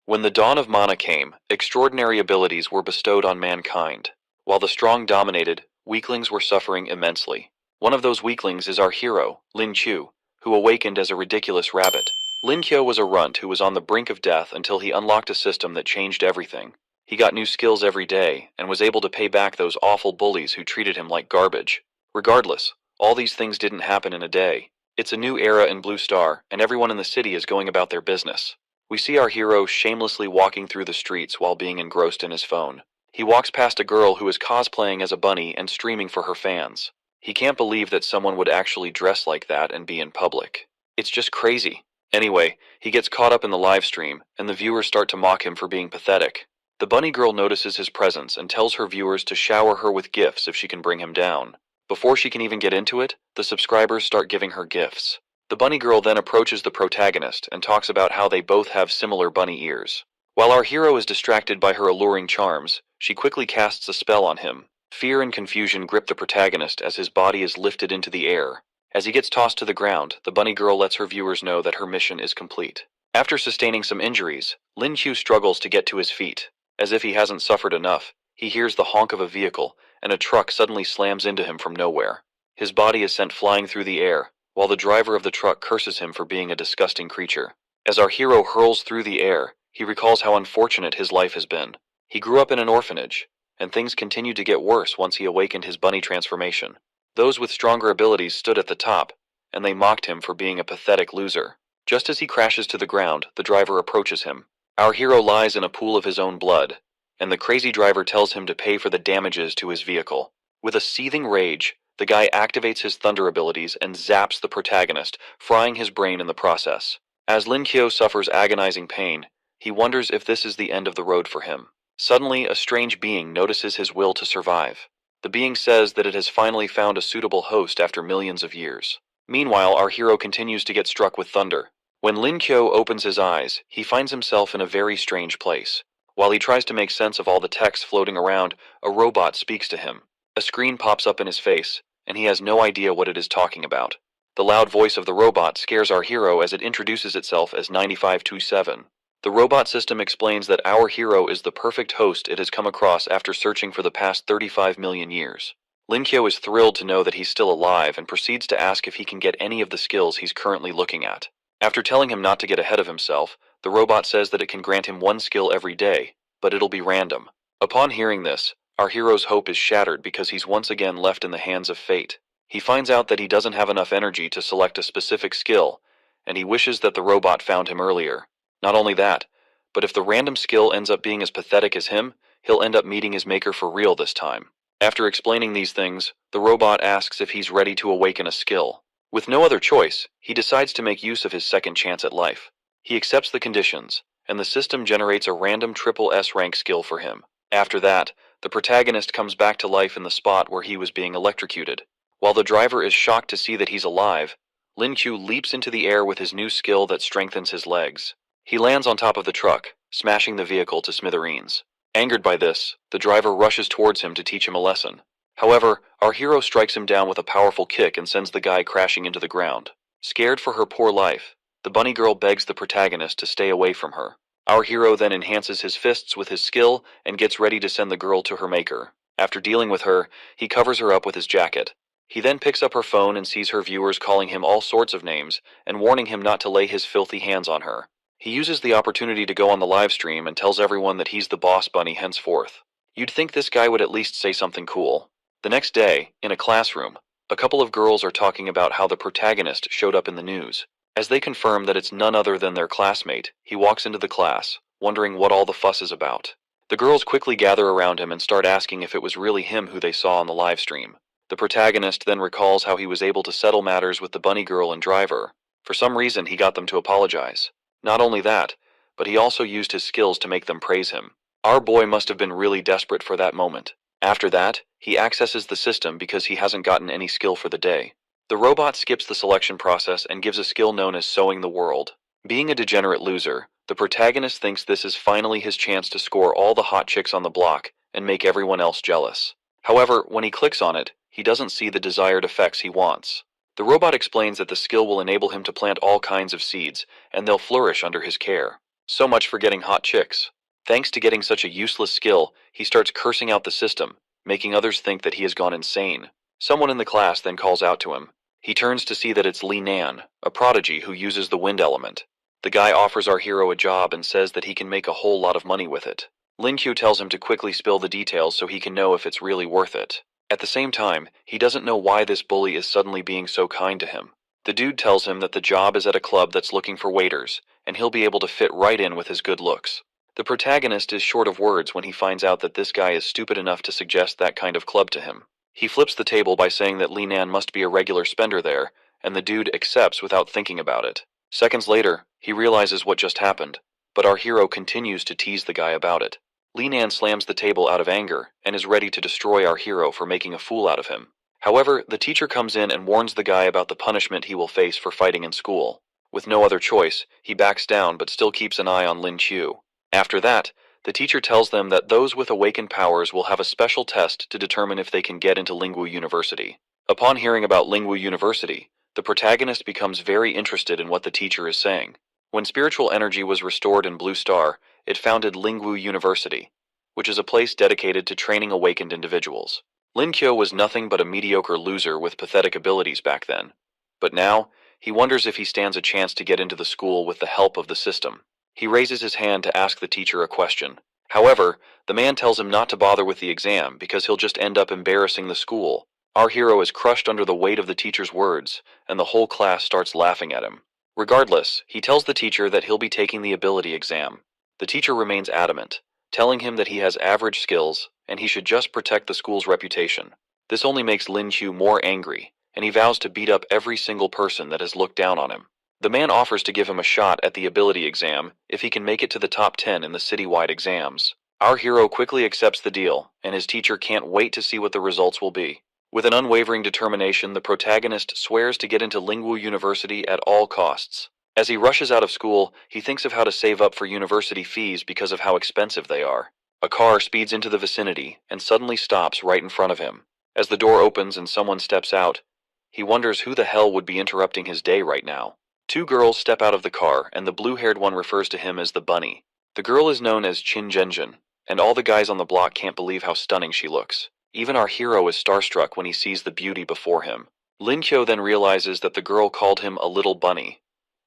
When the dawn of mana came, extraordinary abilities were bestowed on mankind. While the strong dominated, weaklings were suffering immensely. One of those weaklings is our hero, Lin Qiu, who awakened as a ridiculous rabbit. Lin Qiu was a runt who was on the brink of death until he unlocked a system that changed everything. He got new skills every day, and was able to pay back those awful bullies who treated him like garbage. Regardless, all these things didn't happen in a day. It's a new era in Blue Star, and everyone in the city is going about their business. We see our hero shamelessly walking through the streets while being engrossed in his phone. He walks past a girl who is cosplaying as a bunny and streaming for her fans. He can't believe that someone would actually dress like that and be in public. It's just crazy. Anyway, he gets caught up in the live stream, and the viewers start to mock him for being pathetic. The bunny girl notices his presence and tells her viewers to shower her with gifts if she can bring him down. Before she can even get into it, the subscribers start giving her gifts. The bunny girl then approaches the protagonist and talks about how they both have similar bunny ears. While our hero is distracted by her alluring charms, she quickly casts a spell on him. Fear and confusion grip the protagonist as his body is lifted into the air. As he gets tossed to the ground, the bunny girl lets her viewers know that her mission is complete. After sustaining some injuries, Lin Qiu struggles to get to his feet. As if he hasn't suffered enough, he hears the honk of a vehicle, and a truck suddenly slams into him from nowhere. His body is sent flying through the air, while the driver of the truck curses him for being a disgusting creature. As our hero hurls through the air, he recalls how unfortunate his life has been. He grew up in an orphanage, and things continued to get worse once he awakened his bunny transformation. Those with stronger abilities stood at the top, and they mocked him for being a pathetic loser. Just as he crashes to the ground, the driver approaches him. Our hero lies in a pool of his own blood, and the crazy driver tells him to pay for the damages to his vehicle. With a seething rage, the guy activates his thunder abilities and zaps the protagonist, frying his brain in the process. As Lin Qiu suffers agonizing pain, he wonders if this is the end of the road for him. Suddenly, a strange being notices his will to survive. The being says that it has finally found a suitable host after millions of years. Meanwhile, our hero continues to get struck with thunder. When Lin Qiu opens his eyes, he finds himself in a very strange place. While he tries to make sense of all the text floating around, a robot speaks to him. A screen pops up in his face, and he has no idea what it is talking about. The loud voice of the robot scares our hero as it introduces itself as 9527. The robot system explains that our hero is the perfect host it has come across after searching for the past 35 million years. Lin Qiu is thrilled to know that he's still alive and proceeds to ask if he can get any of the skills he's currently looking at. After telling him not to get ahead of himself, the robot says that it can grant him one skill every day, but it'll be random. Upon hearing this, our hero's hope is shattered because he's once again left in the hands of fate. He finds out that he doesn't have enough energy to select a specific skill, and he wishes that the robot found him earlier. Not only that, but if the random skill ends up being as pathetic as him, he'll end up meeting his maker for real this time. After explaining these things, the robot asks if he's ready to awaken a skill. With no other choice, he decides to make use of his second chance at life. He accepts the conditions, and the system generates a random triple S rank skill for him. After that, the protagonist comes back to life in the spot where he was being electrocuted. While the driver is shocked to see that he's alive, Lin Qiu leaps into the air with his new skill that strengthens his legs. He lands on top of the truck, smashing the vehicle to smithereens. Angered by this, the driver rushes towards him to teach him a lesson. However, our hero strikes him down with a powerful kick and sends the guy crashing into the ground. Scared for her poor life, the bunny girl begs the protagonist to stay away from her. Our hero then enhances his fists with his skill and gets ready to send the girl to her maker. After dealing with her, he covers her up with his jacket. He then picks up her phone and sees her viewers calling him all sorts of names and warning him not to lay his filthy hands on her. He uses the opportunity to go on the live stream and tells everyone that he's the boss bunny henceforth. You'd think this guy would at least say something cool. The next day, in a classroom, a couple of girls are talking about how the protagonist showed up in the news. As they confirm that it's none other than their classmate, he walks into the class, wondering what all the fuss is about. The girls quickly gather around him and start asking if it was really him who they saw on the live stream. The protagonist then recalls how he was able to settle matters with the bunny girl and driver. For some reason, he got them to apologize. Not only that, but he also used his skills to make them praise him. Our boy must have been really desperate for that moment. After that, he accesses the system because he hasn't gotten any skill for the day. The robot skips the selection process and gives a skill known as sewing the world. Being a degenerate loser, the protagonist thinks this is finally his chance to score all the hot chicks on the block and make everyone else jealous. However, when he clicks on it, he doesn't see the desired effects he wants. The robot explains that the skill will enable him to plant all kinds of seeds, and they'll flourish under his care. So much for getting hot chicks. Thanks to getting such a useless skill, he starts cursing out the system, making others think that he has gone insane. Someone in the class then calls out to him. He turns to see that it's Li Nan, a prodigy who uses the wind element. The guy offers our hero a job and says that he can make a whole lot of money with it. Lin Q tells him to quickly spill the details so he can know if it's really worth it. At the same time, he doesn't know why this bully is suddenly being so kind to him. The dude tells him that the job is at a club that's looking for waiters, and he'll be able to fit right in with his good looks. The protagonist is short of words when he finds out that this guy is stupid enough to suggest that kind of club to him. He flips the table by saying that Li Nan must be a regular spender there, and the dude accepts without thinking about it. Seconds later, he realizes what just happened, but our hero continues to tease the guy about it. Li Nan slams the table out of anger and is ready to destroy our hero for making a fool out of him. However, the teacher comes in and warns the guy about the punishment he will face for fighting in school. With no other choice, he backs down but still keeps an eye on Lin Qiu. After that, the teacher tells them that those with awakened powers will have a special test to determine if they can get into Lingwu University. Upon hearing about Lingwu University, the protagonist becomes very interested in what the teacher is saying. When spiritual energy was restored in Blue Star, it founded Lingwu University, which is a place dedicated to training awakened individuals. Lin Qiu was nothing but a mediocre loser with pathetic abilities back then. But now, he wonders if he stands a chance to get into the school with the help of the system. He raises his hand to ask the teacher a question. However, the man tells him not to bother with the exam because he'll just end up embarrassing the school. Our hero is crushed under the weight of the teacher's words, and the whole class starts laughing at him. Regardless, he tells the teacher that he'll be taking the ability exam. The teacher remains adamant, telling him that he has average skills, and he should just protect the school's reputation. This only makes Lin Qiu more angry, and he vows to beat up every single person that has looked down on him. The man offers to give him a shot at the ability exam if he can make it to the top 10 in the citywide exams. Our hero quickly accepts the deal, and his teacher can't wait to see what the results will be. With an unwavering determination, the protagonist swears to get into Lingwu University at all costs. As he rushes out of school, he thinks of how to save up for university fees because of how expensive they are. A car speeds into the vicinity and suddenly stops right in front of him. As the door opens and someone steps out, he wonders who the hell would be interrupting his day right now. Two girls step out of the car, and the blue-haired one refers to him as the bunny. The girl is known as Qin Zhenjin, and all the guys on the block can't believe how stunning she looks. Even our hero is starstruck when he sees the beauty before him. Lin Qiu then realizes that the girl called him a little bunny,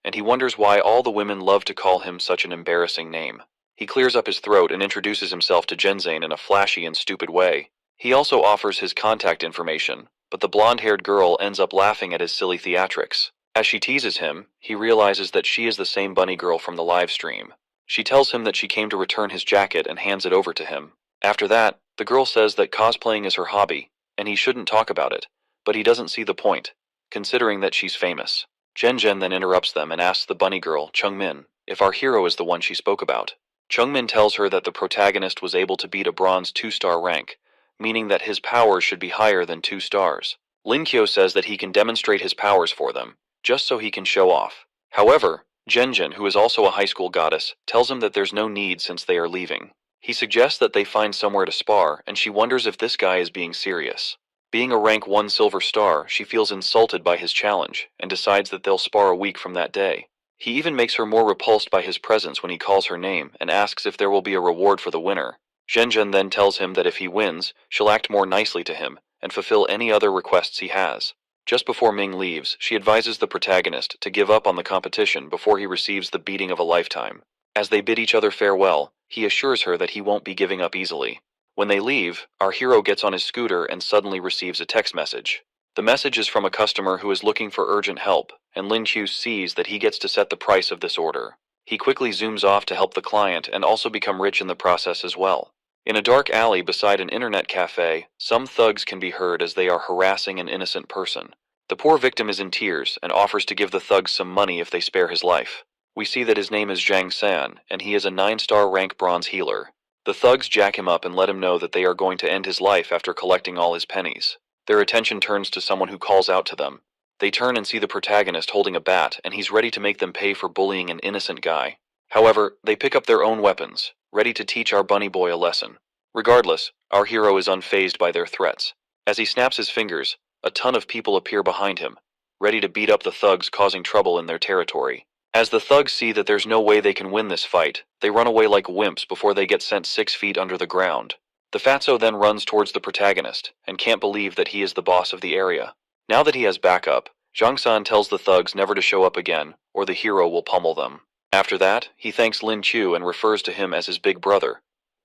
and he wonders why all the women love to call him such an embarrassing name. He clears up his throat and introduces himself to Zhenzane in a flashy and stupid way. He also offers his contact information, but the blonde-haired girl ends up laughing at his silly theatrics. As she teases him, he realizes that she is the same bunny girl from the live stream. She tells him that she came to return his jacket and hands it over to him. After that, the girl says that cosplaying is her hobby, and he shouldn't talk about it, but he doesn't see the point, considering that she's famous. Zhen then interrupts them and asks the bunny girl, Chungmin, if our hero is the one she spoke about. Chungmin tells her that the protagonist was able to beat a bronze 2-star rank, meaning that his powers should be higher than 2 stars. Lin Qiu says that he can demonstrate his powers for them, just so he can show off. However, Zhen, who is also a high school goddess, tells him that there's no need since they are leaving. He suggests that they find somewhere to spar, and she wonders if this guy is being serious. Being a rank 1 silver star, she feels insulted by his challenge, and decides that they'll spar a week from that day. He even makes her more repulsed by his presence when he calls her name and asks if there will be a reward for the winner. Zhen then tells him that if he wins, she'll act more nicely to him and fulfill any other requests he has. Just before Ming leaves, she advises the protagonist to give up on the competition before he receives the beating of a lifetime. As they bid each other farewell, he assures her that he won't be giving up easily. When they leave, our hero gets on his scooter and suddenly receives a text message. The message is from a customer who is looking for urgent help, and Lin Qiu sees that he gets to set the price of this order. He quickly zooms off to help the client and also become rich in the process as well. In a dark alley beside an internet cafe, some thugs can be heard as they are harassing an innocent person. The poor victim is in tears and offers to give the thugs some money if they spare his life. We see that his name is Zhang San, and he is a 9-star rank bronze healer. The thugs jack him up and let him know that they are going to end his life after collecting all his pennies. Their attention turns to someone who calls out to them. They turn and see the protagonist holding a bat, and he's ready to make them pay for bullying an innocent guy. However, they pick up their own weapons, ready to teach our bunny boy a lesson. Regardless, our hero is unfazed by their threats. As he snaps his fingers, a ton of people appear behind him, ready to beat up the thugs causing trouble in their territory. As the thugs see that there's no way they can win this fight, they run away like wimps before they get sent 6 feet under the ground. The fatso then runs towards the protagonist, and can't believe that he is the boss of the area. Now that he has backup, Jang-san tells the thugs never to show up again, or the hero will pummel them. After that, he thanks Lin Chu and refers to him as his big brother.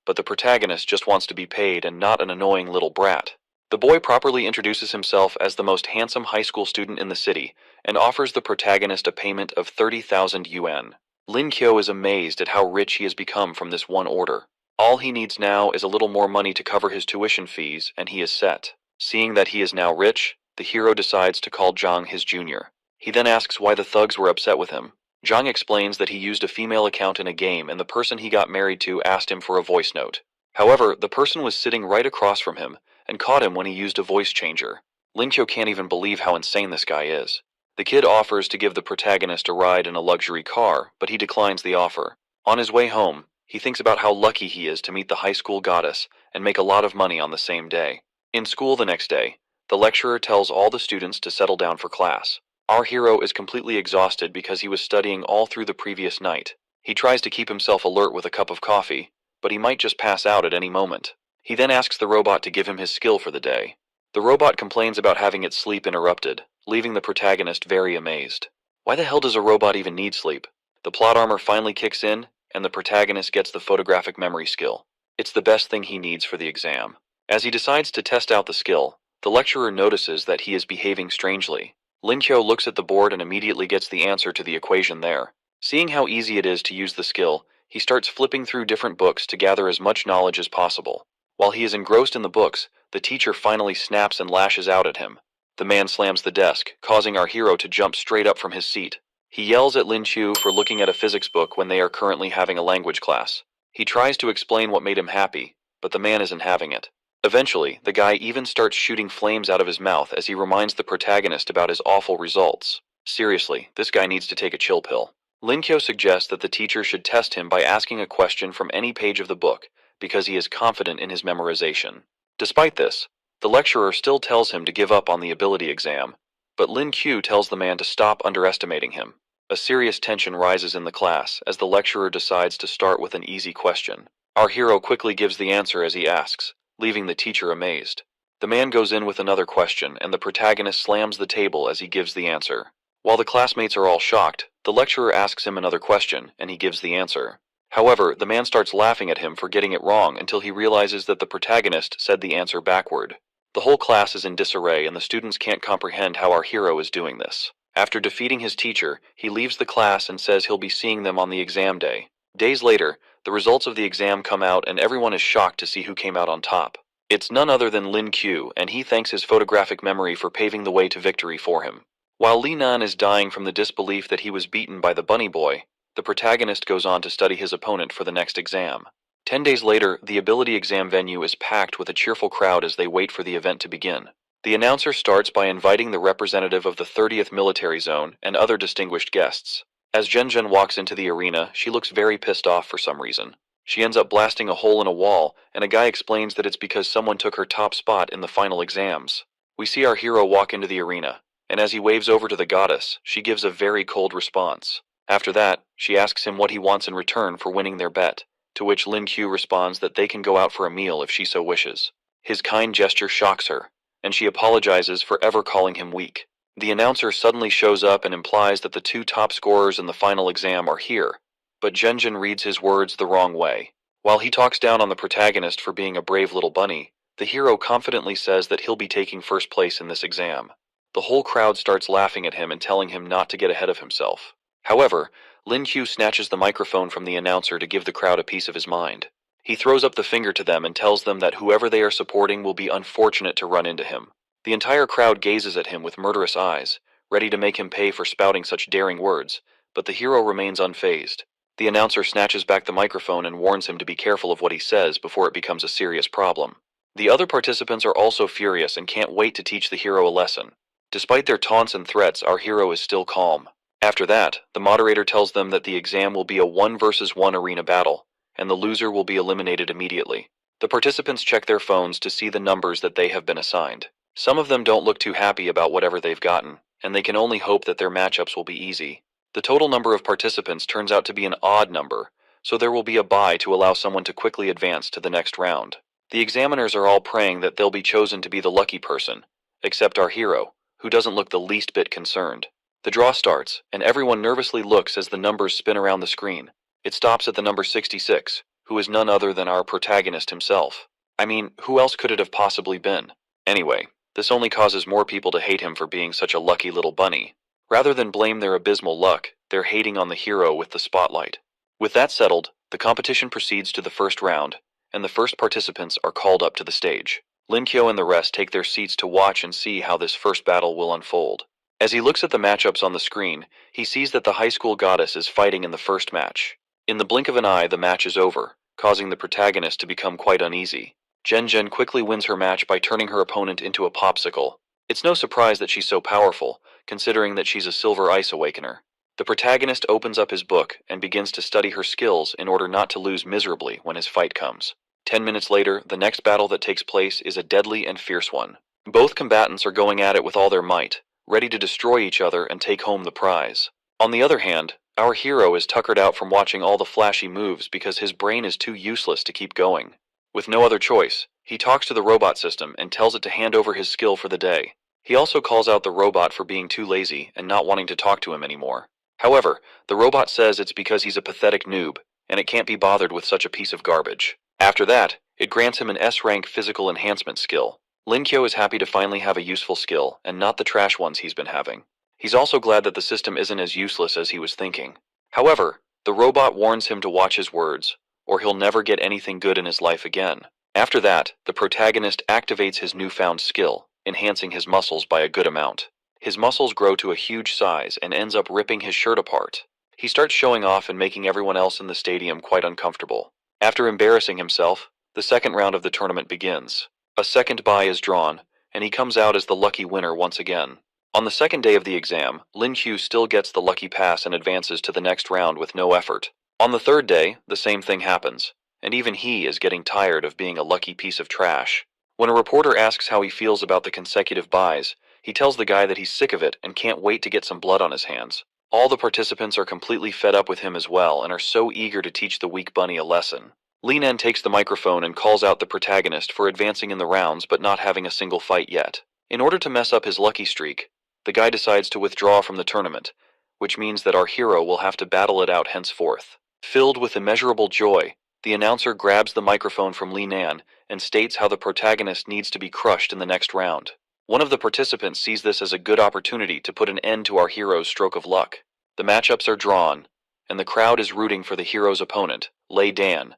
But the protagonist just wants to be paid and not an annoying little brat. The boy properly introduces himself as the most handsome high school student in the city, and offers the protagonist a payment of 30,000 yuan. Lin Kyo is amazed at how rich he has become from this one order. All he needs now is a little more money to cover his tuition fees, and he is set. Seeing that he is now rich, the hero decides to call Zhang his junior. He then asks why the thugs were upset with him. Zhang explains that he used a female account in a game and the person he got married to asked him for a voice note. However, the person was sitting right across from him and caught him when he used a voice changer. Lin Kyo can't even believe how insane this guy is. The kid offers to give the protagonist a ride in a luxury car, but he declines the offer. On his way home, he thinks about how lucky he is to meet the high school goddess and make a lot of money on the same day. In school the next day, the lecturer tells all the students to settle down for class. Our hero is completely exhausted because he was studying all through the previous night. He tries to keep himself alert with a cup of coffee, but he might just pass out at any moment. He then asks the robot to give him his skill for the day. The robot complains about having its sleep interrupted, leaving the protagonist very amazed. Why the hell does a robot even need sleep? The plot armor finally kicks in, and the protagonist gets the photographic memory skill. It's the best thing he needs for the exam. As he decides to test out the skill, the lecturer notices that he is behaving strangely. Lin Kyo looks at the board and immediately gets the answer to the equation there. Seeing how easy it is to use the skill, he starts flipping through different books to gather as much knowledge as possible. While he is engrossed in the books, the teacher finally snaps and lashes out at him. The man slams the desk, causing our hero to jump straight up from his seat. He yells at Lin Chu for looking at a physics book when they are currently having a language class. He tries to explain what made him happy, but the man isn't having it. Eventually, the guy even starts shooting flames out of his mouth as he reminds the protagonist about his awful results. Seriously, this guy needs to take a chill pill. Lin Kyo suggests that the teacher should test him by asking a question from any page of the book, because he is confident in his memorization. Despite this, the lecturer still tells him to give up on the ability exam, but Lin Q tells the man to stop underestimating him. A serious tension rises in the class as the lecturer decides to start with an easy question. Our hero quickly gives the answer as he asks, leaving the teacher amazed. The man goes in with another question, and the protagonist slams the table as he gives the answer. While the classmates are all shocked, the lecturer asks him another question, and he gives the answer. However, the man starts laughing at him for getting it wrong until he realizes that the protagonist said the answer backward. The whole class is in disarray and the students can't comprehend how our hero is doing this. After defeating his teacher, he leaves the class and says he'll be seeing them on the exam day. Days later, the results of the exam come out and everyone is shocked to see who came out on top. It's none other than Lin Q, and he thanks his photographic memory for paving the way to victory for him. While Li Nan is dying from the disbelief that he was beaten by the bunny boy, the protagonist goes on to study his opponent for the next exam. 10 days later, the ability exam venue is packed with a cheerful crowd as they wait for the event to begin. The announcer starts by inviting the representative of the 30th Military Zone and other distinguished guests. As Zhen walks into the arena, she looks very pissed off for some reason. She ends up blasting a hole in a wall, and a guy explains that it's because someone took her top spot in the final exams. We see our hero walk into the arena, and as he waves over to the goddess, she gives a very cold response. After that, she asks him what he wants in return for winning their bet, to which Lin Q responds that they can go out for a meal if she so wishes. His kind gesture shocks her, and she apologizes for ever calling him weak. The announcer suddenly shows up and implies that the 2 top scorers in the final exam are here, but Zhen reads his words the wrong way. While he talks down on the protagonist for being a brave little bunny, the hero confidently says that he'll be taking first place in this exam. The whole crowd starts laughing at him and telling him not to get ahead of himself. However, Lin Q snatches the microphone from the announcer to give the crowd a piece of his mind. He throws up the finger to them and tells them that whoever they are supporting will be unfortunate to run into him. The entire crowd gazes at him with murderous eyes, ready to make him pay for spouting such daring words, but the hero remains unfazed. The announcer snatches back the microphone and warns him to be careful of what he says before it becomes a serious problem. The other participants are also furious and can't wait to teach the hero a lesson. Despite their taunts and threats, our hero is still calm. After that, the moderator tells them that the exam will be a 1 versus 1 arena battle, and the loser will be eliminated immediately. The participants check their phones to see the numbers that they have been assigned. Some of them don't look too happy about whatever they've gotten, and they can only hope that their matchups will be easy. The total number of participants turns out to be an odd number, so there will be a bye to allow someone to quickly advance to the next round. The examiners are all praying that they'll be chosen to be the lucky person, except our hero, who doesn't look the least bit concerned. The draw starts, and everyone nervously looks as the numbers spin around the screen. It stops at the number 66, who is none other than our protagonist himself. I mean, who else could it have possibly been? Anyway, this only causes more people to hate him for being such a lucky little bunny. Rather than blame their abysmal luck, they're hating on the hero with the spotlight. With that settled, the competition proceeds to the first round, and the first participants are called up to the stage. Lin Kyo and the rest take their seats to watch and see how this first battle will unfold. As he looks at the matchups on the screen, he sees that the high school goddess is fighting in the first match. In the blink of an eye, the match is over, causing the protagonist to become quite uneasy. Jen quickly wins her match by turning her opponent into a popsicle. It's no surprise that she's so powerful, considering that she's a silver ice awakener. The protagonist opens up his book and begins to study her skills in order not to lose miserably when his fight comes. 10 minutes later, the next battle that takes place is a deadly and fierce one. Both combatants are going at it with all their might, ready to destroy each other and take home the prize. On the other hand, our hero is tuckered out from watching all the flashy moves because his brain is too useless to keep going. With no other choice, he talks to the robot system and tells it to hand over his skill for the day. He also calls out the robot for being too lazy and not wanting to talk to him anymore. However, the robot says it's because he's a pathetic noob, and it can't be bothered with such a piece of garbage. After that, it grants him an S-rank physical enhancement skill. Lin Kyo is happy to finally have a useful skill, and not the trash ones he's been having. He's also glad that the system isn't as useless as he was thinking. However, the robot warns him to watch his words, or he'll never get anything good in his life again. After that, the protagonist activates his newfound skill, enhancing his muscles by a good amount. His muscles grow to a huge size and ends up ripping his shirt apart. He starts showing off and making everyone else in the stadium quite uncomfortable. After embarrassing himself, the second round of the tournament begins. A second bye is drawn, and he comes out as the lucky winner once again. On the second day of the exam, Lin Q still gets the lucky pass and advances to the next round with no effort. On the third day, the same thing happens, and even he is getting tired of being a lucky piece of trash. When a reporter asks how he feels about the consecutive byes, he tells the guy that he's sick of it and can't wait to get some blood on his hands. All the participants are completely fed up with him as well and are so eager to teach the weak bunny a lesson. Linan takes the microphone and calls out the protagonist for advancing in the rounds but not having a single fight yet. In order to mess up his lucky streak, the guy decides to withdraw from the tournament, which means that our hero will have to battle it out henceforth. Filled with immeasurable joy, the announcer grabs the microphone from Linan and states how the protagonist needs to be crushed in the next round. One of the participants sees this as a good opportunity to put an end to our hero's stroke of luck. The matchups are drawn, and the crowd is rooting for the hero's opponent, Lei Dan,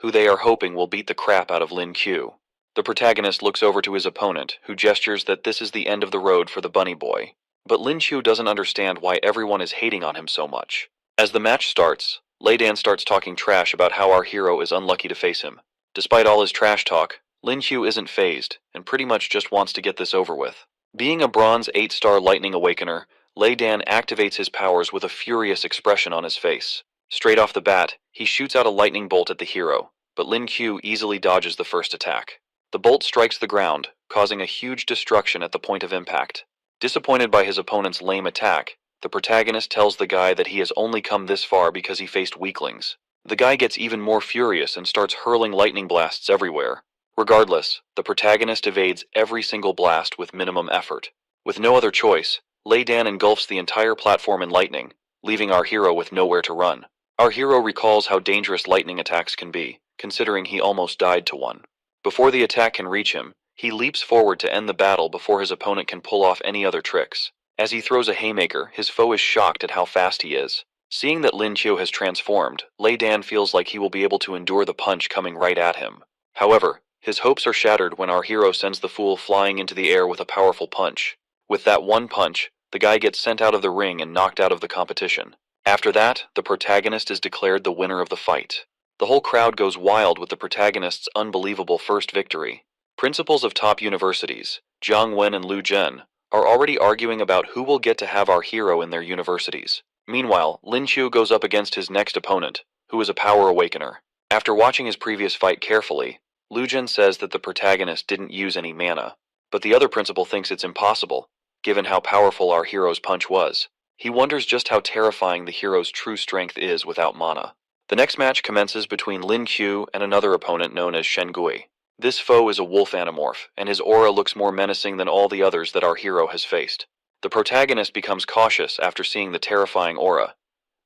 who they are hoping will beat the crap out of Lin Q. The protagonist looks over to his opponent, who gestures that this is the end of the road for the bunny boy. But Lin Q doesn't understand why everyone is hating on him so much. As the match starts, Lei Dan starts talking trash about how our hero is unlucky to face him. Despite all his trash talk, Lin Q isn't fazed, and pretty much just wants to get this over with. Being a bronze 8-star lightning awakener, Lei Dan activates his powers with a furious expression on his face. Straight off the bat, he shoots out a lightning bolt at the hero, but Lin Q easily dodges the first attack. The bolt strikes the ground, causing a huge destruction at the point of impact. Disappointed by his opponent's lame attack, the protagonist tells the guy that he has only come this far because he faced weaklings. The guy gets even more furious and starts hurling lightning blasts everywhere. Regardless, the protagonist evades every single blast with minimum effort. With no other choice, Lei Dan engulfs the entire platform in lightning, leaving our hero with nowhere to run. Our hero recalls how dangerous lightning attacks can be, considering he almost died to one. Before the attack can reach him, he leaps forward to end the battle before his opponent can pull off any other tricks. As he throws a haymaker, his foe is shocked at how fast he is. Seeing that Lin Qiu has transformed, Lei Dan feels like he will be able to endure the punch coming right at him. However, his hopes are shattered when our hero sends the fool flying into the air with a powerful punch. With that one punch, the guy gets sent out of the ring and knocked out of the competition. After that, the protagonist is declared the winner of the fight. The whole crowd goes wild with the protagonist's unbelievable first victory. Principals of top universities, Jiang Wen and Lu Zhen, are already arguing about who will get to have our hero in their universities. Meanwhile, Lin Qiu goes up against his next opponent, who is a power awakener. After watching his previous fight carefully, Lu Zhen says that the protagonist didn't use any mana, but the other principal thinks it's impossible, given how powerful our hero's punch was. He wonders just how terrifying the hero's true strength is without mana. The next match commences between Lin Q and another opponent known as Shen Gui. This foe is a wolf anamorph, and his aura looks more menacing than all the others that our hero has faced. The protagonist becomes cautious after seeing the terrifying aura,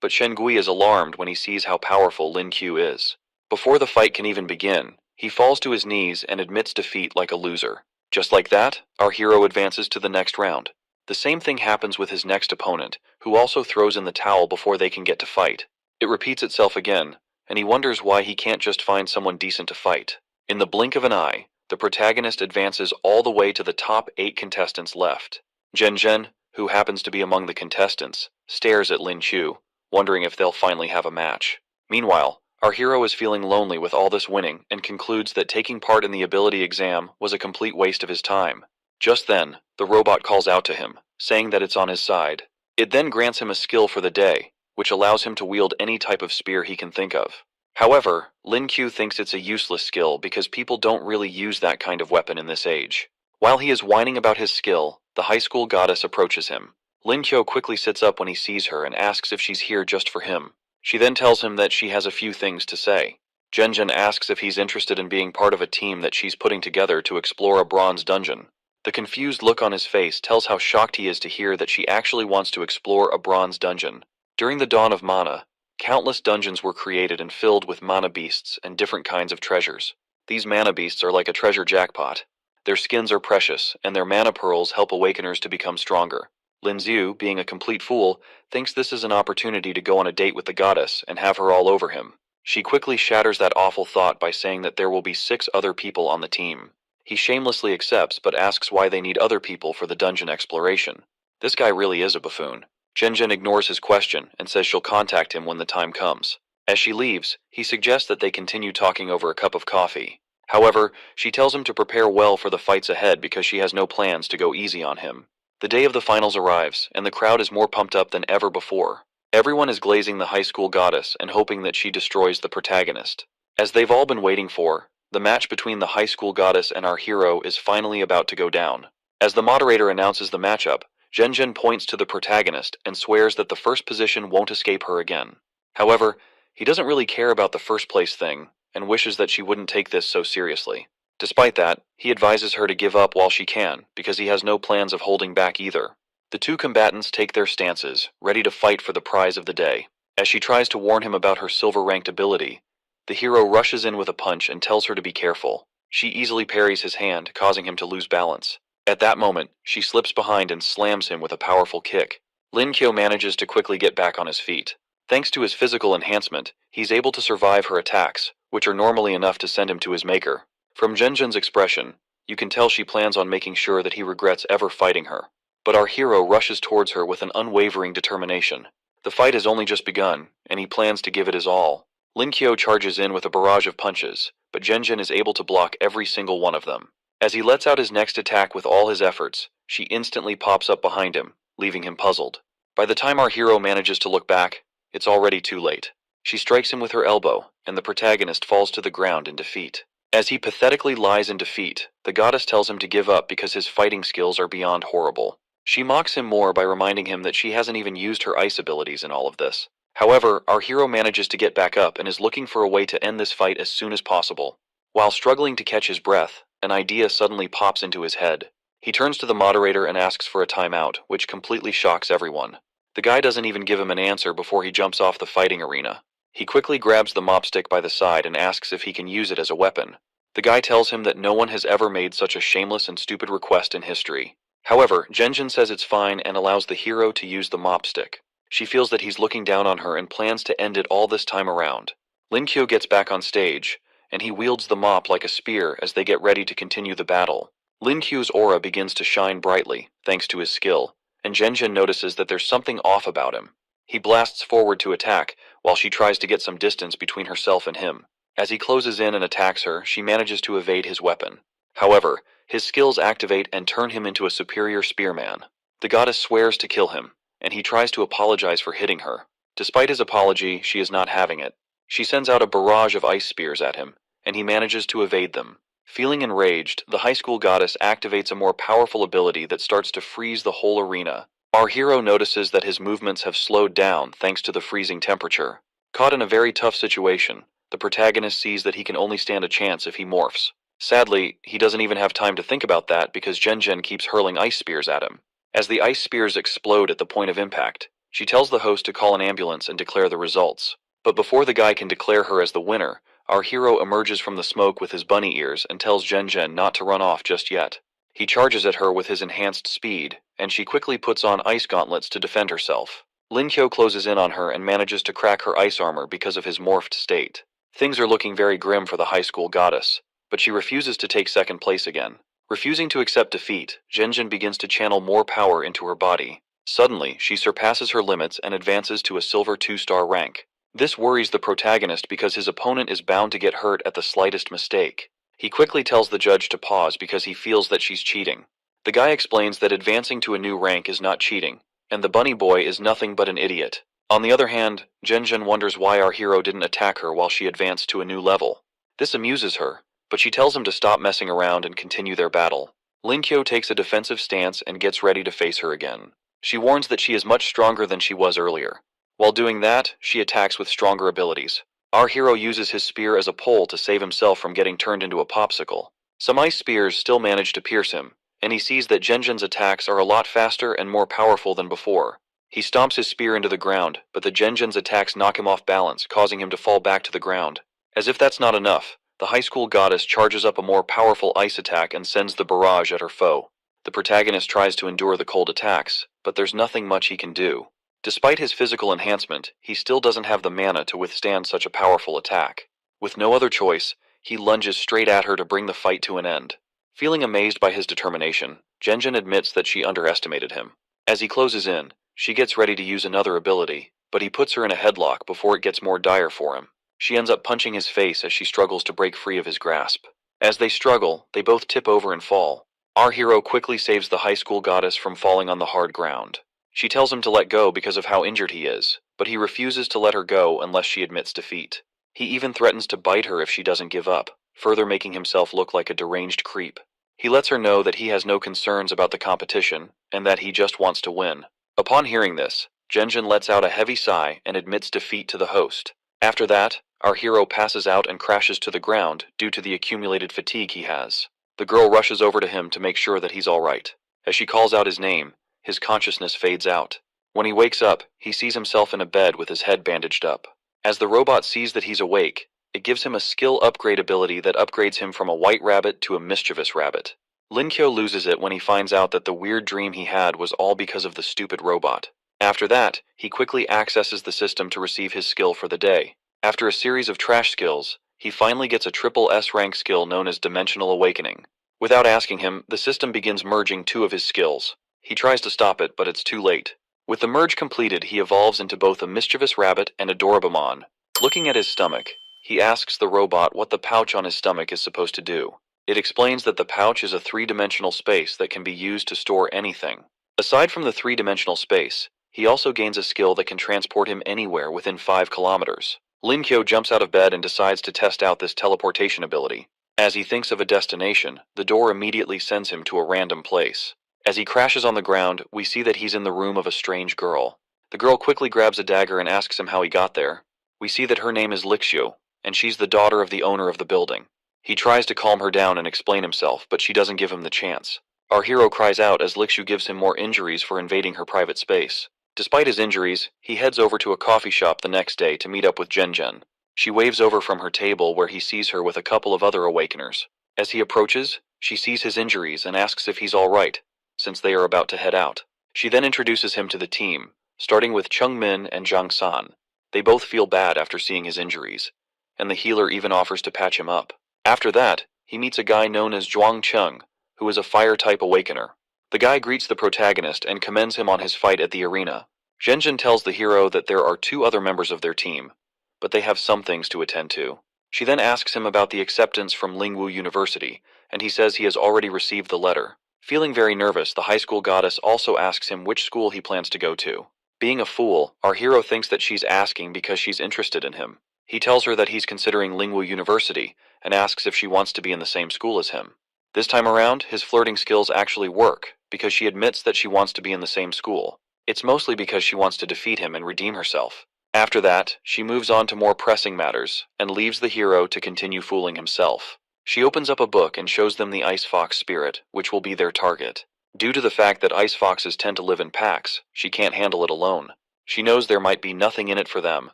but Shen Gui is alarmed when he sees how powerful Lin Q is. Before the fight can even begin, he falls to his knees and admits defeat like a loser. Just like that, our hero advances to the next round. The same thing happens with his next opponent, who also throws in the towel before they can get to fight. It repeats itself again, and he wonders why he can't just find someone decent to fight. In the blink of an eye, the protagonist advances all the way to the top 8 contestants left. Zhen, who happens to be among the contestants, stares at Lin Chu, wondering if they'll finally have a match. Meanwhile, our hero is feeling lonely with all this winning and concludes that taking part in the ability exam was a complete waste of his time. Just then, the robot calls out to him, saying that it's on his side. It then grants him a skill for the day, which allows him to wield any type of spear he can think of. However, Lin Q thinks it's a useless skill because people don't really use that kind of weapon in this age. While he is whining about his skill, the high school goddess approaches him. Lin Q quickly sits up when he sees her and asks if she's here just for him. She then tells him that she has a few things to say. Zhen asks if he's interested in being part of a team that she's putting together to explore a bronze dungeon. The confused look on his face tells how shocked he is to hear that she actually wants to explore a bronze dungeon. During the dawn of mana, countless dungeons were created and filled with mana beasts and different kinds of treasures. These mana beasts are like a treasure jackpot. Their skins are precious, and their mana pearls help awakeners to become stronger. Lin Xiu, being a complete fool, thinks this is an opportunity to go on a date with the goddess and have her all over him. She quickly shatters that awful thought by saying that there will be 6 other people on the team. He shamelessly accepts but asks why they need other people for the dungeon exploration. This guy really is a buffoon. Zhen ignores his question and says she'll contact him when the time comes. As she leaves, he suggests that they continue talking over a cup of coffee. However, she tells him to prepare well for the fights ahead because she has no plans to go easy on him. The day of the finals arrives, and the crowd is more pumped up than ever before. Everyone is glazing the high school goddess and hoping that she destroys the protagonist. As they've all been waiting for, the match between the high school goddess and our hero is finally about to go down. As the moderator announces the matchup, Zhen points to the protagonist and swears that the first position won't escape her again. However, he doesn't really care about the first place thing, and wishes that she wouldn't take this so seriously. Despite that, he advises her to give up while she can, because he has no plans of holding back either. The 2 combatants take their stances, ready to fight for the prize of the day. As she tries to warn him about her silver-ranked ability, the hero rushes in with a punch and tells her to be careful. She easily parries his hand, causing him to lose balance. At that moment, she slips behind and slams him with a powerful kick. Lin Qiu manages to quickly get back on his feet. Thanks to his physical enhancement, he's able to survive her attacks, which are normally enough to send him to his maker. From Zhen's expression, you can tell she plans on making sure that he regrets ever fighting her. But our hero rushes towards her with an unwavering determination. The fight has only just begun, and he plans to give it his all. Lin Qiu charges in with a barrage of punches, but Zhen is able to block every single one of them. As he lets out his next attack with all his efforts, she instantly pops up behind him, leaving him puzzled. By the time our hero manages to look back, it's already too late. She strikes him with her elbow, and the protagonist falls to the ground in defeat. As he pathetically lies in defeat, the goddess tells him to give up because his fighting skills are beyond horrible. She mocks him more by reminding him that she hasn't even used her ice abilities in all of this. However, our hero manages to get back up and is looking for a way to end this fight as soon as possible. While struggling to catch his breath, an idea suddenly pops into his head. He turns to the moderator and asks for a timeout, which completely shocks everyone. The guy doesn't even give him an answer before he jumps off the fighting arena. He quickly grabs the mop stick by the side and asks if he can use it as a weapon. The guy tells him that no one has ever made such a shameless and stupid request in history. However, Zhen says it's fine and allows the hero to use the mop stick. She feels that he's looking down on her and plans to end it all this time around. Lin Qiu gets back on stage, and he wields the mop like a spear as they get ready to continue the battle. Lin Qiu's aura begins to shine brightly, thanks to his skill, and Zhen notices that there's something off about him. He blasts forward to attack, while she tries to get some distance between herself and him. As he closes in and attacks her, she manages to evade his weapon. However, his skills activate and turn him into a superior spearman. The goddess swears to kill him, and he tries to apologize for hitting her. Despite his apology, she is not having it. She sends out a barrage of ice spears at him, and he manages to evade them. Feeling enraged, the high school goddess activates a more powerful ability that starts to freeze the whole arena. Our hero notices that his movements have slowed down thanks to the freezing temperature. Caught in a very tough situation, the protagonist sees that he can only stand a chance if he morphs. Sadly, he doesn't even have time to think about that because Jen keeps hurling ice spears at him. As the ice spears explode at the point of impact, she tells the host to call an ambulance and declare the results. But before the guy can declare her as the winner, our hero emerges from the smoke with his bunny ears and tells Jen not to run off just yet. He charges at her with his enhanced speed, and she quickly puts on ice gauntlets to defend herself. Linkyo closes in on her and manages to crack her ice armor because of his morphed state. Things are looking very grim for the high school goddess, but she refuses to take second place again. Refusing to accept defeat, Jen begins to channel more power into her body. Suddenly, she surpasses her limits and advances to a silver 2-star rank. This worries the protagonist because his opponent is bound to get hurt at the slightest mistake. He quickly tells the judge to pause because he feels that she's cheating. The guy explains that advancing to a new rank is not cheating, and the bunny boy is nothing but an idiot. On the other hand, Jen wonders why our hero didn't attack her while she advanced to a new level. This amuses her, but she tells him to stop messing around and continue their battle. Linkyo takes a defensive stance and gets ready to face her again. She warns that she is much stronger than she was earlier. While doing that, she attacks with stronger abilities. Our hero uses his spear as a pole to save himself from getting turned into a popsicle. Some ice spears still manage to pierce him, and he sees that Jen's attacks are a lot faster and more powerful than before. He stomps his spear into the ground, but the Jen's attacks knock him off balance, causing him to fall back to the ground. As if that's not enough, the high school goddess charges up a more powerful ice attack and sends the barrage at her foe. The protagonist tries to endure the cold attacks, but there's nothing much he can do. Despite his physical enhancement, he still doesn't have the mana to withstand such a powerful attack. With no other choice, he lunges straight at her to bring the fight to an end. Feeling amazed by his determination, Jen admits that she underestimated him. As he closes in, she gets ready to use another ability, but he puts her in a headlock before it gets more dire for him. She ends up punching his face as she struggles to break free of his grasp. As they struggle, they both tip over and fall. Our hero quickly saves the high school goddess from falling on the hard ground. She tells him to let go because of how injured he is, but he refuses to let her go unless she admits defeat. He even threatens to bite her if she doesn't give up, further making himself look like a deranged creep. He lets her know that he has no concerns about the competition, and that he just wants to win. Upon hearing this, Jen lets out a heavy sigh and admits defeat to the host. After that, our hero passes out and crashes to the ground due to the accumulated fatigue he has. The girl rushes over to him to make sure that he's alright. As she calls out his name, his consciousness fades out. When he wakes up, he sees himself in a bed with his head bandaged up. As the robot sees that he's awake, it gives him a skill upgrade ability that upgrades him from a white rabbit to a mischievous rabbit. Linkyo loses it when he finds out that the weird dream he had was all because of the stupid robot. After that, he quickly accesses the system to receive his skill for the day. After a series of trash skills, he finally gets a triple S rank skill known as Dimensional Awakening. Without asking him, the system begins merging 2 of his skills. He tries to stop it, but it's too late. With the merge completed, he evolves into both a mischievous rabbit and a Dorabamon. Looking at his stomach, he asks the robot what the pouch on his stomach is supposed to do. It explains that the pouch is a 3-dimensional space that can be used to store anything. Aside from the 3-dimensional space, he also gains a skill that can transport him anywhere within 5 kilometers. Linkyo jumps out of bed and decides to test out this teleportation ability. As he thinks of a destination, the door immediately sends him to a random place. As he crashes on the ground, we see that he's in the room of a strange girl. The girl quickly grabs a dagger and asks him how he got there. We see that her name is Lixu, and she's the daughter of the owner of the building. He tries to calm her down and explain himself, but she doesn't give him the chance. Our hero cries out as Lixu gives him more injuries for invading her private space. Despite his injuries, he heads over to a coffee shop the next day to meet up with Jen. She waves over from her table where he sees her with a couple of other awakeners. As he approaches, she sees his injuries and asks if he's alright, since they are about to head out. She then introduces him to the team, starting with Chung Min and Zhang San. They both feel bad after seeing his injuries, and the healer even offers to patch him up. After that, he meets a guy known as Zhuang Cheng, who is a fire-type awakener. The guy greets the protagonist and commends him on his fight at the arena. Zhenjin tells the hero that there are 2 other members of their team, but they have some things to attend to. She then asks him about the acceptance from Lingwu University, and he says he has already received the letter. Feeling very nervous, the high school goddess also asks him which school he plans to go to. Being a fool, our hero thinks that she's asking because she's interested in him. He tells her that he's considering Lingwu University, and asks if she wants to be in the same school as him. This time around, his flirting skills actually work, because she admits that she wants to be in the same school. It's mostly because she wants to defeat him and redeem herself. After that, she moves on to more pressing matters, and leaves the hero to continue fooling himself. She opens up a book and shows them the ice fox spirit, which will be their target. Due to the fact that ice foxes tend to live in packs, she can't handle it alone. She knows there might be nothing in it for them,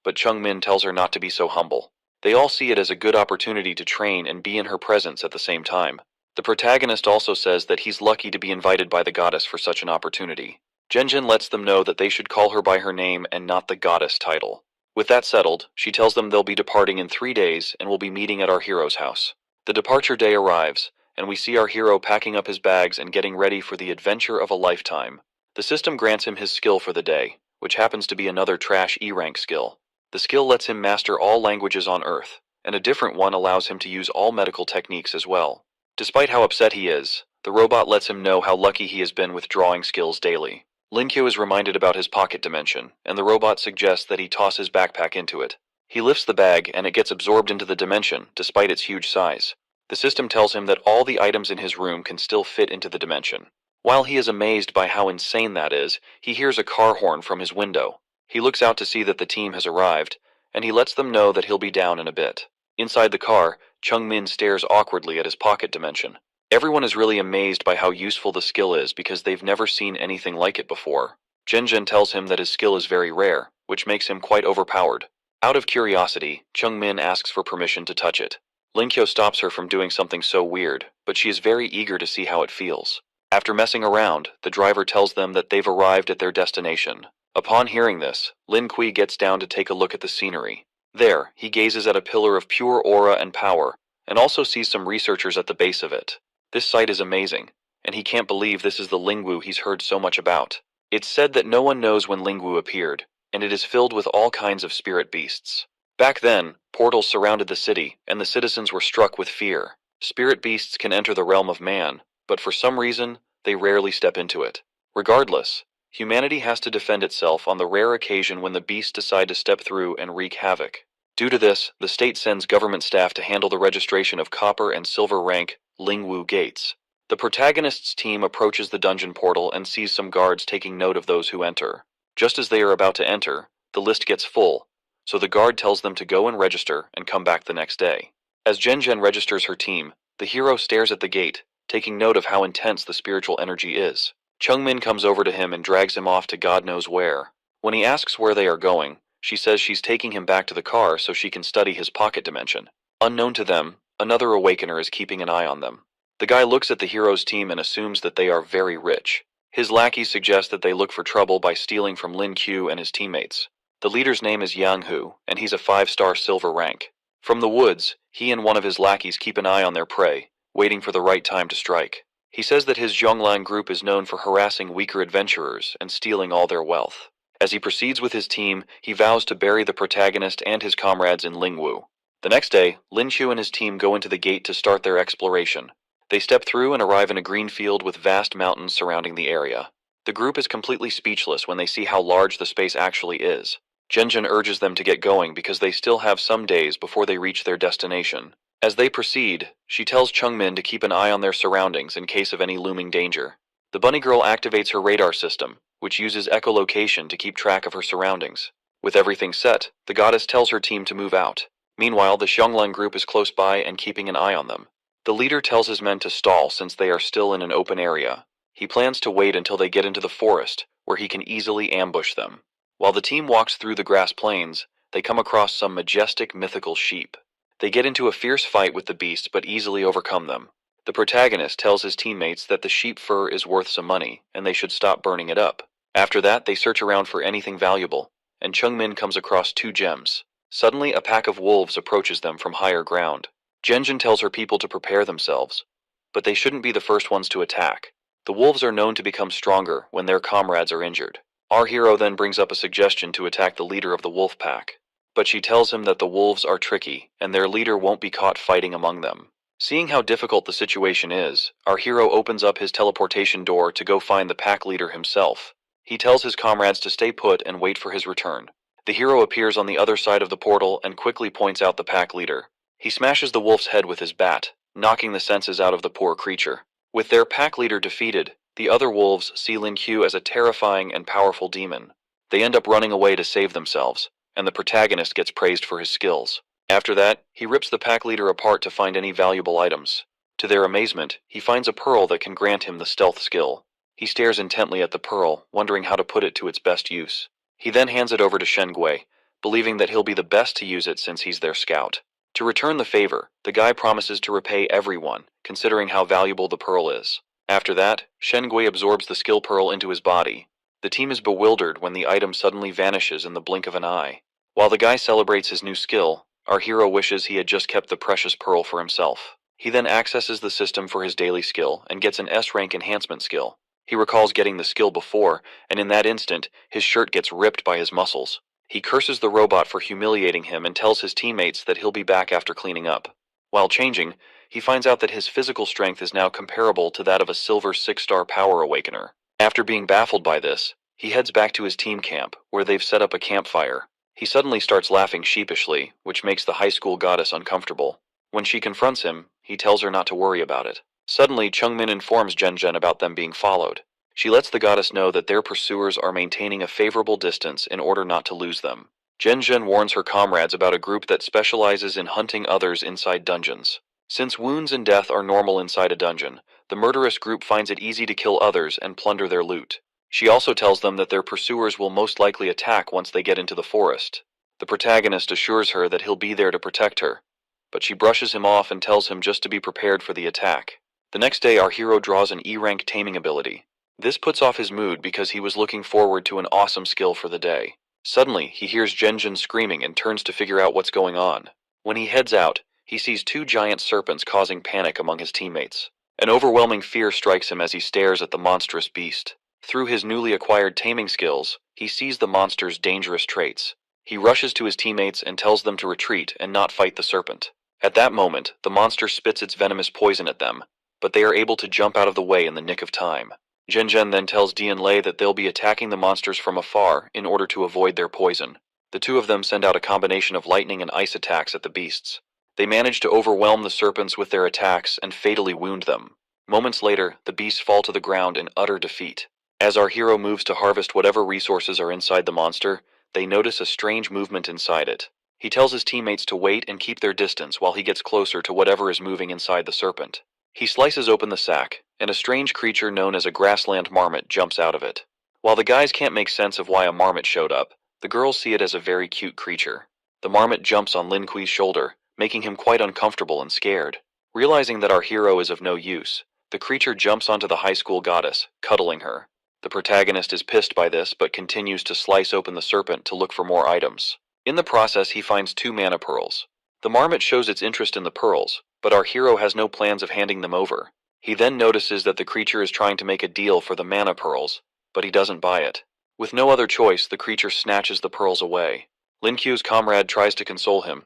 but Chung-min tells her not to be so humble. They all see it as a good opportunity to train and be in her presence at the same time. The protagonist also says that he's lucky to be invited by the goddess for such an opportunity. Genjin lets them know that they should call her by her name and not the goddess title. With that settled, she tells them they'll be departing in 3 days and will be meeting at our hero's house. The departure day arrives, and we see our hero packing up his bags and getting ready for the adventure of a lifetime. The system grants him his skill for the day, which happens to be another trash E-rank skill. The skill lets him master all languages on Earth, and a different one allows him to use all medical techniques as well. Despite how upset he is, the robot lets him know how lucky he has been with drawing skills daily. Linkyo is reminded about his pocket dimension, and the robot suggests that he toss his backpack into it. He lifts the bag and it gets absorbed into the dimension, despite its huge size. The system tells him that all the items in his room can still fit into the dimension. While he is amazed by how insane that is, he hears a car horn from his window. He looks out to see that the team has arrived, and he lets them know that he'll be down in a bit. Inside the car, Chung-min stares awkwardly at his pocket dimension. Everyone is really amazed by how useful the skill is because they've never seen anything like it before. Jinjin tells him that his skill is very rare, which makes him quite overpowered. Out of curiosity, Chung-min asks for permission to touch it. Linkyo stops her from doing something so weird, but she is very eager to see how it feels. After messing around, the driver tells them that they've arrived at their destination. Upon hearing this, Lin Kui gets down to take a look at the scenery. There, he gazes at a pillar of pure aura and power, and also sees some researchers at the base of it. This sight is amazing, and he can't believe this is the Lingwu he's heard so much about. It's said that no one knows when Lingwu appeared, and it is filled with all kinds of spirit beasts. Back then, portals surrounded the city, and the citizens were struck with fear. Spirit beasts can enter the realm of man, but for some reason, they rarely step into it. Regardless, humanity has to defend itself on the rare occasion when the beasts decide to step through and wreak havoc. Due to this, the state sends government staff to handle the registration of copper and silver rank Lingwu gates. The protagonist's team approaches the dungeon portal and sees some guards taking note of those who enter. Just as they are about to enter, the list gets full, so the guard tells them to go and register and come back the next day. As Jen registers her team, the hero stares at the gate, taking note of how intense the spiritual energy is. Chung-min comes over to him and drags him off to God knows where. When he asks where they are going, she says she's taking him back to the car so she can study his pocket dimension. Unknown to them, another awakener is keeping an eye on them. The guy looks at the hero's team and assumes that they are very rich. His lackeys suggest that they look for trouble by stealing from Lin Q and his teammates. The leader's name is Yang Hu, and he's a 5-star silver rank. From the woods, he and one of his lackeys keep an eye on their prey, waiting for the right time to strike. He says that his Zhonglan group is known for harassing weaker adventurers and stealing all their wealth. As he proceeds with his team, he vows to bury the protagonist and his comrades in Lingwu. The next day, Lin Chu and his team go into the gate to start their exploration. They step through and arrive in a green field with vast mountains surrounding the area. The group is completely speechless when they see how large the space actually is. Jinjin urges them to get going because they still have some days before they reach their destination. As they proceed, she tells Chung-min to keep an eye on their surroundings in case of any looming danger. The bunny girl activates her radar system, which uses echolocation to keep track of her surroundings. With everything set, the goddess tells her team to move out. Meanwhile, the Xionglan group is close by and keeping an eye on them. The leader tells his men to stall since they are still in an open area. He plans to wait until they get into the forest, where he can easily ambush them. While the team walks through the grass plains, they come across some majestic mythical sheep. They get into a fierce fight with the beasts but easily overcome them. The protagonist tells his teammates that the sheep fur is worth some money, and they should stop burning it up. After that, they search around for anything valuable, and Chung-min comes across 2 gems. Suddenly, a pack of wolves approaches them from higher ground. Genjin tells her people to prepare themselves, but they shouldn't be the first ones to attack. The wolves are known to become stronger when their comrades are injured. Our hero then brings up a suggestion to attack the leader of the wolf pack, but she tells him that the wolves are tricky, and their leader won't be caught fighting among them. Seeing how difficult the situation is, our hero opens up his teleportation door to go find the pack leader himself. He tells his comrades to stay put and wait for his return. The hero appears on the other side of the portal and quickly points out the pack leader. He smashes the wolf's head with his bat, knocking the senses out of the poor creature. With their pack leader defeated, The other wolves see Lin Q as a terrifying and powerful demon. They end up running away to save themselves, and the protagonist gets praised for his skills. After that, he rips the pack leader apart to find any valuable items. To their amazement, he finds a pearl that can grant him the stealth skill. He stares intently at the pearl, wondering how to put it to its best use. He then hands it over to Shen Gui, believing that he'll be the best to use it since he's their scout. To return the favor, the guy promises to repay everyone, considering how valuable the pearl is. After that, Shen Gui absorbs the skill pearl into his body. The team is bewildered when the item suddenly vanishes in the blink of an eye. While the guy celebrates his new skill, our hero wishes he had just kept the precious pearl for himself. He then accesses the system for his daily skill and gets an S-rank enhancement skill. He recalls getting the skill before, and in that instant, his shirt gets ripped by his muscles. He curses the robot for humiliating him and tells his teammates that he'll be back after cleaning up. While changing, he finds out that his physical strength is now comparable to that of a silver 6-star power awakener. After being baffled by this, he heads back to his team camp, where they've set up a campfire. He suddenly starts laughing sheepishly, which makes the high school goddess uncomfortable. When she confronts him, he tells her not to worry about it. Suddenly, Chungmin informs Zhen about them being followed. She lets the goddess know that their pursuers are maintaining a favorable distance in order not to lose them. Zhen warns her comrades about a group that specializes in hunting others inside dungeons. Since wounds and death are normal inside a dungeon, the murderous group finds it easy to kill others and plunder their loot. She also tells them that their pursuers will most likely attack once they get into the forest. The protagonist assures her that he'll be there to protect her, but she brushes him off and tells him just to be prepared for the attack. The next day, our hero draws an E-rank taming ability. This puts off his mood because he was looking forward to an awesome skill for the day. Suddenly, he hears Zhen screaming and turns to figure out what's going on. When he heads out, he sees 2 giant serpents causing panic among his teammates. An overwhelming fear strikes him as he stares at the monstrous beast. Through his newly acquired taming skills, he sees the monster's dangerous traits. He rushes to his teammates and tells them to retreat and not fight the serpent. At that moment, the monster spits its venomous poison at them, but they are able to jump out of the way in the nick of time. Zhen then tells Dian Lei that they'll be attacking the monsters from afar in order to avoid their poison. The two of them send out a combination of lightning and ice attacks at the beasts. They manage to overwhelm the serpents with their attacks and fatally wound them. Moments later, the beasts fall to the ground in utter defeat. As our hero moves to harvest whatever resources are inside the monster, they notice a strange movement inside it. He tells his teammates to wait and keep their distance while he gets closer to whatever is moving inside the serpent. He slices open the sack, and a strange creature known as a grassland marmot jumps out of it. While the guys can't make sense of why a marmot showed up, the girls see it as a very cute creature. The marmot jumps on Lin Kui's shoulder, making him quite uncomfortable and scared. Realizing that our hero is of no use, the creature jumps onto the high school goddess, cuddling her. The protagonist is pissed by this but continues to slice open the serpent to look for more items. In the process, he finds 2 mana pearls. The marmot shows its interest in the pearls, but our hero has no plans of handing them over. He then notices that the creature is trying to make a deal for the mana pearls, but he doesn't buy it. With no other choice, the creature snatches the pearls away. Lin Ku's comrade tries to console him,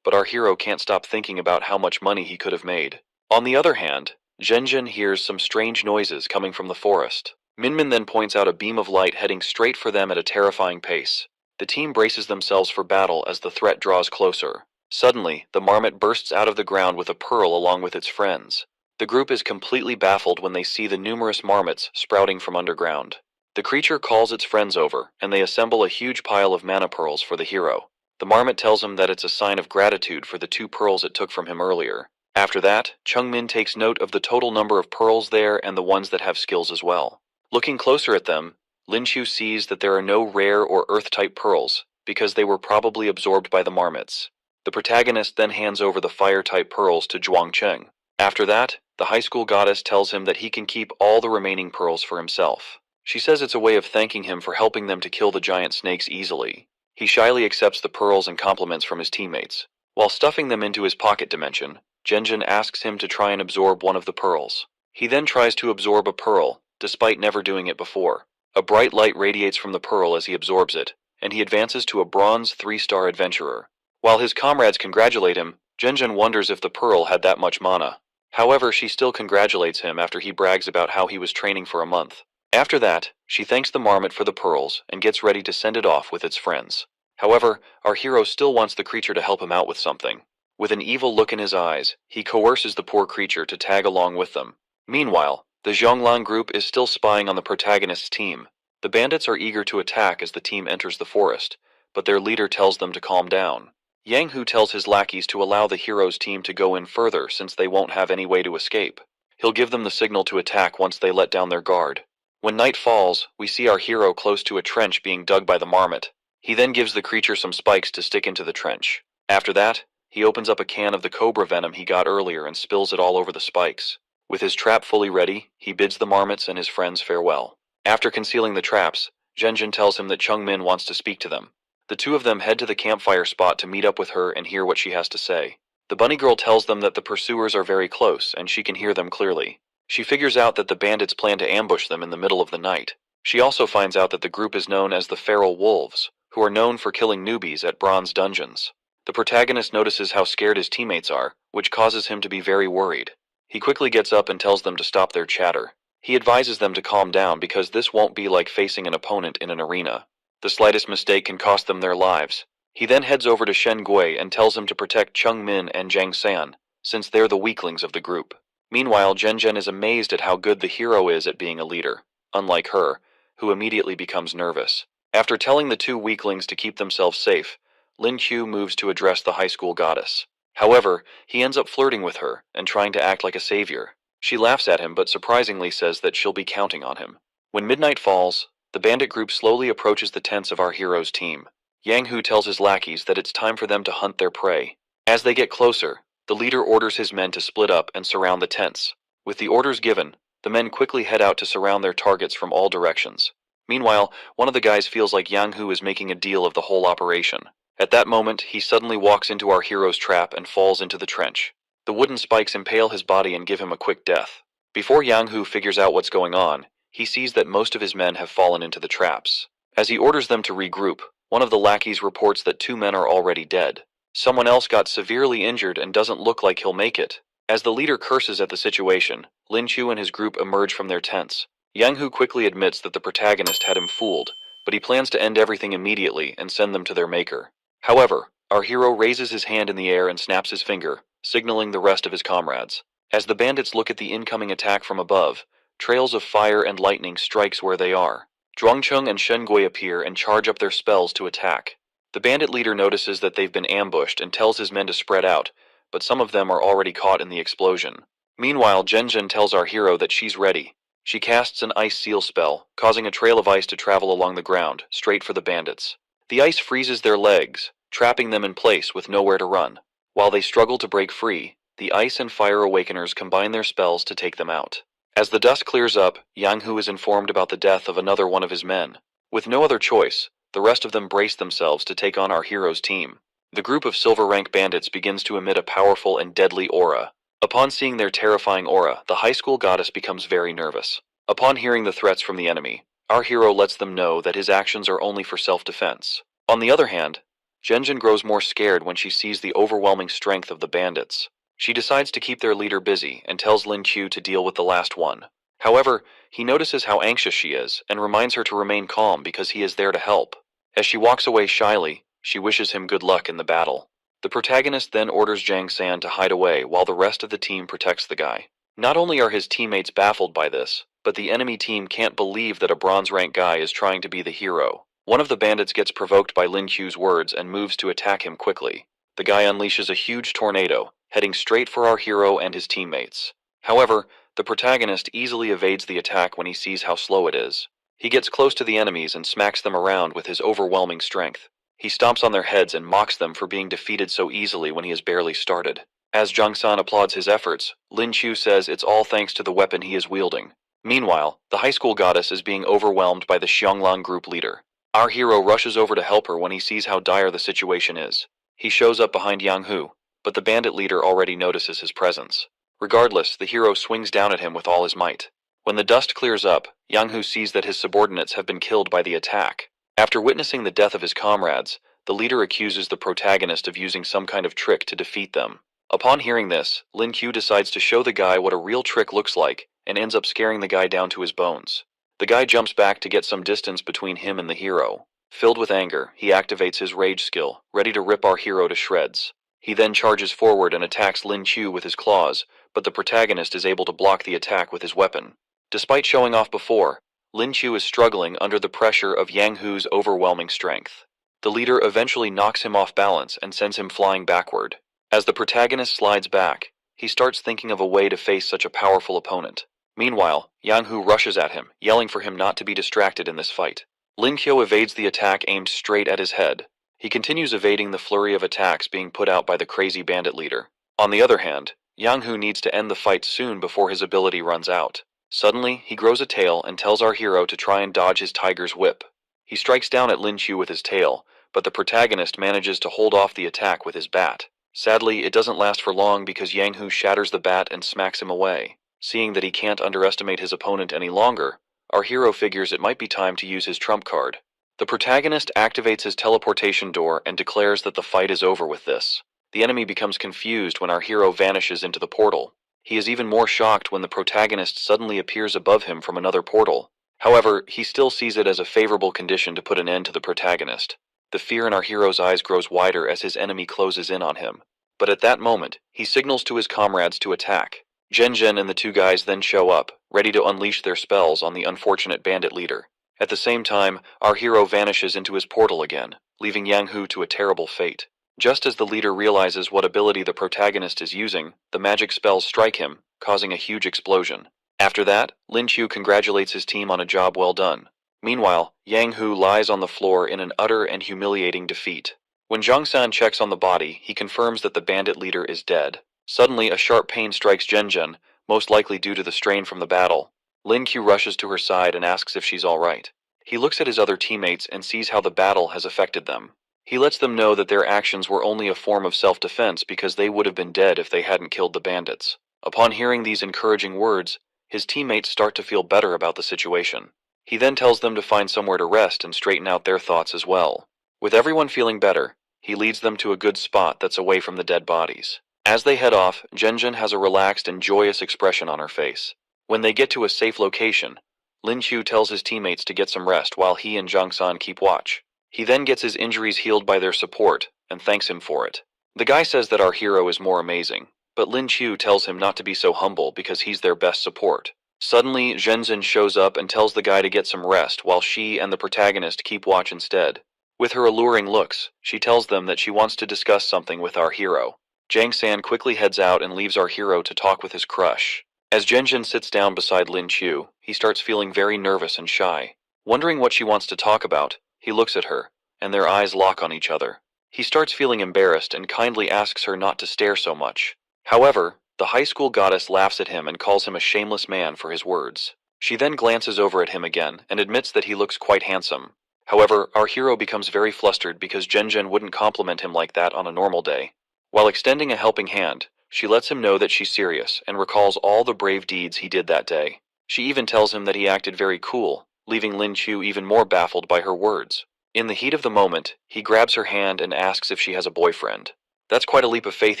but our hero can't stop thinking about how much money he could have made. On the other hand, Zhen hears some strange noises coming from the forest. Minmin then points out a beam of light heading straight for them at a terrifying pace. The team braces themselves for battle as the threat draws closer. Suddenly, the marmot bursts out of the ground with a pearl along with its friends. The group is completely baffled when they see the numerous marmots sprouting from underground. The creature calls its friends over, and they assemble a huge pile of mana pearls for the hero. The marmot tells him that it's a sign of gratitude for the 2 pearls it took from him earlier. After that, Chungmin takes note of the total number of pearls there and the ones that have skills as well. Looking closer at them, Lin Chu sees that there are no rare or earth-type pearls, because they were probably absorbed by the marmots. The protagonist then hands over the fire-type pearls to Zhuangcheng. After that, the high school goddess tells him that he can keep all the remaining pearls for himself. She says it's a way of thanking him for helping them to kill the giant snakes easily. He shyly accepts the pearls and compliments from his teammates. While stuffing them into his pocket dimension, Zhen asks him to try and absorb one of the pearls. He then tries to absorb a pearl, despite never doing it before. A bright light radiates from the pearl as he absorbs it, and he advances to a bronze 3-star adventurer. While his comrades congratulate him, Zhen wonders if the pearl had that much mana. However, she still congratulates him after he brags about how he was training for a month. After that, she thanks the marmot for the pearls and gets ready to send it off with its friends. However, our hero still wants the creature to help him out with something. With an evil look in his eyes, he coerces the poor creature to tag along with them. Meanwhile, The Zhonglan group is still spying on the protagonist's team. The bandits are eager to attack as the team enters the forest, but their leader tells them to calm down. Yang Hu tells his lackeys to allow the hero's team to go in further since they won't have any way to escape. He'll give them the signal to attack once they let down their guard. When night falls, we see our hero close to a trench being dug by the marmot. He then gives the creature some spikes to stick into the trench. After that, he opens up a can of the cobra venom he got earlier and spills it all over the spikes. With his trap fully ready, he bids the marmots and his friends farewell. After concealing the traps, Zhenjin tells him that Chungmin wants to speak to them. The two of them head to the campfire spot to meet up with her and hear what she has to say. The bunny girl tells them that the pursuers are very close and she can hear them clearly. She figures out that the bandits plan to ambush them in the middle of the night. She also finds out that the group is known as the Feral Wolves, who are known for killing newbies at bronze dungeons. The protagonist notices how scared his teammates are, which causes him to be very worried. He quickly gets up and tells them to stop their chatter. He advises them to calm down because this won't be like facing an opponent in an arena. The slightest mistake can cost them their lives. He then heads over to Shen Gui and tells him to protect Cheng Min and Zhang San, since they're the weaklings of the group. Meanwhile, Zhen is amazed at how good the hero is at being a leader, unlike her, who immediately becomes nervous. After telling the two weaklings to keep themselves safe, Lin Qiu moves to address the high school goddess. However, he ends up flirting with her and trying to act like a savior. She laughs at him but surprisingly says that she'll be counting on him. When midnight falls, the bandit group slowly approaches the tents of our hero's team. Yang Hu tells his lackeys that it's time for them to hunt their prey. As they get closer, the leader orders his men to split up and surround the tents. With the orders given, the men quickly head out to surround their targets from all directions. Meanwhile, one of the guys feels like Yang Hu is making a deal of the whole operation. At that moment, he suddenly walks into our hero's trap and falls into the trench. The wooden spikes impale his body and give him a quick death. Before Yang Hu figures out what's going on, he sees that most of his men have fallen into the traps. As he orders them to regroup, one of the lackeys reports that 2 men are already dead. Someone else got severely injured and doesn't look like he'll make it. As the leader curses at the situation, Lin Qiu and his group emerge from their tents. Yang Hu quickly admits that the protagonist had him fooled, but he plans to end everything immediately and send them to their maker. However, our hero raises his hand in the air and snaps his finger, signaling the rest of his comrades. As the bandits look at the incoming attack from above, trails of fire and lightning strikes where they are. Zhuangcheng and Shen Gui appear and charge up their spells to attack. The bandit leader notices that they've been ambushed and tells his men to spread out, but some of them are already caught in the explosion. Meanwhile, Zhen tells our hero that she's ready. She casts an ice seal spell, causing a trail of ice to travel along the ground, straight for the bandits. The ice freezes their legs, trapping them in place with nowhere to run. While they struggle to break free, the ice and fire awakeners combine their spells to take them out. As the dust clears up, Yang Hu is informed about the death of another one of his men. With no other choice, the rest of them brace themselves to take on our hero's team. The group of silver rank bandits begins to emit a powerful and deadly aura. Upon seeing their terrifying aura, the high school goddess becomes very nervous. Upon hearing the threats from the enemy, our hero lets them know that his actions are only for self-defense. On the other hand, Zhen grows more scared when she sees the overwhelming strength of the bandits. She decides to keep their leader busy and tells Lin Qiu to deal with the last one. However, he notices how anxious she is and reminds her to remain calm because he is there to help. As she walks away shyly, she wishes him good luck in the battle. The protagonist then orders Zhang San to hide away while the rest of the team protects the guy. Not only are his teammates baffled by this, but the enemy team can't believe that a bronze rank guy is trying to be the hero. One of the bandits gets provoked by Lin Qiu's words and moves to attack him quickly. The guy unleashes a huge tornado, heading straight for our hero and his teammates. However, the protagonist easily evades the attack when he sees how slow it is. He gets close to the enemies and smacks them around with his overwhelming strength. He stomps on their heads and mocks them for being defeated so easily when he has barely started. As Zhang San applauds his efforts, Lin Qiu says it's all thanks to the weapon he is wielding. Meanwhile, the high school goddess is being overwhelmed by the Xionglang group leader. Our hero rushes over to help her when he sees how dire the situation is. He shows up behind Yang Hu, but the bandit leader already notices his presence. Regardless, the hero swings down at him with all his might. When the dust clears up, Yang Hu sees that his subordinates have been killed by the attack. After witnessing the death of his comrades, the leader accuses the protagonist of using some kind of trick to defeat them. Upon hearing this, Lin Qiu decides to show the guy what a real trick looks like and ends up scaring the guy down to his bones. The guy jumps back to get some distance between him and the hero. Filled with anger, he activates his rage skill, ready to rip our hero to shreds. He then charges forward and attacks Lin Qiu with his claws, but the protagonist is able to block the attack with his weapon. Despite showing off before, Lin Chu is struggling under the pressure of Yang Hu's overwhelming strength. The leader eventually knocks him off balance and sends him flying backward. As the protagonist slides back, he starts thinking of a way to face such a powerful opponent. Meanwhile, Yang Hu rushes at him, yelling for him not to be distracted in this fight. Lin Qiu evades the attack aimed straight at his head. He continues evading the flurry of attacks being put out by the crazy bandit leader. On the other hand, Yang Hu needs to end the fight soon before his ability runs out. Suddenly, he grows a tail and tells our hero to try and dodge his tiger's whip. He strikes down at Lin Qiu with his tail, but the protagonist manages to hold off the attack with his bat. Sadly, it doesn't last for long because Yang Hu shatters the bat and smacks him away. Seeing that he can't underestimate his opponent any longer, our hero figures it might be time to use his trump card. The protagonist activates his teleportation door and declares that the fight is over with this. The enemy becomes confused when our hero vanishes into the portal. He is even more shocked when the protagonist suddenly appears above him from another portal. However, he still sees it as a favorable condition to put an end to the protagonist. The fear in our hero's eyes grows wider as his enemy closes in on him. But at that moment, he signals to his comrades to attack. Zhen and the two guys then show up, ready to unleash their spells on the unfortunate bandit leader. At the same time, our hero vanishes into his portal again, leaving Yang Hu to a terrible fate. Just as the leader realizes what ability the protagonist is using, the magic spells strike him, causing a huge explosion. After that, Lin Qiu congratulates his team on a job well done. Meanwhile, Yang Hu lies on the floor in an utter and humiliating defeat. When Zhang San checks on the body, he confirms that the bandit leader is dead. Suddenly, a sharp pain strikes Zhen, most likely due to the strain from the battle. Lin Qiu rushes to her side and asks if she's alright. He looks at his other teammates and sees how the battle has affected them. He lets them know that their actions were only a form of self-defense because they would have been dead if they hadn't killed the bandits. Upon hearing these encouraging words, his teammates start to feel better about the situation. He then tells them to find somewhere to rest and straighten out their thoughts as well. With everyone feeling better, he leads them to a good spot that's away from the dead bodies. As they head off, Zhen has a relaxed and joyous expression on her face. When they get to a safe location, Lin Qiu tells his teammates to get some rest while he and Zhang San keep watch. He then gets his injuries healed by their support and thanks him for it. The guy says that our hero is more amazing, but Lin Qiu tells him not to be so humble because he's their best support. Suddenly, Zhen shows up and tells the guy to get some rest while she and the protagonist keep watch instead. With her alluring looks, she tells them that she wants to discuss something with our hero. Zhang San quickly heads out and leaves our hero to talk with his crush. As Zhen sits down beside Lin Qiu, he starts feeling very nervous and shy. Wondering what she wants to talk about, he looks at her, and their eyes lock on each other. He starts feeling embarrassed and kindly asks her not to stare so much. However, the high school goddess laughs at him and calls him a shameless man for his words. She then glances over at him again and admits that he looks quite handsome. However, our hero becomes very flustered because Zhen wouldn't compliment him like that on a normal day. While extending a helping hand, she lets him know that she's serious and recalls all the brave deeds he did that day. She even tells him that he acted very cool, leaving Lin Qiu even more baffled by her words. In the heat of the moment, he grabs her hand and asks if she has a boyfriend. That's quite a leap of faith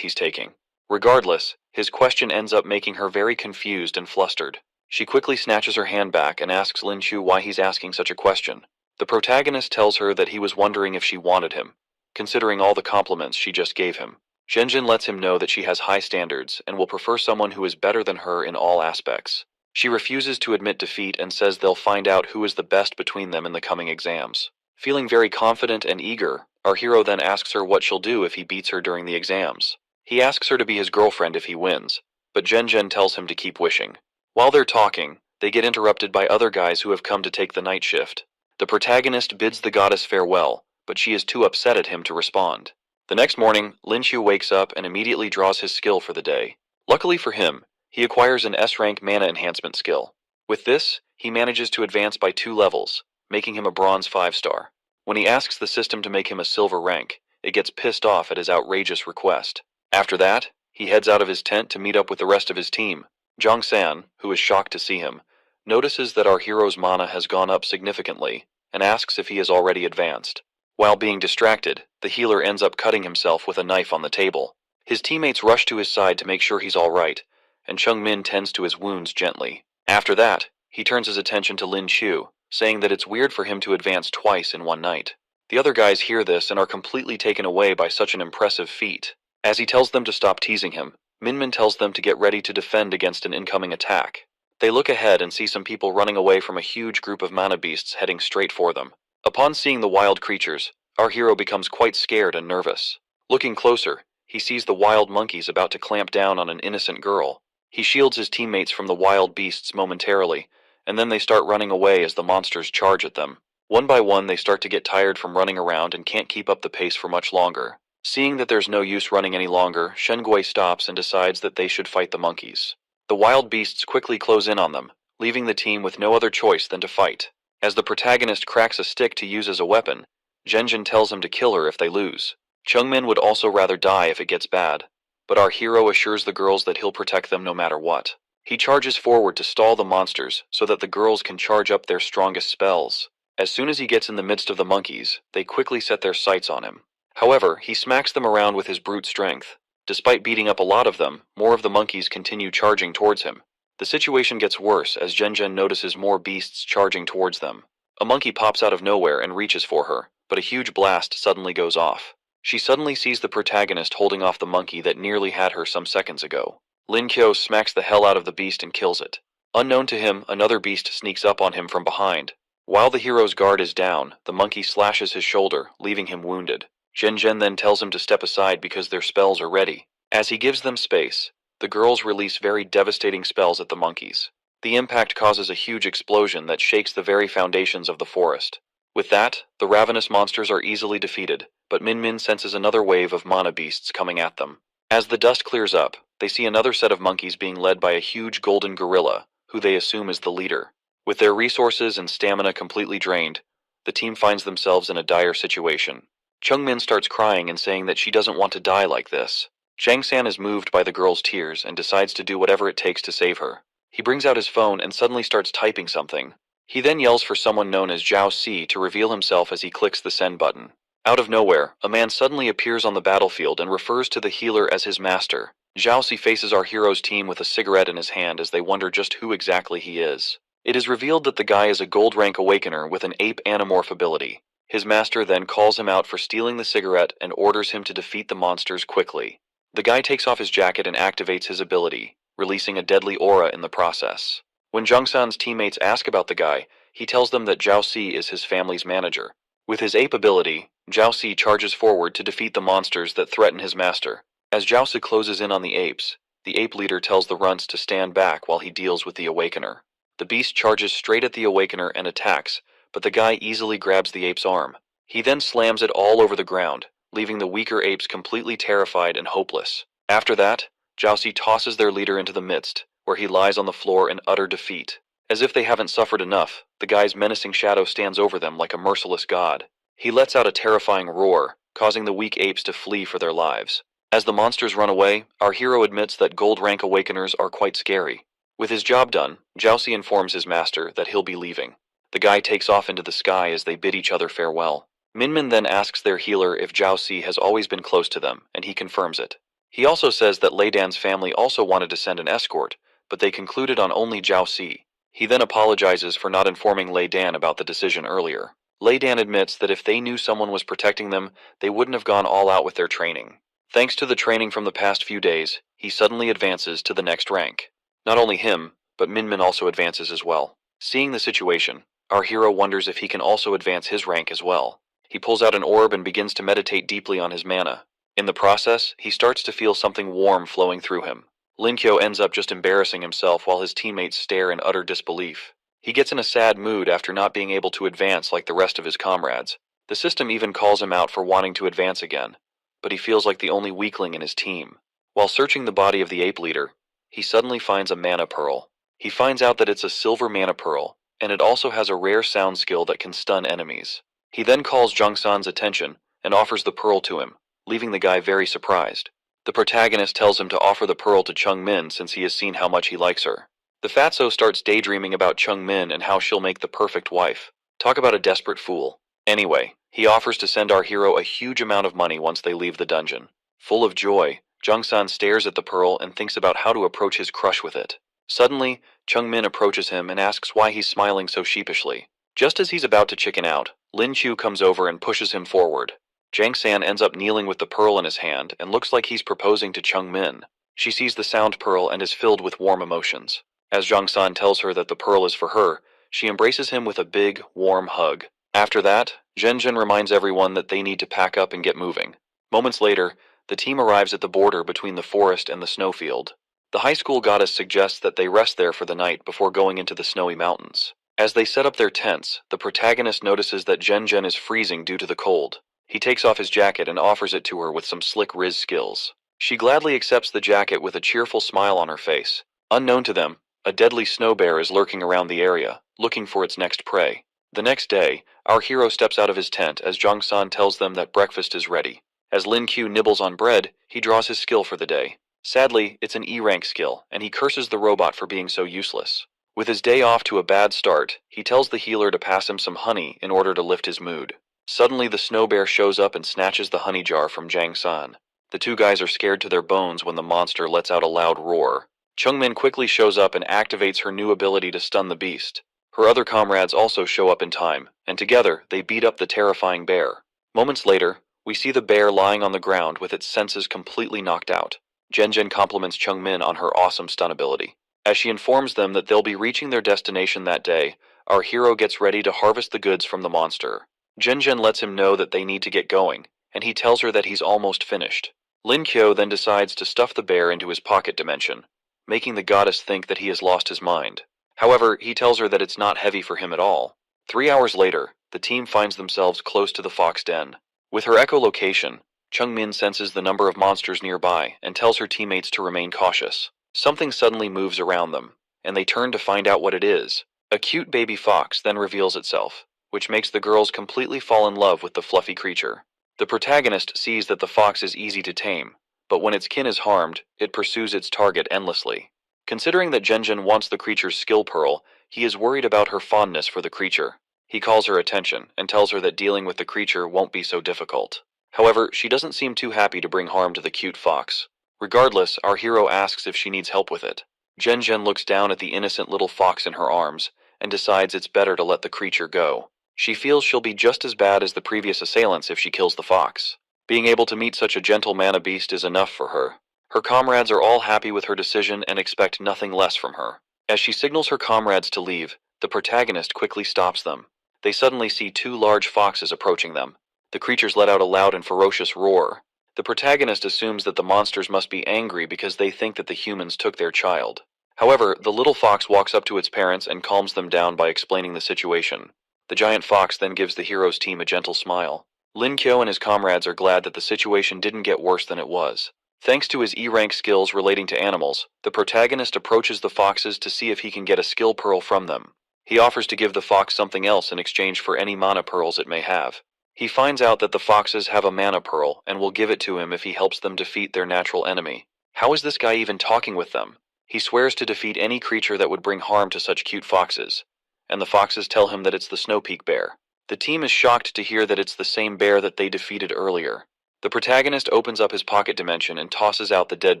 he's taking. Regardless, his question ends up making her very confused and flustered. She quickly snatches her hand back and asks Lin Qiu why he's asking such a question. The protagonist tells her that he was wondering if she wanted him, considering all the compliments she just gave him. Zhen lets him know that she has high standards and will prefer someone who is better than her in all aspects. She refuses to admit defeat and says they'll find out who is the best between them in the coming exams. Feeling very confident and eager, our hero then asks her what she'll do if he beats her during the exams. He asks her to be his girlfriend if he wins, but Zhen tells him to keep wishing. While they're talking, they get interrupted by other guys who have come to take the night shift. The protagonist bids the goddess farewell, but she is too upset at him to respond. The next morning, Lin Qiu wakes up and immediately draws his skill for the day. Luckily for him, he acquires an S-rank mana enhancement skill. With this, he manages to advance by 2 levels, making him a bronze 5-star. When he asks the system to make him a silver rank, it gets pissed off at his outrageous request. After that, he heads out of his tent to meet up with the rest of his team. Zhang San, who is shocked to see him, notices that our hero's mana has gone up significantly and asks if he has already advanced. While being distracted, the healer ends up cutting himself with a knife on the table. His teammates rush to his side to make sure he's alright, and Chung Min tends to his wounds gently. After that, he turns his attention to Lin Qiu, saying that it's weird for him to advance twice in one night. The other guys hear this and are completely taken away by such an impressive feat. As he tells them to stop teasing him, Min tells them to get ready to defend against an incoming attack. They look ahead and see some people running away from a huge group of mana beasts heading straight for them. Upon seeing the wild creatures, our hero becomes quite scared and nervous. Looking closer, he sees the wild monkeys about to clamp down on an innocent girl. He shields his teammates from the wild beasts momentarily, and then they start running away as the monsters charge at them. One by one they start to get tired from running around and can't keep up the pace for much longer. Seeing that there's no use running any longer, Shengui stops and decides that they should fight the monkeys. The wild beasts quickly close in on them, leaving the team with no other choice than to fight. As the protagonist cracks a stick to use as a weapon, Genjin tells him to kill her if they lose. Chungmin would also rather die if it gets bad, but our hero assures the girls that he'll protect them no matter what. He charges forward to stall the monsters so that the girls can charge up their strongest spells. As soon as he gets in the midst of the monkeys, they quickly set their sights on him. However, he smacks them around with his brute strength. Despite beating up a lot of them, more of the monkeys continue charging towards him. The situation gets worse as Genjin notices more beasts charging towards them. A monkey pops out of nowhere and reaches for her, but a huge blast suddenly goes off. She suddenly sees the protagonist holding off the monkey that nearly had her some seconds ago. Lin Kyo smacks the hell out of the beast and kills it. Unknown to him, another beast sneaks up on him from behind. While the hero's guard is down, the monkey slashes his shoulder, leaving him wounded. Genjin then tells him to step aside because their spells are ready. As he gives them space, the girls release very devastating spells at the monkeys. The impact causes a huge explosion that shakes the very foundations of the forest. With that, the ravenous monsters are easily defeated, but Min Min senses another wave of mana beasts coming at them. As the dust clears up, they see another set of monkeys being led by a huge golden gorilla, who they assume is the leader. With their resources and stamina completely drained, the team finds themselves in a dire situation. Chungmin starts crying and saying that she doesn't want to die like this. Chang-san is moved by the girl's tears and decides to do whatever it takes to save her. He brings out his phone and suddenly starts typing something. He then yells for someone known as Zhao Si to reveal himself as he clicks the send button. Out of nowhere, a man suddenly appears on the battlefield and refers to the healer as his master. Zhao Si faces our hero's team with a cigarette in his hand as they wonder just who exactly he is. It is revealed that the guy is a gold rank awakener with an ape anamorph ability. His master then calls him out for stealing the cigarette and orders him to defeat the monsters quickly. The guy takes off his jacket and activates his ability, releasing a deadly aura in the process. When Jungsan's teammates ask about the guy, he tells them that Zhao Si is his family's manager. With his ape ability, Zhao Si charges forward to defeat the monsters that threaten his master. As Zhao Si closes in on the apes, the ape leader tells the runts to stand back while he deals with the awakener. The beast charges straight at the awakener and attacks, but the guy easily grabs the ape's arm. He then slams it all over the ground, leaving the weaker apes completely terrified and hopeless. After that, Zhao Si tosses their leader into the midst, where he lies on the floor in utter defeat. As if they haven't suffered enough, the guy's menacing shadow stands over them like a merciless god. He lets out a terrifying roar, causing the weak apes to flee for their lives. As the monsters run away, our hero admits that gold rank awakeners are quite scary. With his job done, Zhao Si informs his master that he'll be leaving. The guy takes off into the sky as they bid each other farewell. Min Min then asks their healer if Zhao Si has always been close to them, and he confirms it. He also says that Lei Dan's family also wanted to send an escort, but they concluded on only Zhao Si. He then apologizes for not informing Lei Dan about the decision earlier. Lei Dan admits that if they knew someone was protecting them, they wouldn't have gone all out with their training. Thanks to the training from the past few days, he suddenly advances to the next rank. Not only him, but Min Min also advances as well. Seeing the situation, our hero wonders if he can also advance his rank as well. He pulls out an orb and begins to meditate deeply on his mana. In the process, he starts to feel something warm flowing through him. Lin Kyo ends up just embarrassing himself while his teammates stare in utter disbelief. He gets in a sad mood after not being able to advance like the rest of his comrades. The system even calls him out for wanting to advance again, but he feels like the only weakling in his team. While searching the body of the ape leader, he suddenly finds a mana pearl. He finds out that it's a silver mana pearl, and it also has a rare sound skill that can stun enemies. He then calls Jungsan's attention and offers the pearl to him, leaving the guy very surprised. The protagonist tells him to offer the pearl to Chung Min since he has seen how much he likes her. The fatso starts daydreaming about Chung Min and how she'll make the perfect wife. Talk about a desperate fool. Anyway, he offers to send our hero a huge amount of money once they leave the dungeon. Full of joy, Jungsan stares at the pearl and thinks about how to approach his crush with it. Suddenly, Chung Min approaches him and asks why he's smiling so sheepishly. Just as he's about to chicken out, Lin Chu comes over and pushes him forward. Jang San ends up kneeling with the pearl in his hand and looks like he's proposing to Chung Min. She sees the sound pearl and is filled with warm emotions. As Zhang-san tells her that the pearl is for her, she embraces him with a big, warm hug. After that, Zhenjin reminds everyone that they need to pack up and get moving. Moments later, the team arrives at the border between the forest and the snowfield. The high school goddess suggests that they rest there for the night before going into the snowy mountains. As they set up their tents, the protagonist notices that Zhenjin is freezing due to the cold. He takes off his jacket and offers it to her with some slick riz skills. She gladly accepts the jacket with a cheerful smile on her face. Unknown to them, a deadly snow bear is lurking around the area, looking for its next prey. The next day, our hero steps out of his tent as Zhang-san tells them that breakfast is ready. As Lin Q nibbles on bread, he draws his skill for the day. Sadly, it's an E-rank skill, and he curses the robot for being so useless. With his day off to a bad start, he tells the healer to pass him some honey in order to lift his mood. Suddenly, the snow bear shows up and snatches the honey jar from Zhang-san. The two guys are scared to their bones when the monster lets out a loud roar. Chungmin quickly shows up and activates her new ability to stun the beast. Her other comrades also show up in time, and together they beat up the terrifying bear. Moments later, we see the bear lying on the ground with its senses completely knocked out. Zhenjin compliments Chungmin on her awesome stun ability. As she informs them that they'll be reaching their destination that day, our hero gets ready to harvest the goods from the monster. Zhenjin lets him know that they need to get going, and he tells her that he's almost finished. Lin Kyo then decides to stuff the bear into his pocket dimension, making the goddess think that he has lost his mind. However, he tells her that it's not heavy for him at all. 3 hours later, the team finds themselves close to the fox den. With her echolocation, Chungmin senses the number of monsters nearby and tells her teammates to remain cautious. Something suddenly moves around them, and they turn to find out what it is. A cute baby fox then reveals itself, which makes the girls completely fall in love with the fluffy creature. The protagonist sees that the fox is easy to tame, but when its kin is harmed, it pursues its target endlessly. Considering that Zhenjin wants the creature's skill pearl, he is worried about her fondness for the creature. He calls her attention and tells her that dealing with the creature won't be so difficult. However, she doesn't seem too happy to bring harm to the cute fox. Regardless, our hero asks if she needs help with it. Zhenjin looks down at the innocent little fox in her arms and decides it's better to let the creature go. She feels she'll be just as bad as the previous assailants if she kills the fox. Being able to meet such a gentle mana beast is enough for her. Her comrades are all happy with her decision and expect nothing less from her. As she signals her comrades to leave, the protagonist quickly stops them. They suddenly see 2 large foxes approaching them. The creatures let out a loud and ferocious roar. The protagonist assumes that the monsters must be angry because they think that the humans took their child. However, the little fox walks up to its parents and calms them down by explaining the situation. The giant fox then gives the hero's team a gentle smile. Lin Kyo and his comrades are glad that the situation didn't get worse than it was. Thanks to his E-rank skills relating to animals, the protagonist approaches the foxes to see if he can get a skill pearl from them. He offers to give the fox something else in exchange for any mana pearls it may have. He finds out that the foxes have a mana pearl and will give it to him if he helps them defeat their natural enemy. How is this guy even talking with them? He swears to defeat any creature that would bring harm to such cute foxes, and the foxes tell him that it's the Snow Peak bear. The team is shocked to hear that it's the same bear that they defeated earlier. The protagonist opens up his pocket dimension and tosses out the dead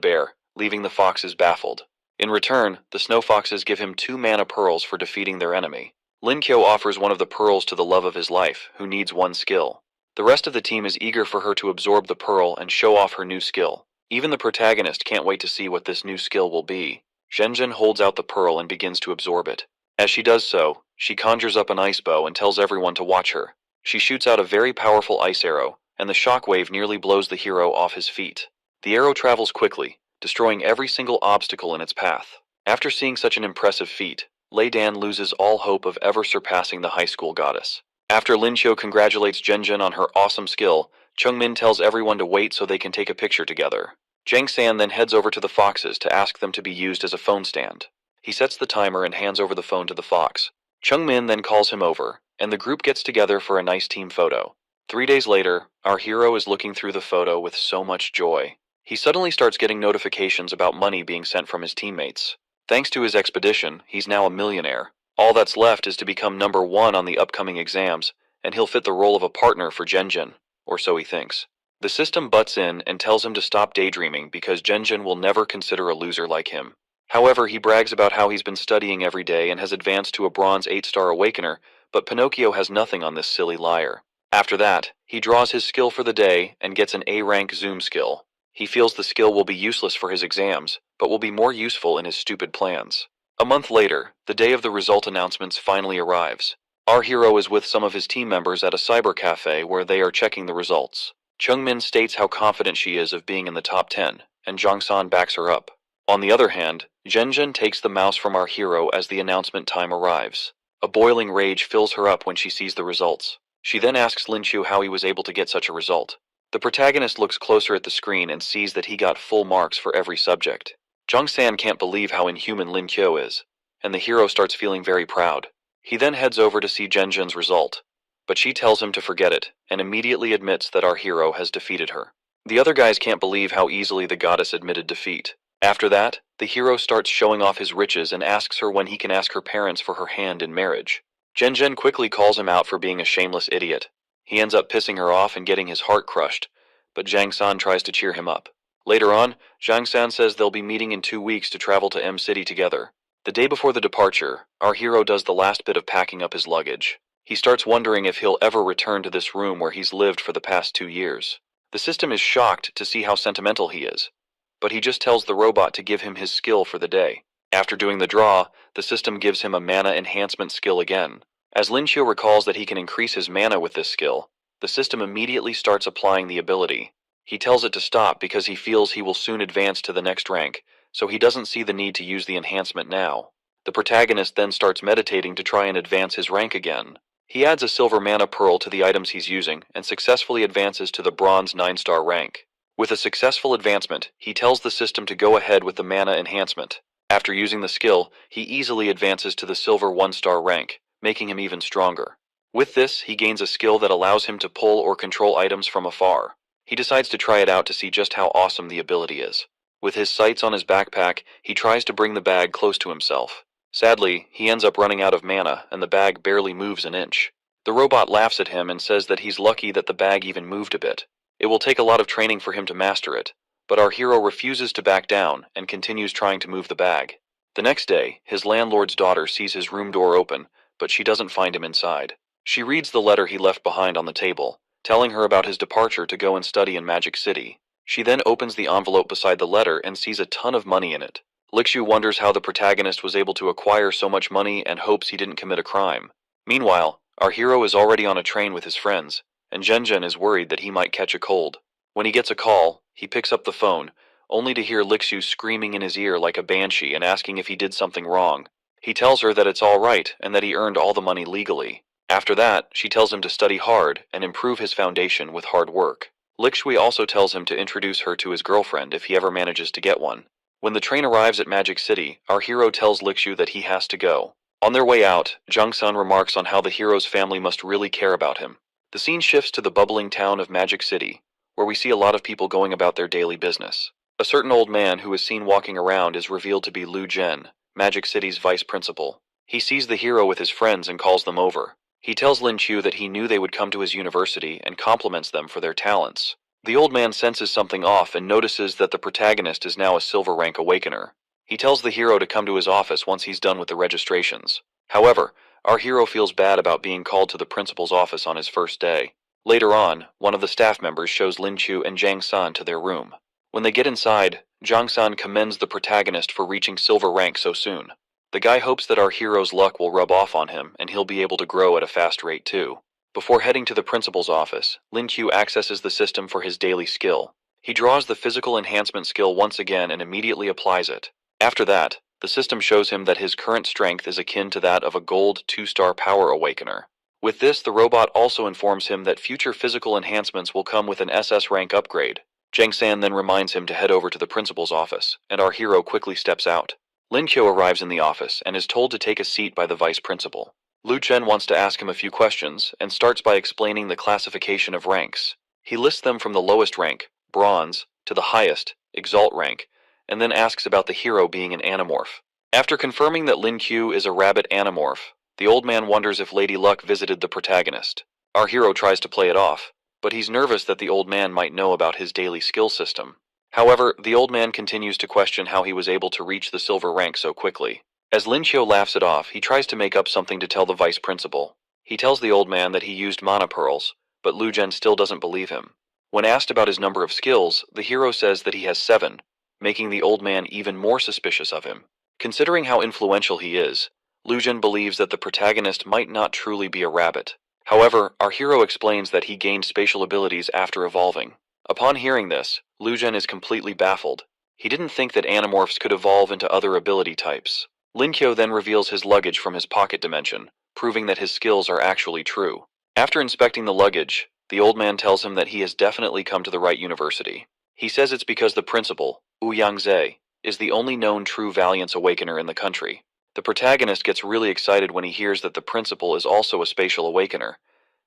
bear, leaving the foxes baffled. In return, the snow foxes give him 2 mana pearls for defeating their enemy. Lin Kyo offers one of the pearls to the love of his life, who needs 1 skill. The rest of the team is eager for her to absorb the pearl and show off her new skill. Even the protagonist can't wait to see what this new skill will be. Zhenjin holds out the pearl and begins to absorb it. As she does so, she conjures up an ice bow and tells everyone to watch her. She shoots out a very powerful ice arrow, and the shockwave nearly blows the hero off his feet. The arrow travels quickly, destroying every single obstacle in its path. After seeing such an impressive feat, Lei Dan loses all hope of ever surpassing the high school goddess. After Lin Qiu congratulates Zhenjin on her awesome skill, Chungmin tells everyone to wait so they can take a picture together. Zhang San then heads over to the foxes to ask them to be used as a phone stand. He sets the timer and hands over the phone to the fox. Chungmin then calls him over, and the group gets together for a nice team photo. 3 days later, our hero is looking through the photo with so much joy. He suddenly starts getting notifications about money being sent from his teammates. Thanks to his expedition, he's now a millionaire. All that's left is to become number 1 on the upcoming exams, and he'll fit the role of a partner for Zhenjin, or so he thinks. The system butts in and tells him to stop daydreaming because Zhenjin will never consider a loser like him. However, he brags about how he's been studying every day and has advanced to a bronze 8-star awakener, but Pinocchio has nothing on this silly liar. After that, he draws his skill for the day and gets an A-rank zoom skill. He feels the skill will be useless for his exams, but will be more useful in his stupid plans. A month later, the day of the result announcements finally arrives. Our hero is with some of his team members at a cyber cafe where they are checking the results. Chung-min states how confident she is of being in the top 10, and Jong-san backs her up. On the other hand, Jen takes the mouse from our hero as the announcement time arrives. A boiling rage fills her up when she sees the results. She then asks Lin Chu how he was able to get such a result. The protagonist looks closer at the screen and sees that he got full marks for every subject. Jong-san can't believe how inhuman Lin Kyo is, and the hero starts feeling very proud. He then heads over to see Jen's result, but she tells him to forget it, and immediately admits that our hero has defeated her. The other guys can't believe how easily the goddess admitted defeat. After that, the hero starts showing off his riches and asks her when he can ask her parents for her hand in marriage. Jen quickly calls him out for being a shameless idiot. He ends up pissing her off and getting his heart crushed, but Jang-san tries to cheer him up. Later on, Jang-san says they'll be meeting in 2 weeks to travel to M City together. The day before the departure, our hero does the last bit of packing up his luggage. He starts wondering if he'll ever return to this room where he's lived for the past 2 years. The system is shocked to see how sentimental he is, but he just tells the robot to give him his skill for the day. After doing the draw, the system gives him a mana enhancement skill again. As Lin Qiu recalls that he can increase his mana with this skill, the system immediately starts applying the ability. He tells it to stop because he feels he will soon advance to the next rank, so he doesn't see the need to use the enhancement now. The protagonist then starts meditating to try and advance his rank again. He adds a silver mana pearl to the items he's using and successfully advances to the bronze 9-star rank. With a successful advancement, he tells the system to go ahead with the mana enhancement. After using the skill, he easily advances to the silver 1-star rank, making him even stronger. With this, he gains a skill that allows him to pull or control items from afar. He decides to try it out to see just how awesome the ability is. With his sights on his backpack, he tries to bring the bag close to himself. Sadly, he ends up running out of mana, and the bag barely moves an inch. The robot laughs at him and says that he's lucky that the bag even moved a bit. It will take a lot of training for him to master it, but our hero refuses to back down and continues trying to move the bag. The next day, his landlord's daughter sees his room door open, but she doesn't find him inside. She reads the letter he left behind on the table, telling her about his departure to go and study in Magic City. She then opens the envelope beside the letter and sees a ton of money in it. Lixu wonders how the protagonist was able to acquire so much money and hopes he didn't commit a crime. Meanwhile, our hero is already on a train with his friends, and Jen is worried that he might catch a cold. When he gets a call, he picks up the phone, only to hear Lixu screaming in his ear like a banshee and asking if he did something wrong. He tells her that it's all right and that he earned all the money legally. After that, she tells him to study hard and improve his foundation with hard work. Lixui also tells him to introduce her to his girlfriend if he ever manages to get one. When the train arrives at Magic City, our hero tells Lixu that he has to go. On their way out, Jung-sun remarks on how the hero's family must really care about him. The scene shifts to the bubbling town of Magic City, where we see a lot of people going about their daily business. A certain old man who is seen walking around is revealed to be Lu Zhen, Magic City's vice principal. He sees the hero with his friends and calls them over. He tells Lin Qiu that he knew they would come to his university and compliments them for their talents. The old man senses something off and notices that the protagonist is now a silver rank awakener. He tells the hero to come to his office once he's done with the registrations. However, our hero feels bad about being called to the principal's office on his first day. Later on, one of the staff members shows Lin Qiu and Jang San to their room. When they get inside, Jang San commends the protagonist for reaching silver rank so soon. The guy hopes that our hero's luck will rub off on him and he'll be able to grow at a fast rate too. Before heading to the principal's office, Lin Qiu accesses the system for his daily skill. He draws the physical enhancement skill once again and immediately applies it. After that, the system shows him that his current strength is akin to that of a gold 2-star power awakener. With this, the robot also informs him that future physical enhancements will come with an SS rank upgrade. Jang San then reminds him to head over to the principal's office, and our hero quickly steps out. Lin Qiu arrives in the office and is told to take a seat by the vice principal. Lu Chen wants to ask him a few questions and starts by explaining the classification of ranks. He lists them from the lowest rank, bronze, to the highest, exalt rank, and then asks about the hero being an animorph. After confirming that Lin Qiu is a rabbit animorph, the old man wonders if Lady Luck visited the protagonist. Our hero tries to play it off, but he's nervous that the old man might know about his daily skill system. However, the old man continues to question how he was able to reach the silver rank so quickly. As Lin Qiu laughs it off, he tries to make up something to tell the vice principal. He tells the old man that he used mana pearls, but Lu Zhen still doesn't believe him. When asked about his number of skills, the hero says that he has 7, making the old man even more suspicious of him. Considering how influential he is, Lujin believes that the protagonist might not truly be a rabbit. However, our hero explains that he gained spatial abilities after evolving. Upon hearing this, Lujin is completely baffled. He didn't think that animorphs could evolve into other ability types. Linkyo then reveals his luggage from his pocket dimension, proving that his skills are actually true. After inspecting the luggage, the old man tells him that he has definitely come to the right university. He says it's because the principal, Ouyang is the only known true Valiance Awakener in the country. The protagonist gets really excited when he hears that the principal is also a spatial awakener,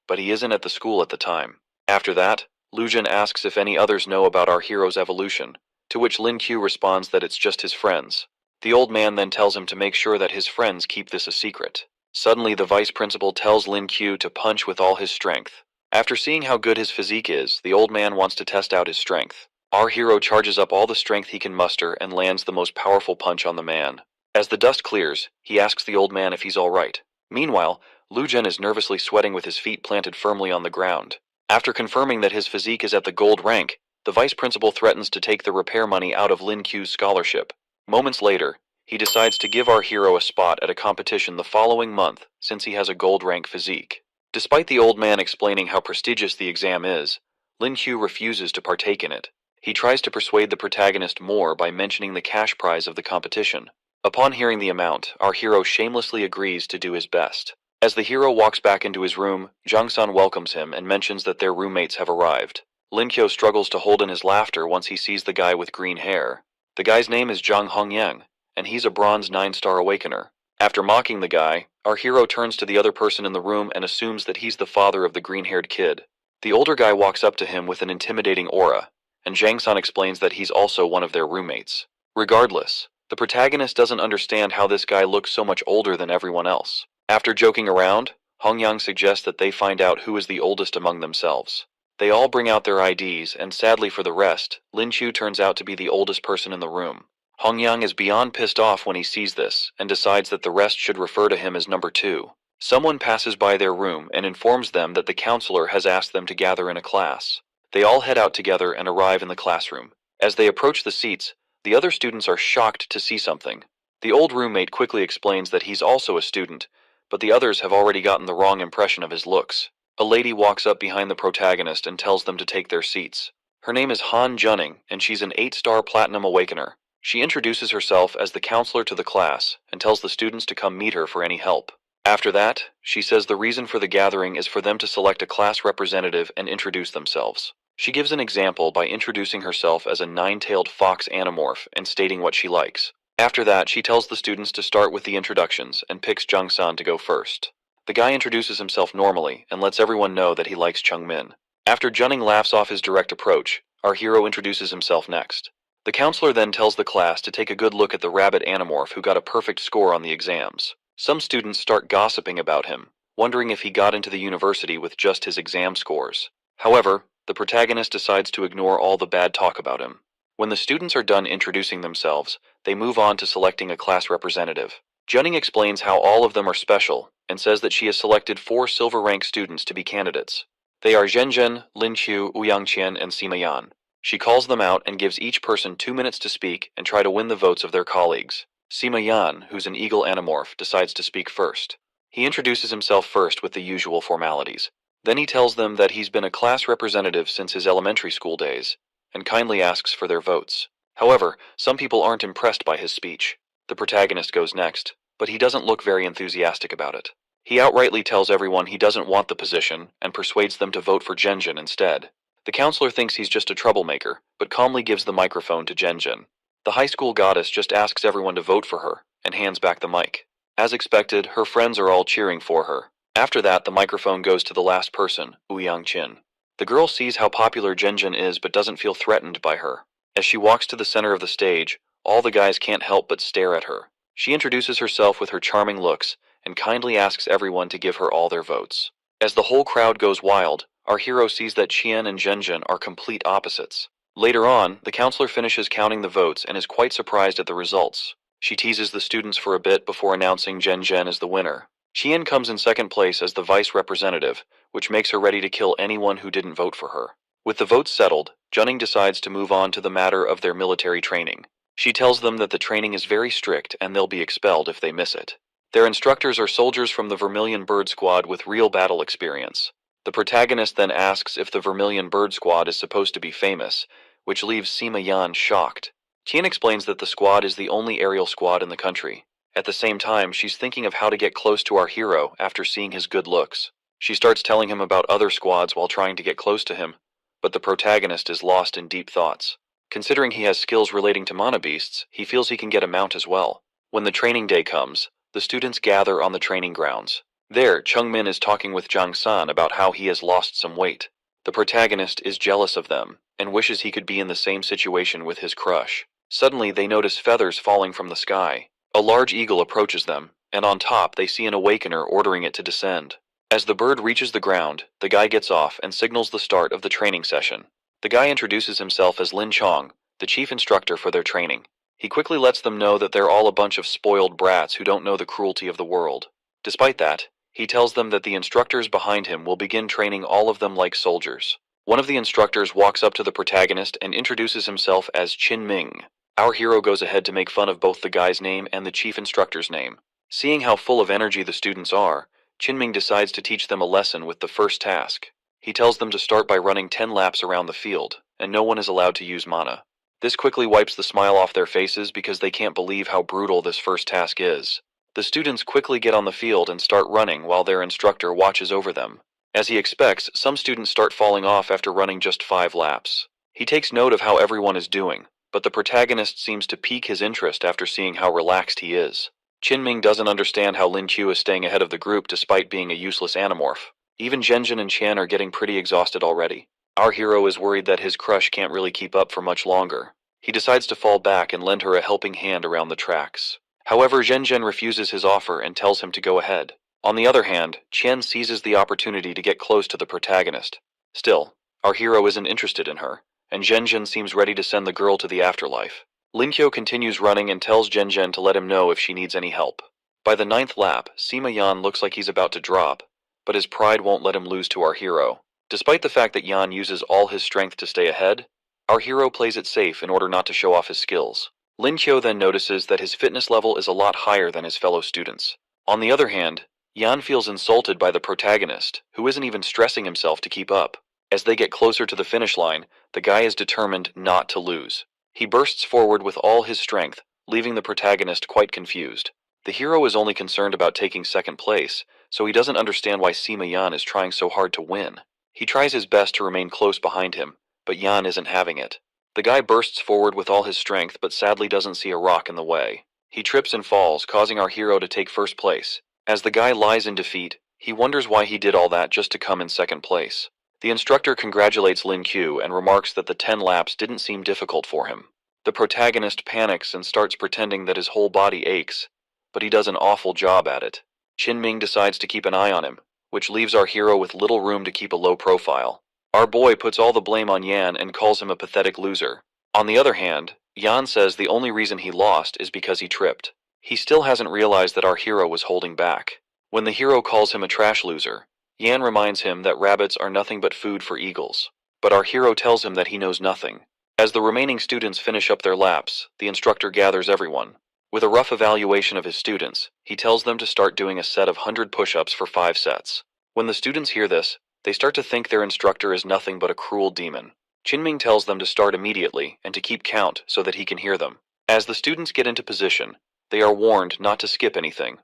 but he isn't at the school at the time. After that, Lujin asks if any others know about our hero's evolution, to which Lin Q responds that it's just his friends. The old man then tells him to make sure that his friends keep this a secret. Suddenly, the vice principal tells Lin Q to punch with all his strength. After seeing how good his physique is, the old man wants to test out his strength. Our hero charges up all the strength he can muster and lands the most powerful punch on the man. As the dust clears, he asks the old man if he's all right. Meanwhile, Lujin is nervously sweating with his feet planted firmly on the ground. After confirming that his physique is at the gold rank, the vice principal threatens to take the repair money out of Lin Q's scholarship. Moments later, he decides to give our hero a spot at a competition the following month since he has a gold rank physique. Despite the old man explaining how prestigious the exam is, Lin Q refuses to partake in it. He tries to persuade the protagonist more by mentioning the cash prize of the competition. Upon hearing the amount, our hero shamelessly agrees to do his best. As the hero walks back into his room, Jung-san welcomes him and mentions that their roommates have arrived. Lin Q struggles to hold in his laughter once he sees the guy with green hair. The guy's name is Zhang Hongyang, and he's a bronze 9-star awakener. After mocking the guy, our hero turns to the other person in the room and assumes that he's the father of the green-haired kid. The older guy walks up to him with an intimidating aura, and Jang-san explains that he's also one of their roommates. Regardless, the protagonist doesn't understand how this guy looks so much older than everyone else. After joking around, Hongyang suggests that they find out who is the oldest among themselves. They all bring out their IDs, and sadly for the rest, Lin Chu turns out to be the oldest person in the room. Hongyang is beyond pissed off when he sees this, and decides that the rest should refer to him as number 2. Someone passes by their room and informs them that the counselor has asked them to gather in a class. They all head out together and arrive in the classroom. As they approach the seats, the other students are shocked to see something. The old roommate quickly explains that he's also a student, but the others have already gotten the wrong impression of his looks. A lady walks up behind the protagonist and tells them to take their seats. Her name is Han Junning, and she's an 8-star Platinum Awakener. She introduces herself as the counselor to the class and tells the students to come meet her for any help. After that, she says the reason for the gathering is for them to select a class representative and introduce themselves. She gives an example by introducing herself as a 9-tailed fox animorph and stating what she likes. After that, she tells the students to start with the introductions and picks Jung-san to go first. The guy introduces himself normally and lets everyone know that he likes Chung-min. After Junning laughs off his direct approach, our hero introduces himself next. The counselor then tells the class to take a good look at the rabbit animorph who got a perfect score on the exams. Some students start gossiping about him, wondering if he got into the university with just his exam scores. However, the protagonist decides to ignore all the bad talk about him. When the students are done introducing themselves, they move on to selecting a class representative. Junning explains how all of them are special, and says that she has selected 4 silver rank students to be candidates. They are Zhenzhen, Linqiu, Ouyangqian, and Sima Yan. She calls them out and gives each person 2 minutes to speak and try to win the votes of their colleagues. Sima Yan, who's an eagle animorph, decides to speak first. He introduces himself first with the usual formalities. Then he tells them that he's been a class representative since his elementary school days, and kindly asks for their votes. However, some people aren't impressed by his speech. The protagonist goes next, but he doesn't look very enthusiastic about it. He outrightly tells everyone he doesn't want the position and persuades them to vote for Zhenzhen instead. The counselor thinks he's just a troublemaker, but calmly gives the microphone to Zhenzhen. The high school goddess just asks everyone to vote for her and hands back the mic. As expected, her friends are all cheering for her. After that, the microphone goes to the last person, Ouyangqian. The girl sees how popular Zhenzhen is but doesn't feel threatened by her. As she walks to the center of the stage, all the guys can't help but stare at her. She introduces herself with her charming looks and kindly asks everyone to give her all their votes. As the whole crowd goes wild, our hero sees that Qian and Zhenzhen are complete opposites. Later on, the counselor finishes counting the votes and is quite surprised at the results. She teases the students for a bit before announcing Zhenzhen as the winner. Qian comes in second place as the vice representative, which makes her ready to kill anyone who didn't vote for her. With the votes settled, Junning decides to move on to the matter of their military training. She tells them that the training is very strict and they'll be expelled if they miss it. Their instructors are soldiers from the Vermilion Bird Squad with real battle experience. The protagonist then asks if the Vermilion Bird Squad is supposed to be famous, which leaves Sima Yan shocked. Qian explains that the squad is the only aerial squad in the country. At the same time, she's thinking of how to get close to our hero after seeing his good looks. She starts telling him about other squads while trying to get close to him, but the protagonist is lost in deep thoughts. Considering he has skills relating to mana beasts, he feels he can get a mount as well. When the training day comes, the students gather on the training grounds. There, Chungmin is talking with Zhang San about how he has lost some weight. The protagonist is jealous of them, and wishes he could be in the same situation with his crush. Suddenly they notice feathers falling from the sky. A large eagle approaches them, and on top they see an awakener ordering it to descend. As the bird reaches the ground, the guy gets off and signals the start of the training session. The guy introduces himself as Lin Chong, the chief instructor for their training. He quickly lets them know that they're all a bunch of spoiled brats who don't know the cruelty of the world. Despite that, he tells them that the instructors behind him will begin training all of them like soldiers. One of the instructors walks up to the protagonist and introduces himself as Qin Ming. Our hero goes ahead to make fun of both the guy's name and the chief instructor's name. Seeing how full of energy the students are, Qin Ming decides to teach them a lesson with the first task. He tells them to start by running 10 laps around the field, and no one is allowed to use mana. This quickly wipes the smile off their faces because they can't believe how brutal this first task is. The students quickly get on the field and start running while their instructor watches over them. As he expects, some students start falling off after running just 5 laps. He takes note of how everyone is doing, but the protagonist seems to pique his interest after seeing how relaxed he is. Qin Ming doesn't understand how Lin Qiu is staying ahead of the group despite being a useless anamorph. Even Zhenjin and Qian are getting pretty exhausted already. Our hero is worried that his crush can't really keep up for much longer. He decides to fall back and lend her a helping hand around the tracks. However, Zhenjin refuses his offer and tells him to go ahead. On the other hand, Qian seizes the opportunity to get close to the protagonist. Still, our hero isn't interested in her, and Zhenjin seems ready to send the girl to the afterlife. Lin Qiu continues running and tells Zhenjin to let him know if she needs any help. By the 9th lap, Sima Yan looks like he's about to drop, but his pride won't let him lose to our hero. Despite the fact that Yan uses all his strength to stay ahead, our hero plays it safe in order not to show off his skills. Lin Qiu then notices that his fitness level is a lot higher than his fellow students. On the other hand, Yan feels insulted by the protagonist, who isn't even stressing himself to keep up. As they get closer to the finish line, the guy is determined not to lose. He bursts forward with all his strength, leaving the protagonist quite confused. The hero is only concerned about taking second place, so he doesn't understand why Sima Yan is trying so hard to win. He tries his best to remain close behind him, but Yan isn't having it. The guy bursts forward with all his strength but sadly doesn't see a rock in the way. He trips and falls, causing our hero to take first place. As the guy lies in defeat, he wonders why he did all that just to come in second place. The instructor congratulates Lin Qiu and remarks that the 10 laps didn't seem difficult for him. The protagonist panics and starts pretending that his whole body aches, but he does an awful job at it. Qin Ming decides to keep an eye on him, which leaves our hero with little room to keep a low profile. Our boy puts all the blame on Yan and calls him a pathetic loser. On the other hand, Yan says the only reason he lost is because he tripped. He still hasn't realized that our hero was holding back. When the hero calls him a trash loser, Yan reminds him that rabbits are nothing but food for eagles. But our hero tells him that he knows nothing. As the remaining students finish up their laps, the instructor gathers everyone. With a rough evaluation of his students, he tells them to start doing a set of 100 push-ups for 5 sets. When the students hear this, they start to think their instructor is nothing but a cruel demon. Qinming tells them to start immediately and to keep count so that he can hear them. As the students get into position, they are warned not to skip anything,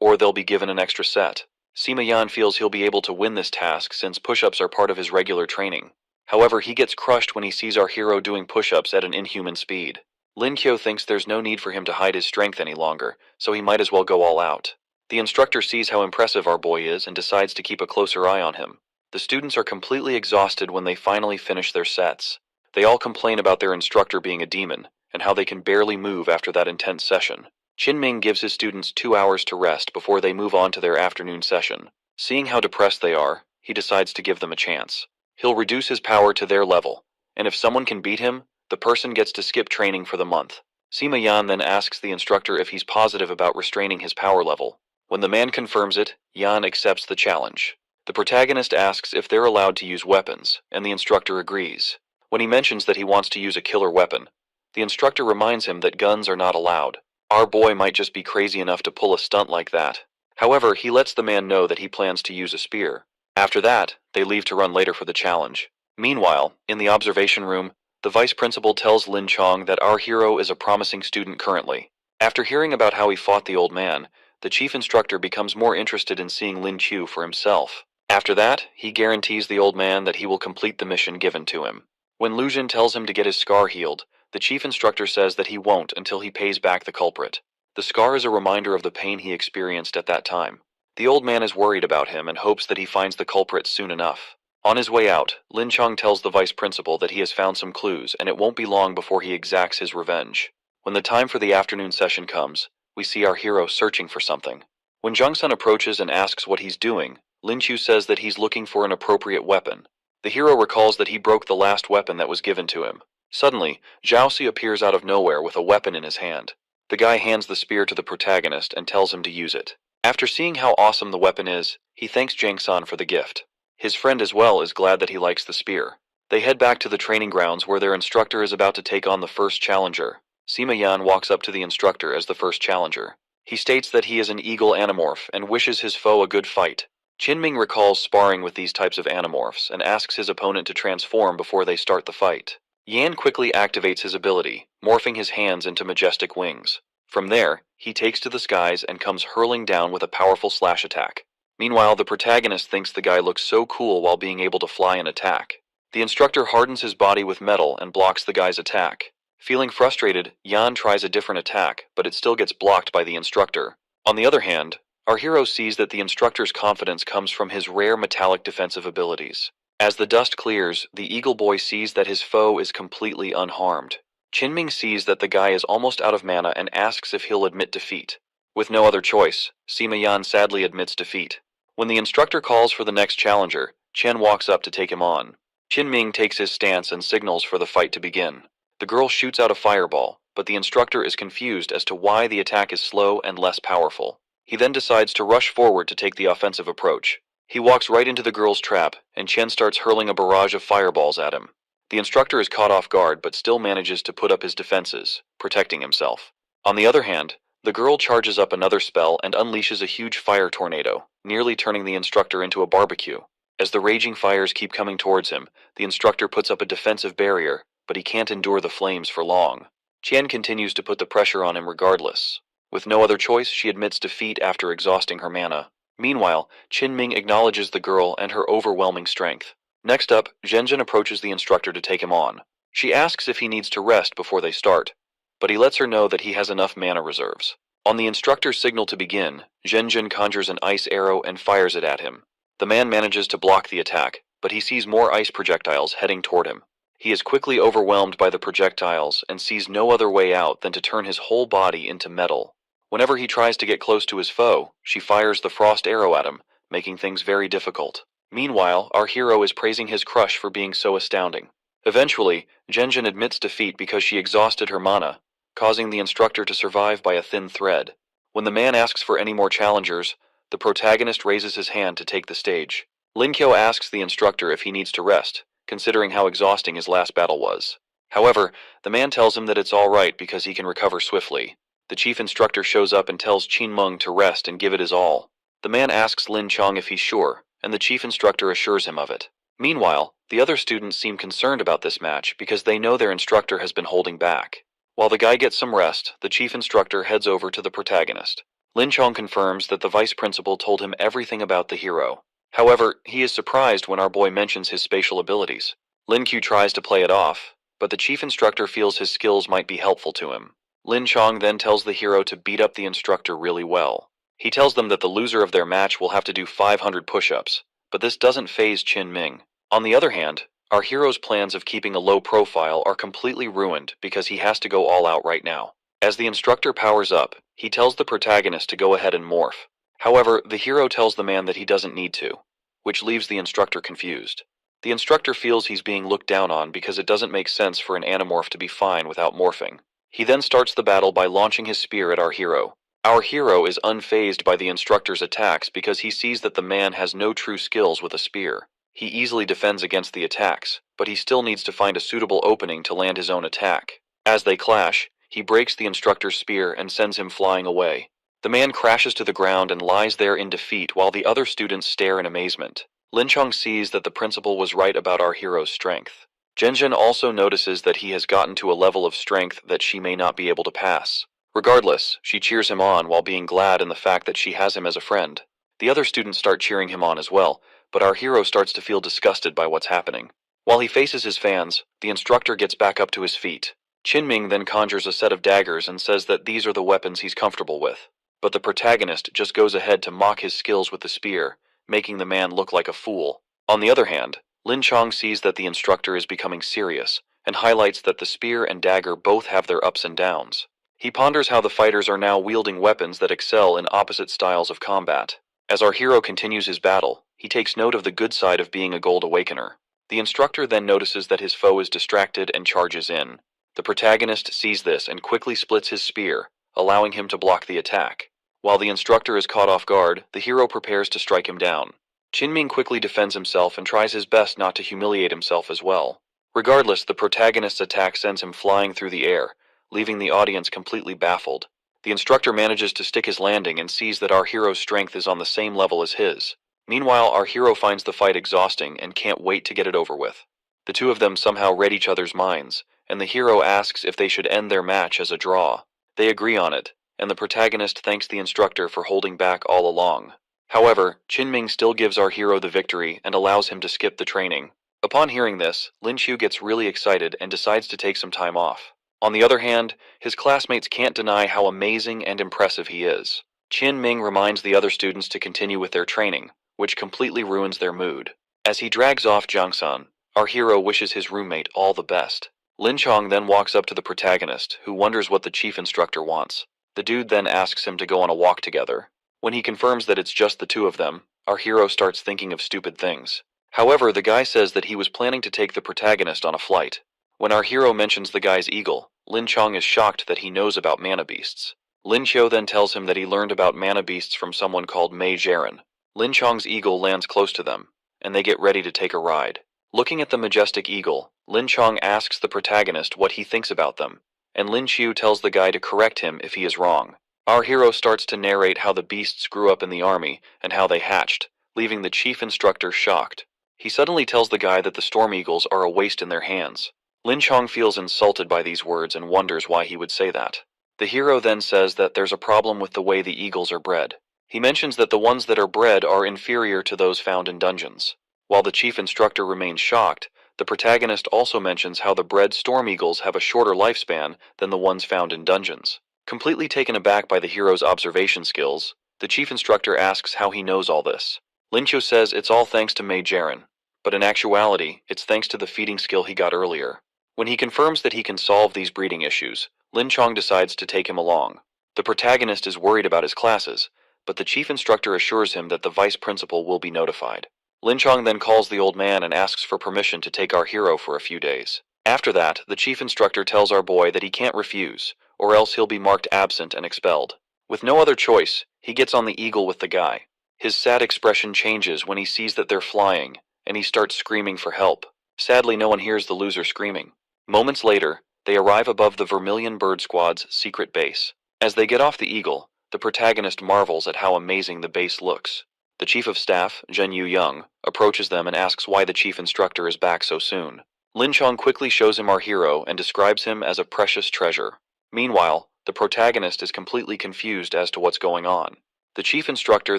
or they'll be given an extra set. Sima Yan feels he'll be able to win this task since push-ups are part of his regular training. However, he gets crushed when he sees our hero doing push-ups at an inhuman speed. Lin Qiu thinks there's no need for him to hide his strength any longer, so he might as well go all out. The instructor sees how impressive our boy is and decides to keep a closer eye on him. The students are completely exhausted when they finally finish their sets. They all complain about their instructor being a demon, and how they can barely move after that intense session. Qinming gives his students 2 hours to rest before they move on to their afternoon session. Seeing how depressed they are, he decides to give them a chance. He'll reduce his power to their level, and if someone can beat him, the person gets to skip training for the month. Sima Yan then asks the instructor if he's positive about restraining his power level. When the man confirms it, Yan accepts the challenge. The protagonist asks if they're allowed to use weapons, and the instructor agrees. When he mentions that he wants to use a killer weapon, The instructor reminds him that guns are not allowed. Our boy might just be crazy enough to pull a stunt like that. However, he lets the man know that he plans to use a spear. After that, they leave to run later for the challenge. Meanwhile, in the observation room, the vice principal tells Lin Chong that our hero is a promising student currently. After hearing about how he fought the old man, the chief instructor becomes more interested in seeing Lin Qiu for himself. After that, he guarantees the old man that he will complete the mission given to him. When Lu Jin tells him to get his scar healed, the chief instructor says that he won't until he pays back the culprit. The scar is a reminder of the pain he experienced at that time. The old man is worried about him and hopes that he finds the culprit soon enough. On his way out, Lin Chong tells the vice principal that he has found some clues and it won't be long before he exacts his revenge. When the time for the afternoon session comes, we see our hero searching for something. When Jung-sun approaches and asks what he's doing, Lin Qiu says that he's looking for an appropriate weapon. The hero recalls that he broke the last weapon that was given to him. Suddenly, Zhaoxi appears out of nowhere with a weapon in his hand. The guy hands the spear to the protagonist and tells him to use it. After seeing how awesome the weapon is, he thanks Jang-san for the gift. His friend as well is glad that he likes the spear. They head back to the training grounds where their instructor is about to take on the first challenger. Sima Yan walks up to the instructor as the first challenger. He states that he is an eagle animorph and wishes his foe a good fight. Qinming recalls sparring with these types of animorphs and asks his opponent to transform before they start the fight. Yan quickly activates his ability, morphing his hands into majestic wings. From there, he takes to the skies and comes hurling down with a powerful slash attack. Meanwhile, the protagonist thinks the guy looks so cool while being able to fly and attack. The instructor hardens his body with metal and blocks the guy's attack. Feeling frustrated, Yan tries a different attack, but it still gets blocked by the instructor. On the other hand, our hero sees that the instructor's confidence comes from his rare metallic defensive abilities. As the dust clears, the Eagle Boy sees that his foe is completely unharmed. Qinming sees that the guy is almost out of mana and asks if he'll admit defeat. With no other choice, Sima Yan sadly admits defeat. When the instructor calls for the next challenger, Chen walks up to take him on. Qinming takes his stance and signals for the fight to begin. The girl shoots out a fireball, but the instructor is confused as to why the attack is slow and less powerful. He then decides to rush forward to take the offensive approach. He walks right into the girl's trap, and Chen starts hurling a barrage of fireballs at him. The instructor is caught off guard but still manages to put up his defenses, protecting himself. On the other hand, the girl charges up another spell and unleashes a huge fire tornado, nearly turning the instructor into a barbecue. As the raging fires keep coming towards him, the instructor puts up a defensive barrier, but he can't endure the flames for long. Qian continues to put the pressure on him regardless. With no other choice, she admits defeat after exhausting her mana. Meanwhile, Qinming acknowledges the girl and her overwhelming strength. Next up, Zhenjin approaches the instructor to take him on. She asks if he needs to rest before they start, but he lets her know that he has enough mana reserves. On the instructor's signal to begin, Zhenjin conjures an ice arrow and fires it at him. The man manages to block the attack, but he sees more ice projectiles heading toward him. He is quickly overwhelmed by the projectiles and sees no other way out than to turn his whole body into metal. Whenever he tries to get close to his foe, she fires the frost arrow at him, making things very difficult. Meanwhile, our hero is praising his crush for being so astounding. Eventually, Zhenjin admits defeat because she exhausted her mana, causing the instructor to survive by a thin thread. When the man asks for any more challengers, the protagonist raises his hand to take the stage. Lin Qiu asks the instructor if he needs to rest, considering how exhausting his last battle was. However, the man tells him that it's all right because he can recover swiftly. The chief instructor shows up and tells Qinmeng to rest and give it his all. The man asks Lin Chong if he's sure, and the chief instructor assures him of it. Meanwhile, the other students seem concerned about this match because they know their instructor has been holding back. While the guy gets some rest, the chief instructor heads over to the protagonist. Lin Chong confirms that the vice principal told him everything about the hero. However, he is surprised when our boy mentions his spatial abilities. Lin Qiu tries to play it off, but the chief instructor feels his skills might be helpful to him. Lin Chong then tells the hero to beat up the instructor really well. He tells them that the loser of their match will have to do 500 push-ups, but this doesn't faze Qinming. On the other hand, our hero's plans of keeping a low profile are completely ruined because he has to go all out right now. As the instructor powers up, he tells the protagonist to go ahead and morph. However, the hero tells the man that he doesn't need to, which leaves the instructor confused. The instructor feels he's being looked down on because it doesn't make sense for an animorph to be fine without morphing. He then starts the battle by launching his spear at our hero. Our hero is unfazed by the instructor's attacks because he sees that the man has no true skills with a spear. He easily defends against the attacks, but he still needs to find a suitable opening to land his own attack. As they clash, he breaks the instructor's spear and sends him flying away. The man crashes to the ground and lies there in defeat while the other students stare in amazement. Lin Chong sees that the principal was right about our hero's strength. Zhen also notices that he has gotten to a level of strength that she may not be able to pass. Regardless, she cheers him on while being glad in the fact that she has him as a friend. The other students start cheering him on as well, but our hero starts to feel disgusted by what's happening. While he faces his fans, the instructor gets back up to his feet. Qinming then conjures a set of daggers and says that these are the weapons he's comfortable with. But the protagonist just goes ahead to mock his skills with the spear, making the man look like a fool. On the other hand, Lin Chong sees that the instructor is becoming serious, and highlights that the spear and dagger both have their ups and downs. He ponders how the fighters are now wielding weapons that excel in opposite styles of combat. As our hero continues his battle, he takes note of the good side of being a Gold Awakener. The instructor then notices that his foe is distracted and charges in. The protagonist sees this and quickly splits his spear, allowing him to block the attack. While the instructor is caught off guard, the hero prepares to strike him down. Qinming quickly defends himself and tries his best not to humiliate himself as well. Regardless, the protagonist's attack sends him flying through the air, leaving the audience completely baffled. The instructor manages to stick his landing and sees that our hero's strength is on the same level as his. Meanwhile, our hero finds the fight exhausting and can't wait to get it over with. The two of them somehow read each other's minds, and the hero asks if they should end their match as a draw. They agree on it, and the protagonist thanks the instructor for holding back all along. However, Qinming still gives our hero the victory and allows him to skip the training. Upon hearing this, Lin Chu gets really excited and decides to take some time off. On the other hand, his classmates can't deny how amazing and impressive he is. Qinming reminds the other students to continue with their training, which completely ruins their mood. As he drags off Jiangsan, our hero wishes his roommate all the best. Lin Chong then walks up to the protagonist, who wonders what the chief instructor wants. The dude then asks him to go on a walk together. When he confirms that it's just the two of them, our hero starts thinking of stupid things. However, the guy says that he was planning to take the protagonist on a flight. When our hero mentions the guy's eagle, Lin Chong is shocked that he knows about mana beasts. Lin Qiu then tells him that he learned about mana beasts from someone called Mei Jaren. Lin Chong's eagle lands close to them, and they get ready to take a ride. Looking at the majestic eagle, Lin Chong asks the protagonist what he thinks about them, and Lin Qiu tells the guy to correct him if he is wrong. Our hero starts to narrate how the beasts grew up in the army and how they hatched, leaving the chief instructor shocked. He suddenly tells the guy that the storm eagles are a waste in their hands. Lin Chong feels insulted by these words and wonders why he would say that. The hero then says that there's a problem with the way the eagles are bred. He mentions that the ones that are bred are inferior to those found in dungeons. While the chief instructor remains shocked, the protagonist also mentions how the bred storm eagles have a shorter lifespan than the ones found in dungeons. Completely taken aback by the hero's observation skills, the chief instructor asks how he knows all this. Lin Qiu says it's all thanks to Mei Jaren, but in actuality, it's thanks to the feeding skill he got earlier. When he confirms that he can solve these breeding issues, Lin Chong decides to take him along. The protagonist is worried about his classes, but the chief instructor assures him that the vice principal will be notified. Lin Chong then calls the old man and asks for permission to take our hero for a few days. After that, the chief instructor tells our boy that he can't refuse, or else he'll be marked absent and expelled. With no other choice, he gets on the eagle with the guy. His sad expression changes when he sees that they're flying, and he starts screaming for help. Sadly, no one hears the loser screaming. Moments later, they arrive above the Vermilion Bird Squad's secret base. As they get off the eagle, the protagonist marvels at how amazing the base looks. The chief of staff, Zhen Young, approaches them and asks why the chief instructor is back so soon. Lin Chong quickly shows him our hero and describes him as a precious treasure. Meanwhile, the protagonist is completely confused as to what's going on. The chief instructor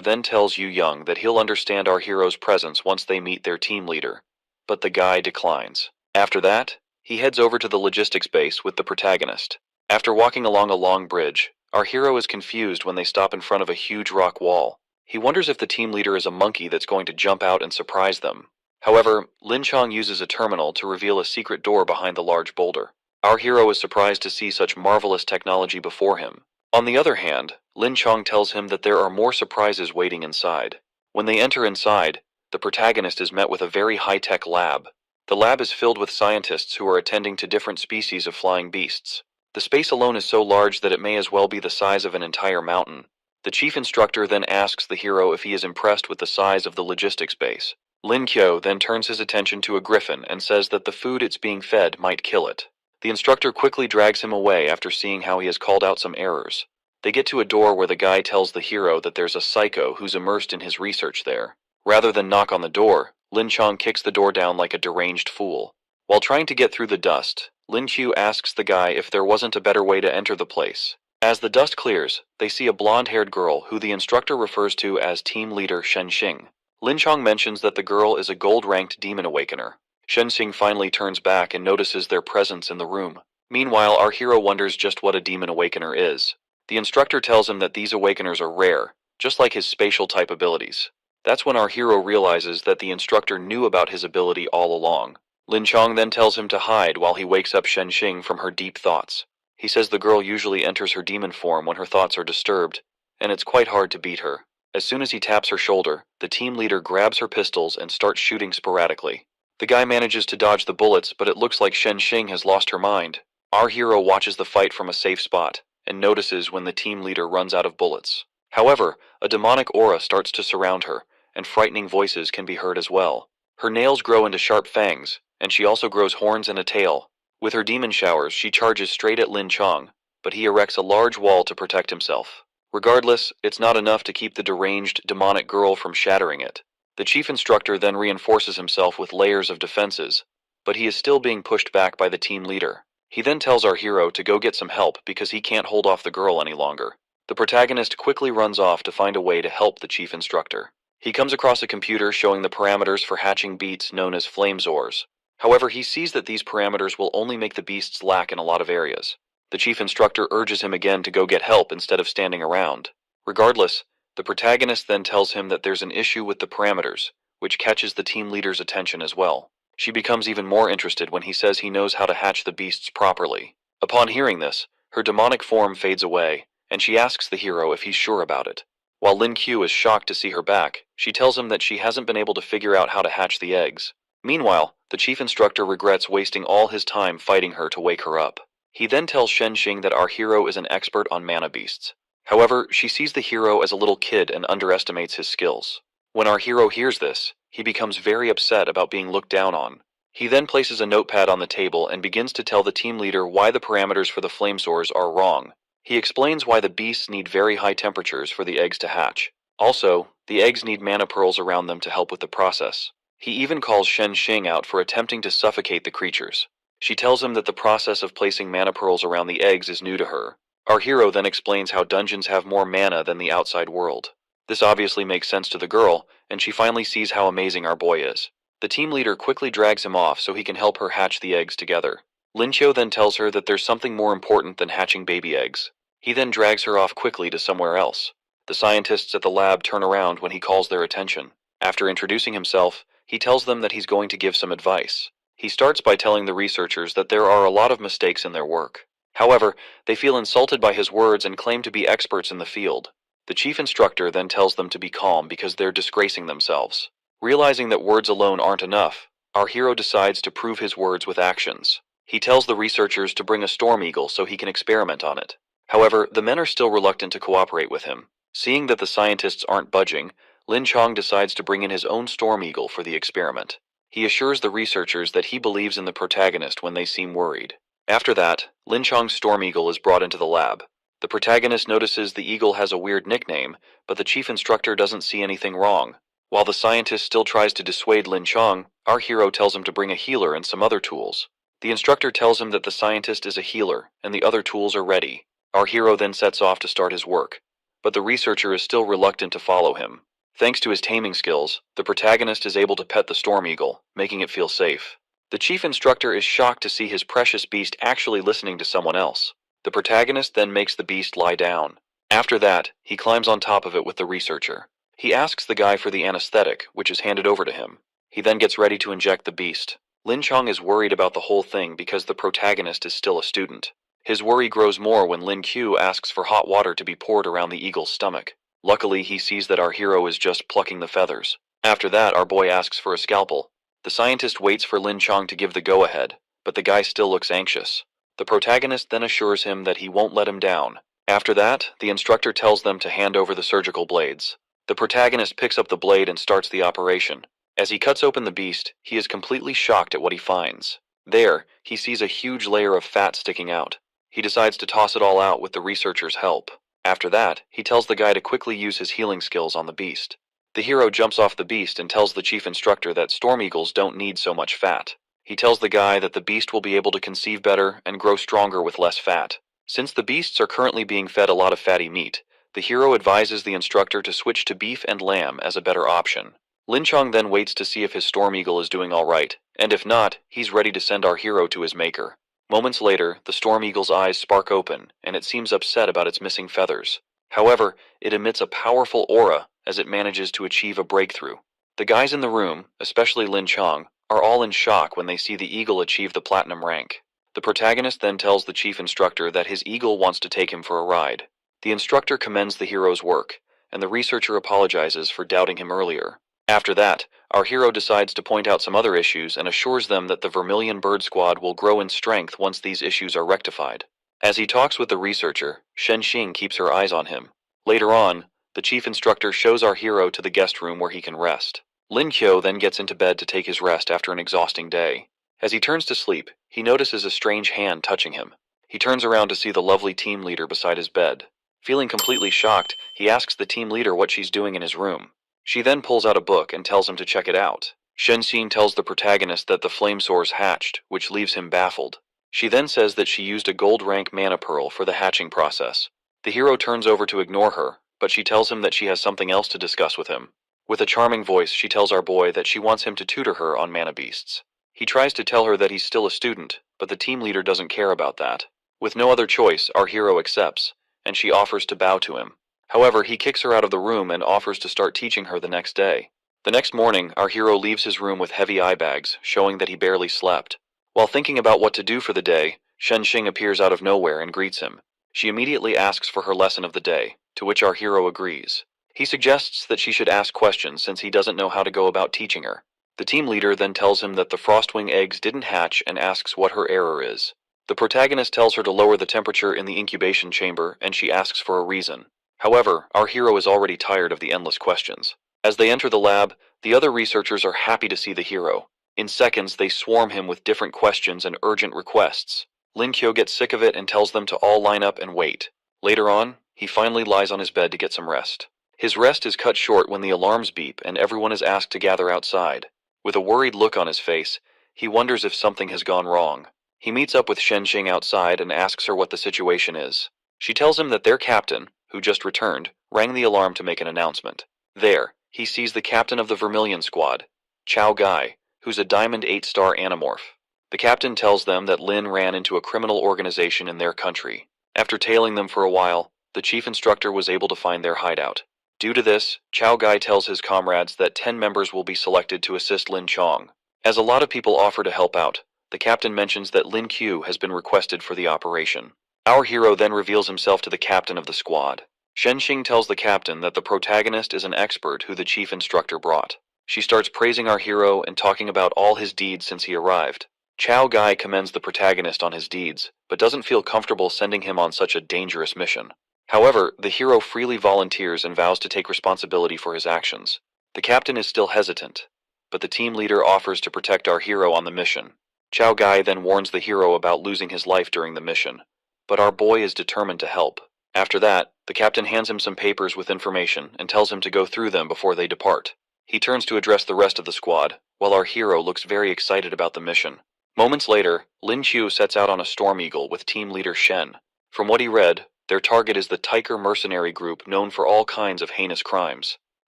then tells Young that he'll understand our hero's presence once they meet their team leader. But the guy declines. After that, he heads over to the logistics base with the protagonist. After walking along a long bridge, our hero is confused when they stop in front of a huge rock wall. He wonders if the team leader is a monkey that's going to jump out and surprise them. However, Lin Chong uses a terminal to reveal a secret door behind the large boulder. Our hero is surprised to see such marvelous technology before him. On the other hand, Lin Chong tells him that there are more surprises waiting inside. When they enter inside, the protagonist is met with a very high-tech lab. The lab is filled with scientists who are attending to different species of flying beasts. The space alone is so large that it may as well be the size of an entire mountain. The chief instructor then asks the hero if he is impressed with the size of the logistics base. Lin Qiu then turns his attention to a griffin and says that the food it's being fed might kill it. The instructor quickly drags him away after seeing how he has called out some errors. They get to a door where the guy tells the hero that there's a psycho who's immersed in his research there. Rather than knock on the door, Lin Chong kicks the door down like a deranged fool. While trying to get through the dust, Lin Qiu asks the guy if there wasn't a better way to enter the place. As the dust clears, they see a blonde-haired girl who the instructor refers to as team leader Shen Xing. Lin Chong mentions that the girl is a gold-ranked demon awakener. Shen Xing finally turns back and notices their presence in the room. Meanwhile, our hero wonders just what a demon awakener is. The instructor tells him that these awakeners are rare, just like his spatial type abilities. That's when our hero realizes that the instructor knew about his ability all along. Lin Chong then tells him to hide while he wakes up Shen Xing from her deep thoughts. He says the girl usually enters her demon form when her thoughts are disturbed, and it's quite hard to beat her. As soon as he taps her shoulder, the team leader grabs her pistols and starts shooting sporadically. The guy manages to dodge the bullets, but it looks like Shen Xing has lost her mind. Our hero watches the fight from a safe spot, and notices when the team leader runs out of bullets. However, a demonic aura starts to surround her, and frightening voices can be heard as well. Her nails grow into sharp fangs, and she also grows horns and a tail. With her demon showers, she charges straight at Lin Chong, but he erects a large wall to protect himself. Regardless, it's not enough to keep the deranged, demonic girl from shattering it. The chief instructor then reinforces himself with layers of defenses, but he is still being pushed back by the team leader. He then tells our hero to go get some help because he can't hold off the girl any longer. The protagonist quickly runs off to find a way to help the chief instructor. He comes across a computer showing the parameters for hatching beasts known as flamezors. However, he sees that these parameters will only make the beasts lack in a lot of areas. The chief instructor urges him again to go get help instead of standing around. Regardless, the protagonist then tells him that there's an issue with the parameters, which catches the team leader's attention as well. She becomes even more interested when he says he knows how to hatch the beasts properly. Upon hearing this, her demonic form fades away, and she asks the hero if he's sure about it. While Lin Qiu is shocked to see her back, she tells him that she hasn't been able to figure out how to hatch the eggs. Meanwhile, the chief instructor regrets wasting all his time fighting her to wake her up. He then tells Shen Xing that our hero is an expert on mana beasts. However, she sees the hero as a little kid and underestimates his skills. When our hero hears this, he becomes very upset about being looked down on. He then places a notepad on the table and begins to tell the team leader why the parameters for the flamezors are wrong. He explains why the beasts need very high temperatures for the eggs to hatch. Also, the eggs need mana pearls around them to help with the process. He even calls Shen Xing out for attempting to suffocate the creatures. She tells him that the process of placing mana pearls around the eggs is new to her. Our hero then explains how dungeons have more mana than the outside world. This obviously makes sense to the girl, and she finally sees how amazing our boy is. The team leader quickly drags him off so he can help her hatch the eggs together. Lin Qiu then tells her that there's something more important than hatching baby eggs. He then drags her off quickly to somewhere else. The scientists at the lab turn around when he calls their attention. After introducing himself, he tells them that he's going to give some advice. He starts by telling the researchers that there are a lot of mistakes in their work. However, they feel insulted by his words and claim to be experts in the field. The chief instructor then tells them to be calm because they're disgracing themselves. Realizing that words alone aren't enough, our hero decides to prove his words with actions. He tells the researchers to bring a storm eagle so he can experiment on it. However, the men are still reluctant to cooperate with him. Seeing that the scientists aren't budging, Lin Chong decides to bring in his own storm eagle for the experiment. He assures the researchers that he believes in the protagonist when they seem worried. After that, Lin Chong's storm eagle is brought into the lab. The protagonist notices the eagle has a weird nickname, but the chief instructor doesn't see anything wrong. While the scientist still tries to dissuade Lin Chong, our hero tells him to bring a healer and some other tools. The instructor tells him that the scientist is a healer and the other tools are ready. Our hero then sets off to start his work, but the researcher is still reluctant to follow him. Thanks to his taming skills, the protagonist is able to pet the storm eagle, making it feel safe. The chief instructor is shocked to see his precious beast actually listening to someone else. The protagonist then makes the beast lie down. After that, he climbs on top of it with the researcher. He asks the guy for the anesthetic, which is handed over to him. He then gets ready to inject the beast. Lin Chong is worried about the whole thing because the protagonist is still a student. His worry grows more when Lin Qiu asks for hot water to be poured around the eagle's stomach. Luckily, he sees that our hero is just plucking the feathers. After that, our boy asks for a scalpel. The scientist waits for Lin Chong to give the go-ahead, but the guy still looks anxious. The protagonist then assures him that he won't let him down. After that, the instructor tells them to hand over the surgical blades. The protagonist picks up the blade and starts the operation. As he cuts open the beast, he is completely shocked at what he finds. There, he sees a huge layer of fat sticking out. He decides to toss it all out with the researcher's help. After that, he tells the guy to quickly use his healing skills on the beast. The hero jumps off the beast and tells the chief instructor that storm eagles don't need so much fat. He tells the guy that the beast will be able to conceive better and grow stronger with less fat. Since the beasts are currently being fed a lot of fatty meat, the hero advises the instructor to switch to beef and lamb as a better option. Lin Chong then waits to see if his storm eagle is doing alright, and if not, he's ready to send our hero to his maker. Moments later, the storm eagle's eyes spark open, and it seems upset about its missing feathers. However, it emits a powerful aura as it manages to achieve a breakthrough. The guys in the room, especially Lin Chong, are all in shock when they see the eagle achieve the platinum rank. The protagonist then tells the chief instructor that his eagle wants to take him for a ride. The instructor commends the hero's work, and the researcher apologizes for doubting him earlier. After that, our hero decides to point out some other issues and assures them that the Vermilion Bird Squad will grow in strength once these issues are rectified. As he talks with the researcher, Shen Xing keeps her eyes on him. Later on, the chief instructor shows our hero to the guest room where he can rest. Lin Qiu then gets into bed to take his rest after an exhausting day. As he turns to sleep, he notices a strange hand touching him. He turns around to see the lovely team leader beside his bed. Feeling completely shocked, he asks the team leader what she's doing in his room. She then pulls out a book and tells him to check it out. Shen Xin tells the protagonist that the flame source hatched, which leaves him baffled. She then says that she used a gold rank mana pearl for the hatching process. The hero turns over to ignore her, but she tells him that she has something else to discuss with him. With a charming voice, she tells our boy that she wants him to tutor her on mana beasts. He tries to tell her that he's still a student, but the team leader doesn't care about that. With no other choice, our hero accepts, and she offers to bow to him. However, he kicks her out of the room and offers to start teaching her the next day. The next morning, our hero leaves his room with heavy eye bags, showing that he barely slept. While thinking about what to do for the day, Shen Xing appears out of nowhere and greets him. She immediately asks for her lesson of the day, to which our hero agrees. He suggests that she should ask questions since he doesn't know how to go about teaching her. The team leader then tells him that the frostwing eggs didn't hatch and asks what her error is. The protagonist tells her to lower the temperature in the incubation chamber, and she asks for a reason. However, our hero is already tired of the endless questions. As they enter the lab, the other researchers are happy to see the hero. In seconds, they swarm him with different questions and urgent requests. Lin Qiu gets sick of it and tells them to all line up and wait. Later on, he finally lies on his bed to get some rest. His rest is cut short when the alarms beep and everyone is asked to gather outside. With a worried look on his face, he wonders if something has gone wrong. He meets up with Shen Xing outside and asks her what the situation is. She tells him that their captain, who just returned, rang the alarm to make an announcement. There, he sees the captain of the Vermilion Squad, Chao Gai, who's a Diamond 8-star Animorph. The captain tells them that Lin ran into a criminal organization in their country. After tailing them for a while, the chief instructor was able to find their hideout. Due to this, Chao Gai tells his comrades that 10 members will be selected to assist Lin Chong. As a lot of people offer to help out, the captain mentions that Lin Qiu has been requested for the operation. Our hero then reveals himself to the captain of the squad. Shen Xing tells the captain that the protagonist is an expert who the chief instructor brought. She starts praising our hero and talking about all his deeds since he arrived. Chao Gai commends the protagonist on his deeds, but doesn't feel comfortable sending him on such a dangerous mission. However, the hero freely volunteers and vows to take responsibility for his actions. The captain is still hesitant, but the team leader offers to protect our hero on the mission. Chao Gai then warns the hero about losing his life during the mission, but our boy is determined to help. After that, the captain hands him some papers with information and tells him to go through them before they depart. He turns to address the rest of the squad, while our hero looks very excited about the mission. Moments later, Lin Qiu sets out on a storm eagle with team leader Shen. From what he read, their target is the Tiger mercenary group known for all kinds of heinous crimes.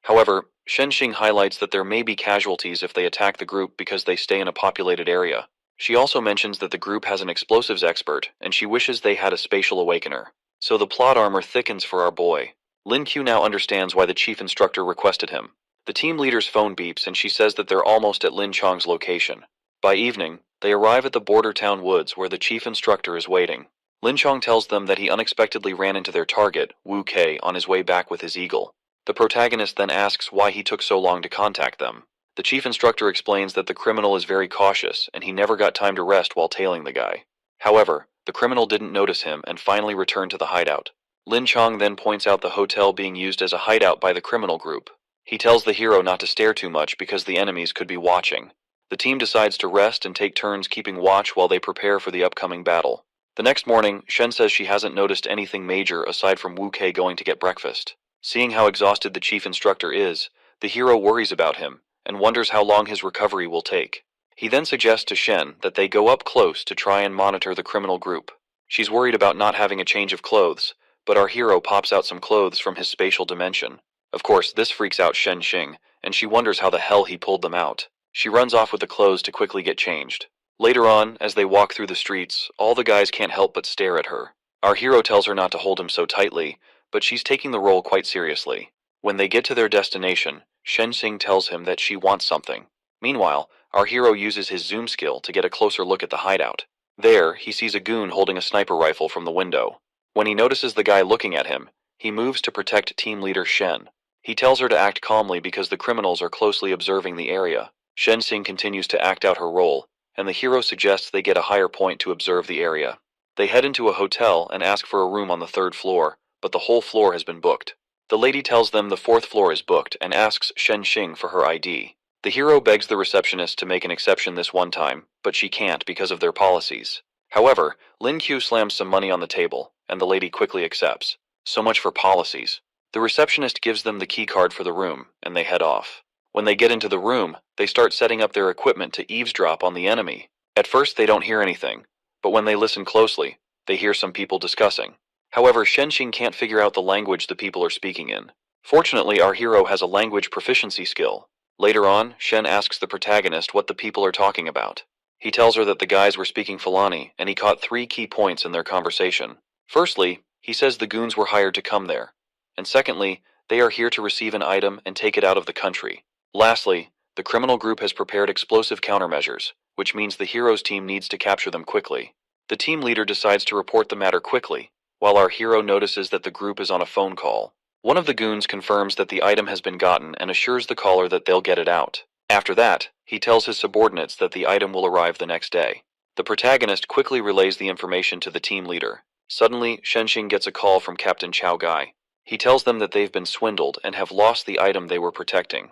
However, Shen Xing highlights that there may be casualties if they attack the group because they stay in a populated area. She also mentions that the group has an explosives expert, and she wishes they had a spatial awakener. So the plot armor thickens for our boy. Lin Qiu now understands why the chief instructor requested him. The team leader's phone beeps and she says that they're almost at Lin Chong's location. By evening, they arrive at the border town woods where the chief instructor is waiting. Lin Chong tells them that he unexpectedly ran into their target, Wu Kei, on his way back with his eagle. The protagonist then asks why he took so long to contact them. The chief instructor explains that the criminal is very cautious and he never got time to rest while tailing the guy. However, the criminal didn't notice him and finally returned to the hideout. Lin Chong then points out the hotel being used as a hideout by the criminal group. He tells the hero not to stare too much because the enemies could be watching. The team decides to rest and take turns keeping watch while they prepare for the upcoming battle. The next morning, Shen says she hasn't noticed anything major aside from Wu Kei going to get breakfast. Seeing how exhausted the chief instructor is, the hero worries about him and wonders how long his recovery will take. He then suggests to Shen that they go up close to try and monitor the criminal group. She's worried about not having a change of clothes, but our hero pops out some clothes from his spatial dimension. Of course, this freaks out Shen Xing, and she wonders how the hell he pulled them out. She runs off with the clothes to quickly get changed. Later on, as they walk through the streets, all the guys can't help but stare at her. Our hero tells her not to hold him so tightly, but she's taking the role quite seriously. When they get to their destination, Shen Xing tells him that she wants something. Meanwhile, our hero uses his zoom skill to get a closer look at the hideout. There, he sees a goon holding a sniper rifle from the window. When he notices the guy looking at him, he moves to protect team leader Shen. He tells her to act calmly because the criminals are closely observing the area. Shen Xing continues to act out her role, and the hero suggests they get a higher point to observe the area. They head into a hotel and ask for a room on the 3rd floor, but the whole floor has been booked. The lady tells them the 4th floor is booked and asks Shen Xing for her ID. The hero begs the receptionist to make an exception this one time, but she can't because of their policies. However, Lin Q slams some money on the table, and the lady quickly accepts. So much for policies. The receptionist gives them the key card for the room, and they head off. When they get into the room, they start setting up their equipment to eavesdrop on the enemy. At first they don't hear anything, but when they listen closely, they hear some people discussing. However, Shen Xing can't figure out the language the people are speaking in. Fortunately, our hero has a language proficiency skill. Later on, Shen asks the protagonist what the people are talking about. He tells her that the guys were speaking Fulani, and he caught 3 key points in their conversation. Firstly, he says the goons were hired to come there. And secondly, they are here to receive an item and take it out of the country. Lastly, the criminal group has prepared explosive countermeasures, which means the hero's team needs to capture them quickly. The team leader decides to report the matter quickly, while our hero notices that the group is on a phone call. One of the goons confirms that the item has been gotten and assures the caller that they'll get it out. After that, he tells his subordinates that the item will arrive the next day. The protagonist quickly relays the information to the team leader. Suddenly, Shen Xing gets a call from Captain Chao Gai. He tells them that they've been swindled and have lost the item they were protecting.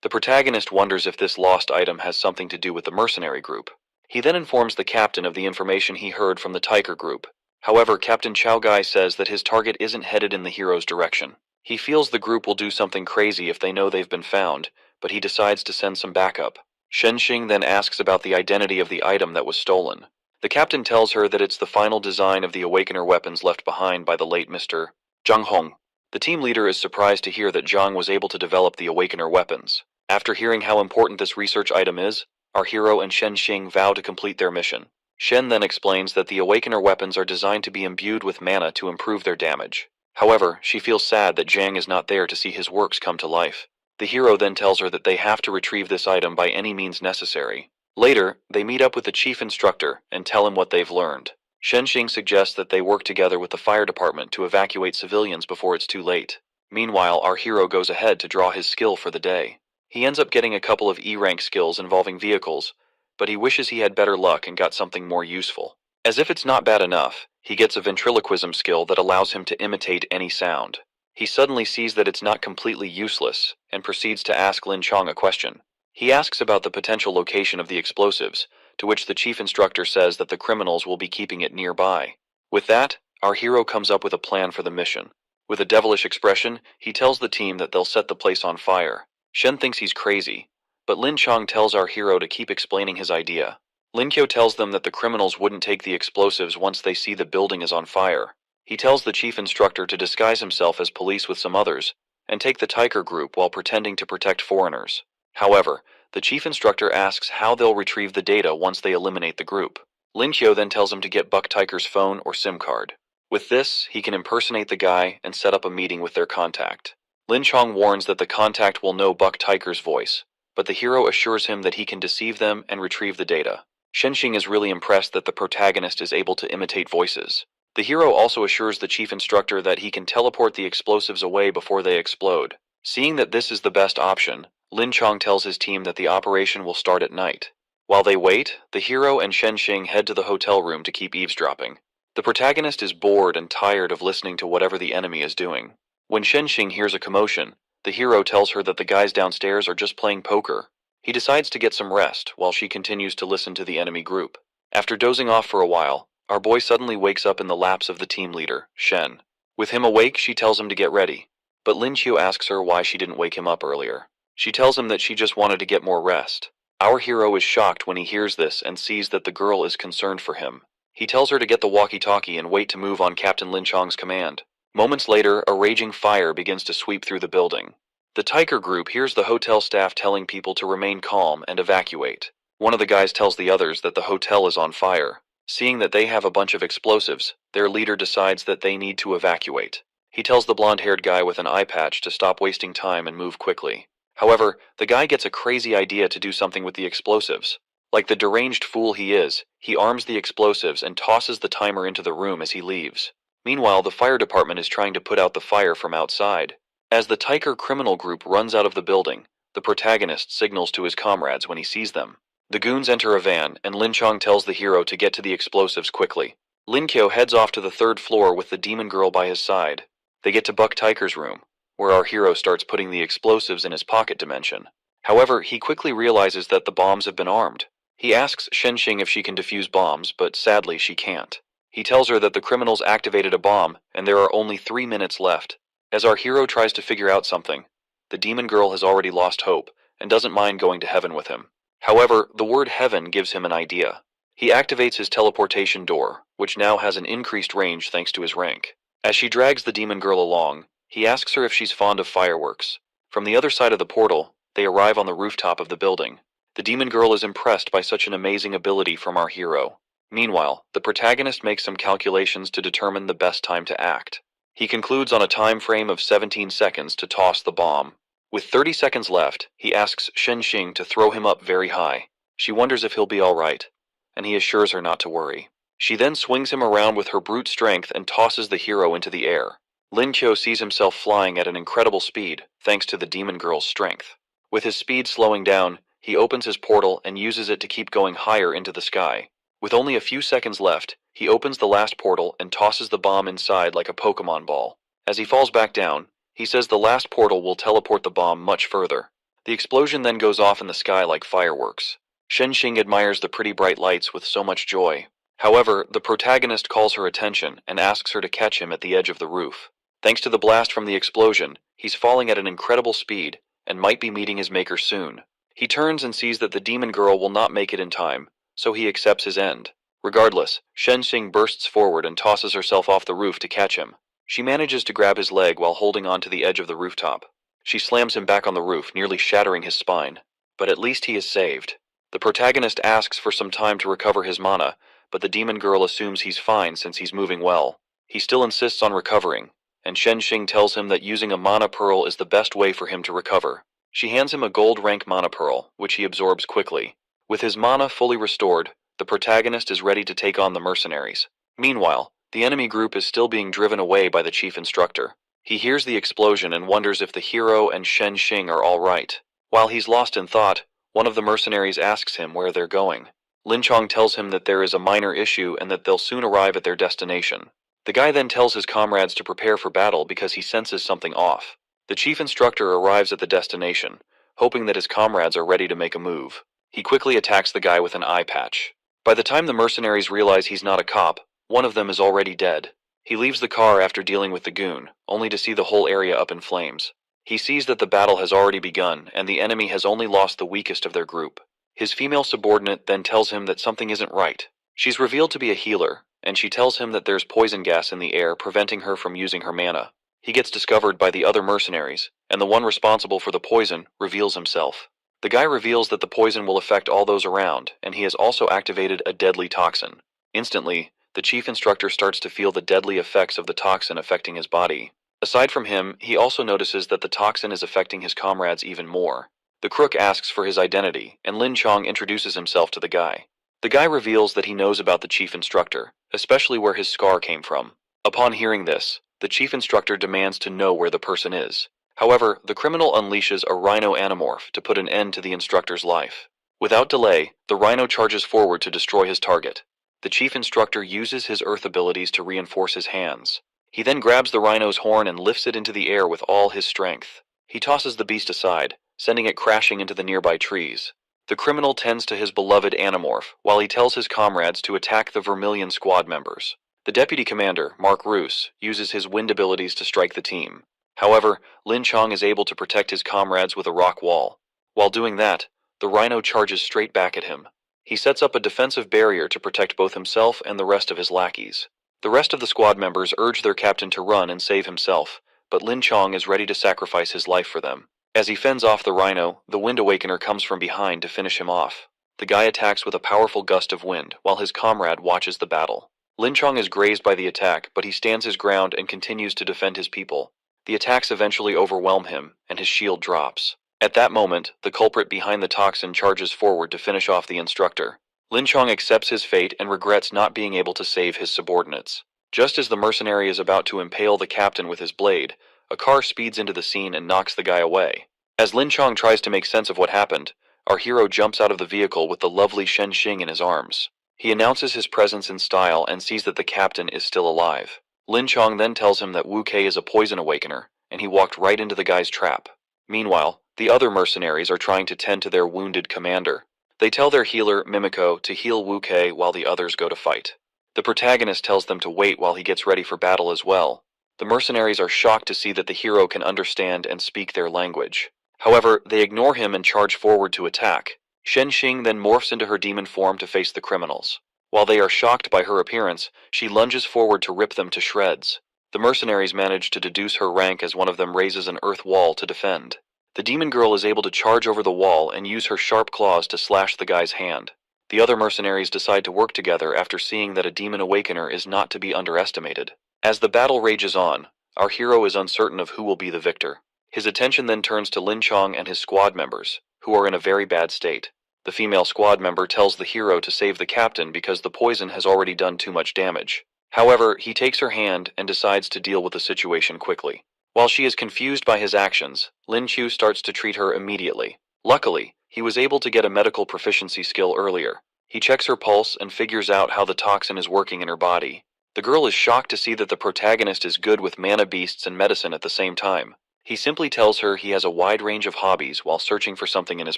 The protagonist wonders if this lost item has something to do with the mercenary group. He then informs the captain of the information he heard from the Tiger group. However, Captain Chao Gai says that his target isn't headed in the hero's direction. He feels the group will do something crazy if they know they've been found, but he decides to send some backup. Shen Xing then asks about the identity of the item that was stolen. The captain tells her that it's the final design of the Awakener weapons left behind by the late Mr. Zhang Hong. The team leader is surprised to hear that Zhang was able to develop the Awakener weapons. After hearing how important this research item is, our hero and Shen Xing vow to complete their mission. Shen then explains that the Awakener weapons are designed to be imbued with mana to improve their damage. However, she feels sad that Zhang is not there to see his works come to life. The hero then tells her that they have to retrieve this item by any means necessary. Later, they meet up with the chief instructor and tell him what they've learned. Shen Xing suggests that they work together with the fire department to evacuate civilians before it's too late. Meanwhile, our hero goes ahead to draw his skill for the day. He ends up getting a couple of E-rank skills involving vehicles, but he wishes he had better luck and got something more useful. As if it's not bad enough, he gets a ventriloquism skill that allows him to imitate any sound. He suddenly sees that it's not completely useless, and proceeds to ask Lin Chong a question. He asks about the potential location of the explosives, to which the chief instructor says that the criminals will be keeping it nearby. With that, our hero comes up with a plan for the mission. With a devilish expression, he tells the team that they'll set the place on fire. Shen thinks he's crazy, but Lin Chong tells our hero to keep explaining his idea. Lin Kyo tells them that the criminals wouldn't take the explosives once they see the building is on fire. He tells the chief instructor to disguise himself as police with some others, and take the Tiger group while pretending to protect foreigners. However, the chief instructor asks how they'll retrieve the data once they eliminate the group. Lin Kyo then tells him to get Buck Tiger's phone or SIM card. With this, he can impersonate the guy and set up a meeting with their contact. Lin Chong warns that the contact will know Buck Tiger's voice, but the hero assures him that he can deceive them and retrieve the data. Shen Xing is really impressed that the protagonist is able to imitate voices. The hero also assures the chief instructor that he can teleport the explosives away before they explode. Seeing that this is the best option, Lin Chong tells his team that the operation will start at night. While they wait, the hero and Shen Xing head to the hotel room to keep eavesdropping. The protagonist is bored and tired of listening to whatever the enemy is doing. When Shen Xing hears a commotion, the hero tells her that the guys downstairs are just playing poker. He decides to get some rest while she continues to listen to the enemy group. After dozing off for a while, our boy suddenly wakes up in the laps of the team leader, Shen. With him awake, she tells him to get ready, but Lin Qiu asks her why she didn't wake him up earlier. She tells him that she just wanted to get more rest. Our hero is shocked when he hears this and sees that the girl is concerned for him. He tells her to get the walkie-talkie and wait to move on Captain Lin Chong's command. Moments later, a raging fire begins to sweep through the building. The Tiger group hears the hotel staff telling people to remain calm and evacuate. One of the guys tells the others that the hotel is on fire. Seeing that they have a bunch of explosives, their leader decides that they need to evacuate. He tells the blonde-haired guy with an eye patch to stop wasting time and move quickly. However, the guy gets a crazy idea to do something with the explosives. Like the deranged fool he is, he arms the explosives and tosses the timer into the room as he leaves. Meanwhile, the fire department is trying to put out the fire from outside. As the Tiger criminal group runs out of the building, the protagonist signals to his comrades when he sees them. The goons enter a van, and Lin Chong tells the hero to get to the explosives quickly. Lin Qiu heads off to the third floor with the demon girl by his side. They get to Buck Tiger's room, where our hero starts putting the explosives in his pocket dimension. However, he quickly realizes that the bombs have been armed. He asks Shen Xing if she can defuse bombs, but sadly she can't. He tells her that the criminals activated a bomb, and there are only 3 minutes left. As our hero tries to figure out something, the demon girl has already lost hope, and doesn't mind going to heaven with him. However, the word heaven gives him an idea. He activates his teleportation door, which now has an increased range thanks to his rank. As she drags the demon girl along, he asks her if she's fond of fireworks. From the other side of the portal, they arrive on the rooftop of the building. The demon girl is impressed by such an amazing ability from our hero. Meanwhile, the protagonist makes some calculations to determine the best time to act. He concludes on a time frame of 17 seconds to toss the bomb. With 30 seconds left, he asks Shen Xing to throw him up very high. She wonders if he'll be alright, and he assures her not to worry. She then swings him around with her brute strength and tosses the hero into the air. Lin Qiu sees himself flying at an incredible speed, thanks to the demon girl's strength. With his speed slowing down, he opens his portal and uses it to keep going higher into the sky. With only a few seconds left, he opens the last portal and tosses the bomb inside like a Pokemon ball. As he falls back down, he says the last portal will teleport the bomb much further. The explosion then goes off in the sky like fireworks. Shen Xing admires the pretty bright lights with so much joy. However, the protagonist calls her attention and asks her to catch him at the edge of the roof. Thanks to the blast from the explosion, he's falling at an incredible speed and might be meeting his maker soon. He turns and sees that the demon girl will not make it in time, so he accepts his end. Regardless, Shen Xing bursts forward and tosses herself off the roof to catch him. She manages to grab his leg while holding on to the edge of the rooftop. She slams him back on the roof, nearly shattering his spine. But at least he is saved. The protagonist asks for some time to recover his mana, but the demon girl assumes he's fine since he's moving well. He still insists on recovering, and Shen Xing tells him that using a mana pearl is the best way for him to recover. She hands him a gold rank mana pearl, which he absorbs quickly. With his mana fully restored, the protagonist is ready to take on the mercenaries. Meanwhile, the enemy group is still being driven away by the chief instructor. He hears the explosion and wonders if the hero and Shen Xing are all right. While he's lost in thought, one of the mercenaries asks him where they're going. Lin Chong tells him that there is a minor issue and that they'll soon arrive at their destination. The guy then tells his comrades to prepare for battle because he senses something off. The chief instructor arrives at the destination, hoping that his comrades are ready to make a move. He quickly attacks the guy with an eye patch. By the time the mercenaries realize he's not a cop, one of them is already dead. He leaves the car after dealing with the goon, only to see the whole area up in flames. He sees that the battle has already begun and the enemy has only lost the weakest of their group. His female subordinate then tells him that something isn't right. She's revealed to be a healer, and she tells him that there's poison gas in the air preventing her from using her mana. He gets discovered by the other mercenaries, and the one responsible for the poison reveals himself. The guy reveals that the poison will affect all those around, and he has also activated a deadly toxin. Instantly, the chief instructor starts to feel the deadly effects of the toxin affecting his body. Aside from him, he also notices that the toxin is affecting his comrades even more. The crook asks for his identity, and Lin Chong introduces himself to the guy. The guy reveals that he knows about the chief instructor, especially where his scar came from. Upon hearing this, the chief instructor demands to know where the person is. However, the criminal unleashes a rhino animorph to put an end to the instructor's life. Without delay, the rhino charges forward to destroy his target. The chief instructor uses his earth abilities to reinforce his hands. He then grabs the rhino's horn and lifts it into the air with all his strength. He tosses the beast aside, sending it crashing into the nearby trees. The criminal tends to his beloved Anamorph, while he tells his comrades to attack the Vermilion Squad members. The deputy commander, Mark Roos, uses his wind abilities to strike the team. However, Lin Chong is able to protect his comrades with a rock wall. While doing that, the rhino charges straight back at him. He sets up a defensive barrier to protect both himself and the rest of his lackeys. The rest of the squad members urge their captain to run and save himself, but Lin Chong is ready to sacrifice his life for them. As he fends off the rhino, the Wind Awakener comes from behind to finish him off. The guy attacks with a powerful gust of wind, while his comrade watches the battle. Lin Chong is grazed by the attack, but he stands his ground and continues to defend his people. The attacks eventually overwhelm him, and his shield drops. At that moment, the culprit behind the toxin charges forward to finish off the instructor. Lin Chong accepts his fate and regrets not being able to save his subordinates. Just as the mercenary is about to impale the captain with his blade, a car speeds into the scene and knocks the guy away. As Lin Chong tries to make sense of what happened, our hero jumps out of the vehicle with the lovely Shen Xing in his arms. He announces his presence in style and sees that the captain is still alive. Lin Chong then tells him that Wu Kei is a poison awakener, and he walked right into the guy's trap. Meanwhile, the other mercenaries are trying to tend to their wounded commander. They tell their healer, Mimiko, to heal Wu Kei while the others go to fight. The protagonist tells them to wait while he gets ready for battle as well. The mercenaries are shocked to see that the hero can understand and speak their language. However, they ignore him and charge forward to attack. Shen Xing then morphs into her demon form to face the criminals. While they are shocked by her appearance, she lunges forward to rip them to shreds. The mercenaries manage to deduce her rank as one of them raises an earth wall to defend. The demon girl is able to charge over the wall and use her sharp claws to slash the guy's hand. The other mercenaries decide to work together after seeing that a demon awakener is not to be underestimated. As the battle rages on, our hero is uncertain of who will be the victor. His attention then turns to Lin Chong and his squad members, who are in a very bad state. The female squad member tells the hero to save the captain because the poison has already done too much damage. However, he takes her hand and decides to deal with the situation quickly. While she is confused by his actions, Lin Chu starts to treat her immediately. Luckily, he was able to get a medical proficiency skill earlier. He checks her pulse and figures out how the toxin is working in her body. The girl is shocked to see that the protagonist is good with mana beasts and medicine at the same time. He simply tells her he has a wide range of hobbies while searching for something in his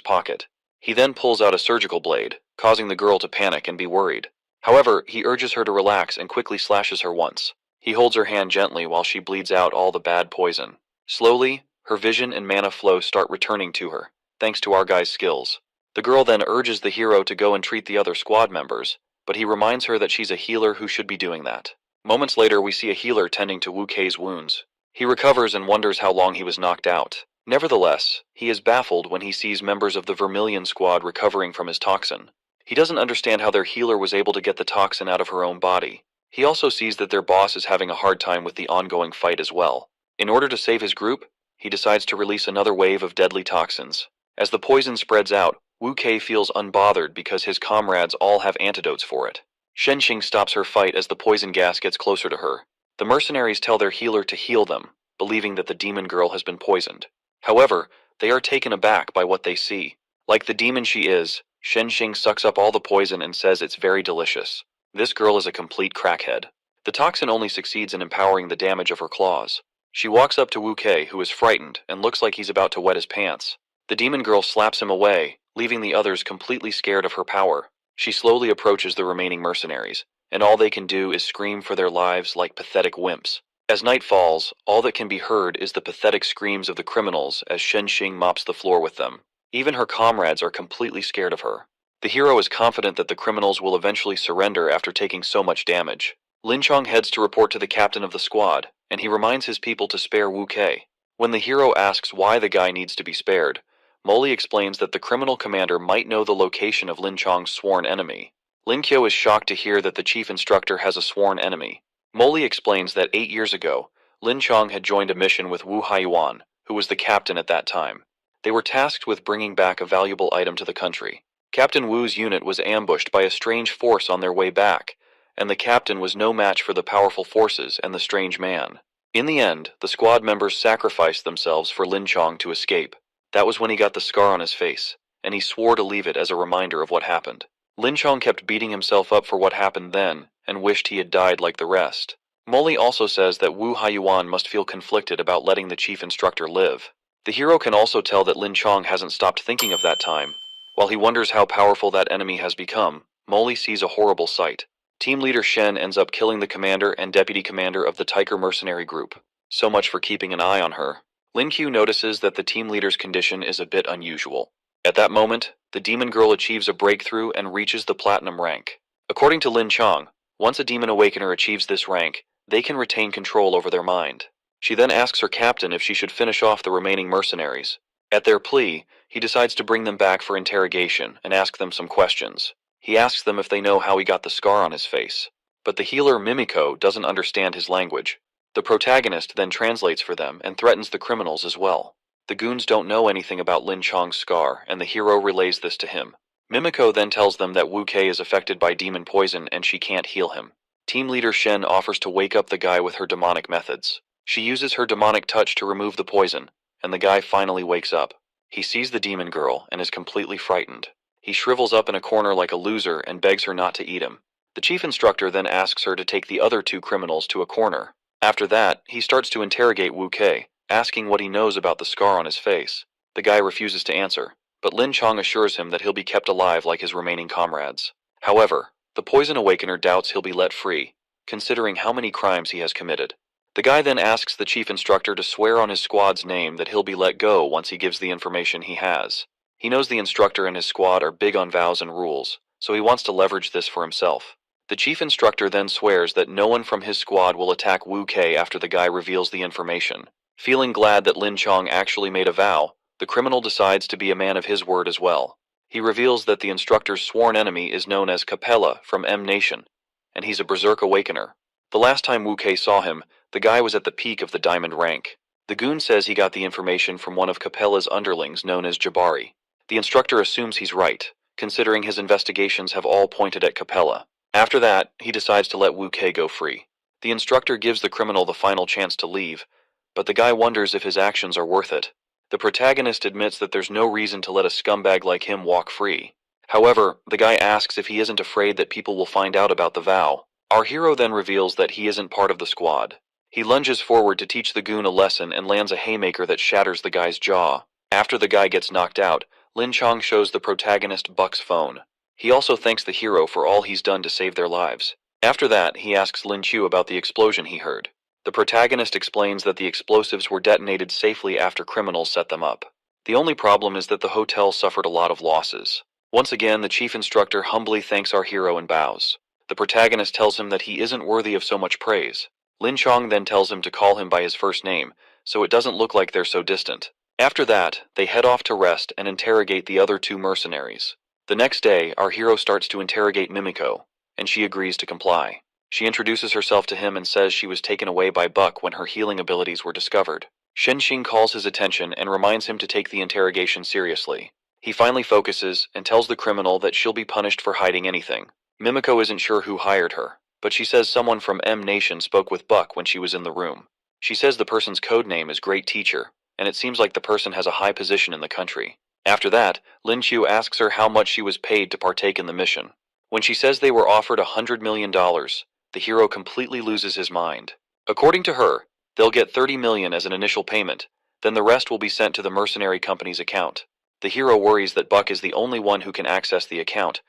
pocket. He then pulls out a surgical blade, causing the girl to panic and be worried. However, he urges her to relax and quickly slashes her once. He holds her hand gently while she bleeds out all the bad poison. Slowly, her vision and mana flow start returning to her, thanks to our guy's skills. The girl then urges the hero to go and treat the other squad members, but he reminds her that she's a healer who should be doing that. Moments later, we see a healer tending to Wu Kei's wounds. He recovers and wonders how long he was knocked out. Nevertheless, he is baffled when he sees members of the Vermilion Squad recovering from his toxin. He doesn't understand how their healer was able to get the toxin out of her own body. He also sees that their boss is having a hard time with the ongoing fight as well. In order to save his group, he decides to release another wave of deadly toxins. As the poison spreads out, Wu Kei feels unbothered because his comrades all have antidotes for it. Shen Xing stops her fight as the poison gas gets closer to her. The mercenaries tell their healer to heal them, believing that the demon girl has been poisoned. However, they are taken aback by what they see. Like the demon she is, Shen Xing sucks up all the poison and says it's very delicious. This girl is a complete crackhead. The toxin only succeeds in empowering the damage of her claws. She walks up to Wu Kei, who is frightened and looks like he's about to wet his pants. The demon girl slaps him away, leaving the others completely scared of her power. She slowly approaches the remaining mercenaries, and all they can do is scream for their lives like pathetic wimps. As night falls, all that can be heard is the pathetic screams of the criminals as Shen Xing mops the floor with them. Even her comrades are completely scared of her. The hero is confident that the criminals will eventually surrender after taking so much damage. Lin Chong heads to report to the captain of the squad, and he reminds his people to spare Wu Kei. When the hero asks why the guy needs to be spared, Molly explains that the criminal commander might know the location of Lin Chong's sworn enemy. Lin Kyo is shocked to hear that the chief instructor has a sworn enemy. Molly explains that 8 years ago, Lin Chong had joined a mission with Wu Haiyuan, who was the captain at that time. They were tasked with bringing back a valuable item to the country. Captain Wu's unit was ambushed by a strange force on their way back, and the captain was no match for the powerful forces and the strange man. In the end, the squad members sacrificed themselves for Lin Chong to escape. That was when he got the scar on his face, and he swore to leave it as a reminder of what happened. Lin Chong kept beating himself up for what happened then, and wished he had died like the rest. Molly also says that Wu Haiyuan must feel conflicted about letting the chief instructor live. The hero can also tell that Lin Chong hasn't stopped thinking of that time. While he wonders how powerful that enemy has become, Molly sees a horrible sight. Team leader Shen ends up killing the commander and deputy commander of the Tiger mercenary group. So much for keeping an eye on her. Lin Q notices that the team leader's condition is a bit unusual. At that moment, the demon girl achieves a breakthrough and reaches the platinum rank. According to Lin Chong, once a demon awakener achieves this rank, they can retain control over their mind. She then asks her captain if she should finish off the remaining mercenaries. At their plea, he decides to bring them back for interrogation and ask them some questions. He asks them if they know how he got the scar on his face. But the healer Mimiko doesn't understand his language. The protagonist then translates for them and threatens the criminals as well. The goons don't know anything about Lin Chong's scar, and the hero relays this to him. Mimiko then tells them that Wu Kei is affected by demon poison and she can't heal him. Team leader Shen offers to wake up the guy with her demonic methods. She uses her demonic touch to remove the poison, and the guy finally wakes up. He sees the demon girl and is completely frightened. He shrivels up in a corner like a loser and begs her not to eat him. The chief instructor then asks her to take the other two criminals to a corner. After that, he starts to interrogate Wu Kei, asking what he knows about the scar on his face. The guy refuses to answer, but Lin Chong assures him that he'll be kept alive like his remaining comrades. However, the poison awakener doubts he'll be let free, considering how many crimes he has committed. The guy then asks the chief instructor to swear on his squad's name that he'll be let go once he gives the information he has. He knows the instructor and his squad are big on vows and rules, so he wants to leverage this for himself. The chief instructor then swears that no one from his squad will attack Wu Kei after the guy reveals the information. Feeling glad that Lin Chong actually made a vow, the criminal decides to be a man of his word as well. He reveals that the instructor's sworn enemy is known as Capella from M Nation, and he's a berserk awakener. The last time Wu Kei saw him, the guy was at the peak of the diamond rank. The goon says he got the information from one of Capella's underlings known as Jabari. The instructor assumes he's right, considering his investigations have all pointed at Capella. After that, he decides to let Wu Kei go free. The instructor gives the criminal the final chance to leave, but the guy wonders if his actions are worth it. The protagonist admits that there's no reason to let a scumbag like him walk free. However, the guy asks if he isn't afraid that people will find out about the vow. Our hero then reveals that he isn't part of the squad. He lunges forward to teach the goon a lesson and lands a haymaker that shatters the guy's jaw. After the guy gets knocked out, Lin Chong shows the protagonist Buck's phone. He also thanks the hero for all he's done to save their lives. After that, he asks Lin Chu about the explosion he heard. The protagonist explains that the explosives were detonated safely after criminals set them up. The only problem is that the hotel suffered a lot of losses. Once again, the chief instructor humbly thanks our hero and bows. The protagonist tells him that he isn't worthy of so much praise. Lin Chong then tells him to call him by his first name, so it doesn't look like they're so distant. After that, they head off to rest and interrogate the other two mercenaries. The next day, our hero starts to interrogate Mimiko, and she agrees to comply. She introduces herself to him and says she was taken away by Buck when her healing abilities were discovered. Shenxing calls his attention and reminds him to take the interrogation seriously. He finally focuses and tells the criminal that she'll be punished for hiding anything. Mimiko isn't sure who hired her, but she says someone from M Nation spoke with Buck when she was in the room. She says the person's code name is Great Teacher, and it seems like the person has a high position in the country. After that, Lin Chu asks her how much she was paid to partake in the mission. When she says they were offered $100 million, the hero completely loses his mind. According to her, they'll get $30 million as an initial payment, then the rest will be sent to the mercenary company's account. The hero worries that Buck is the only one who can access the account,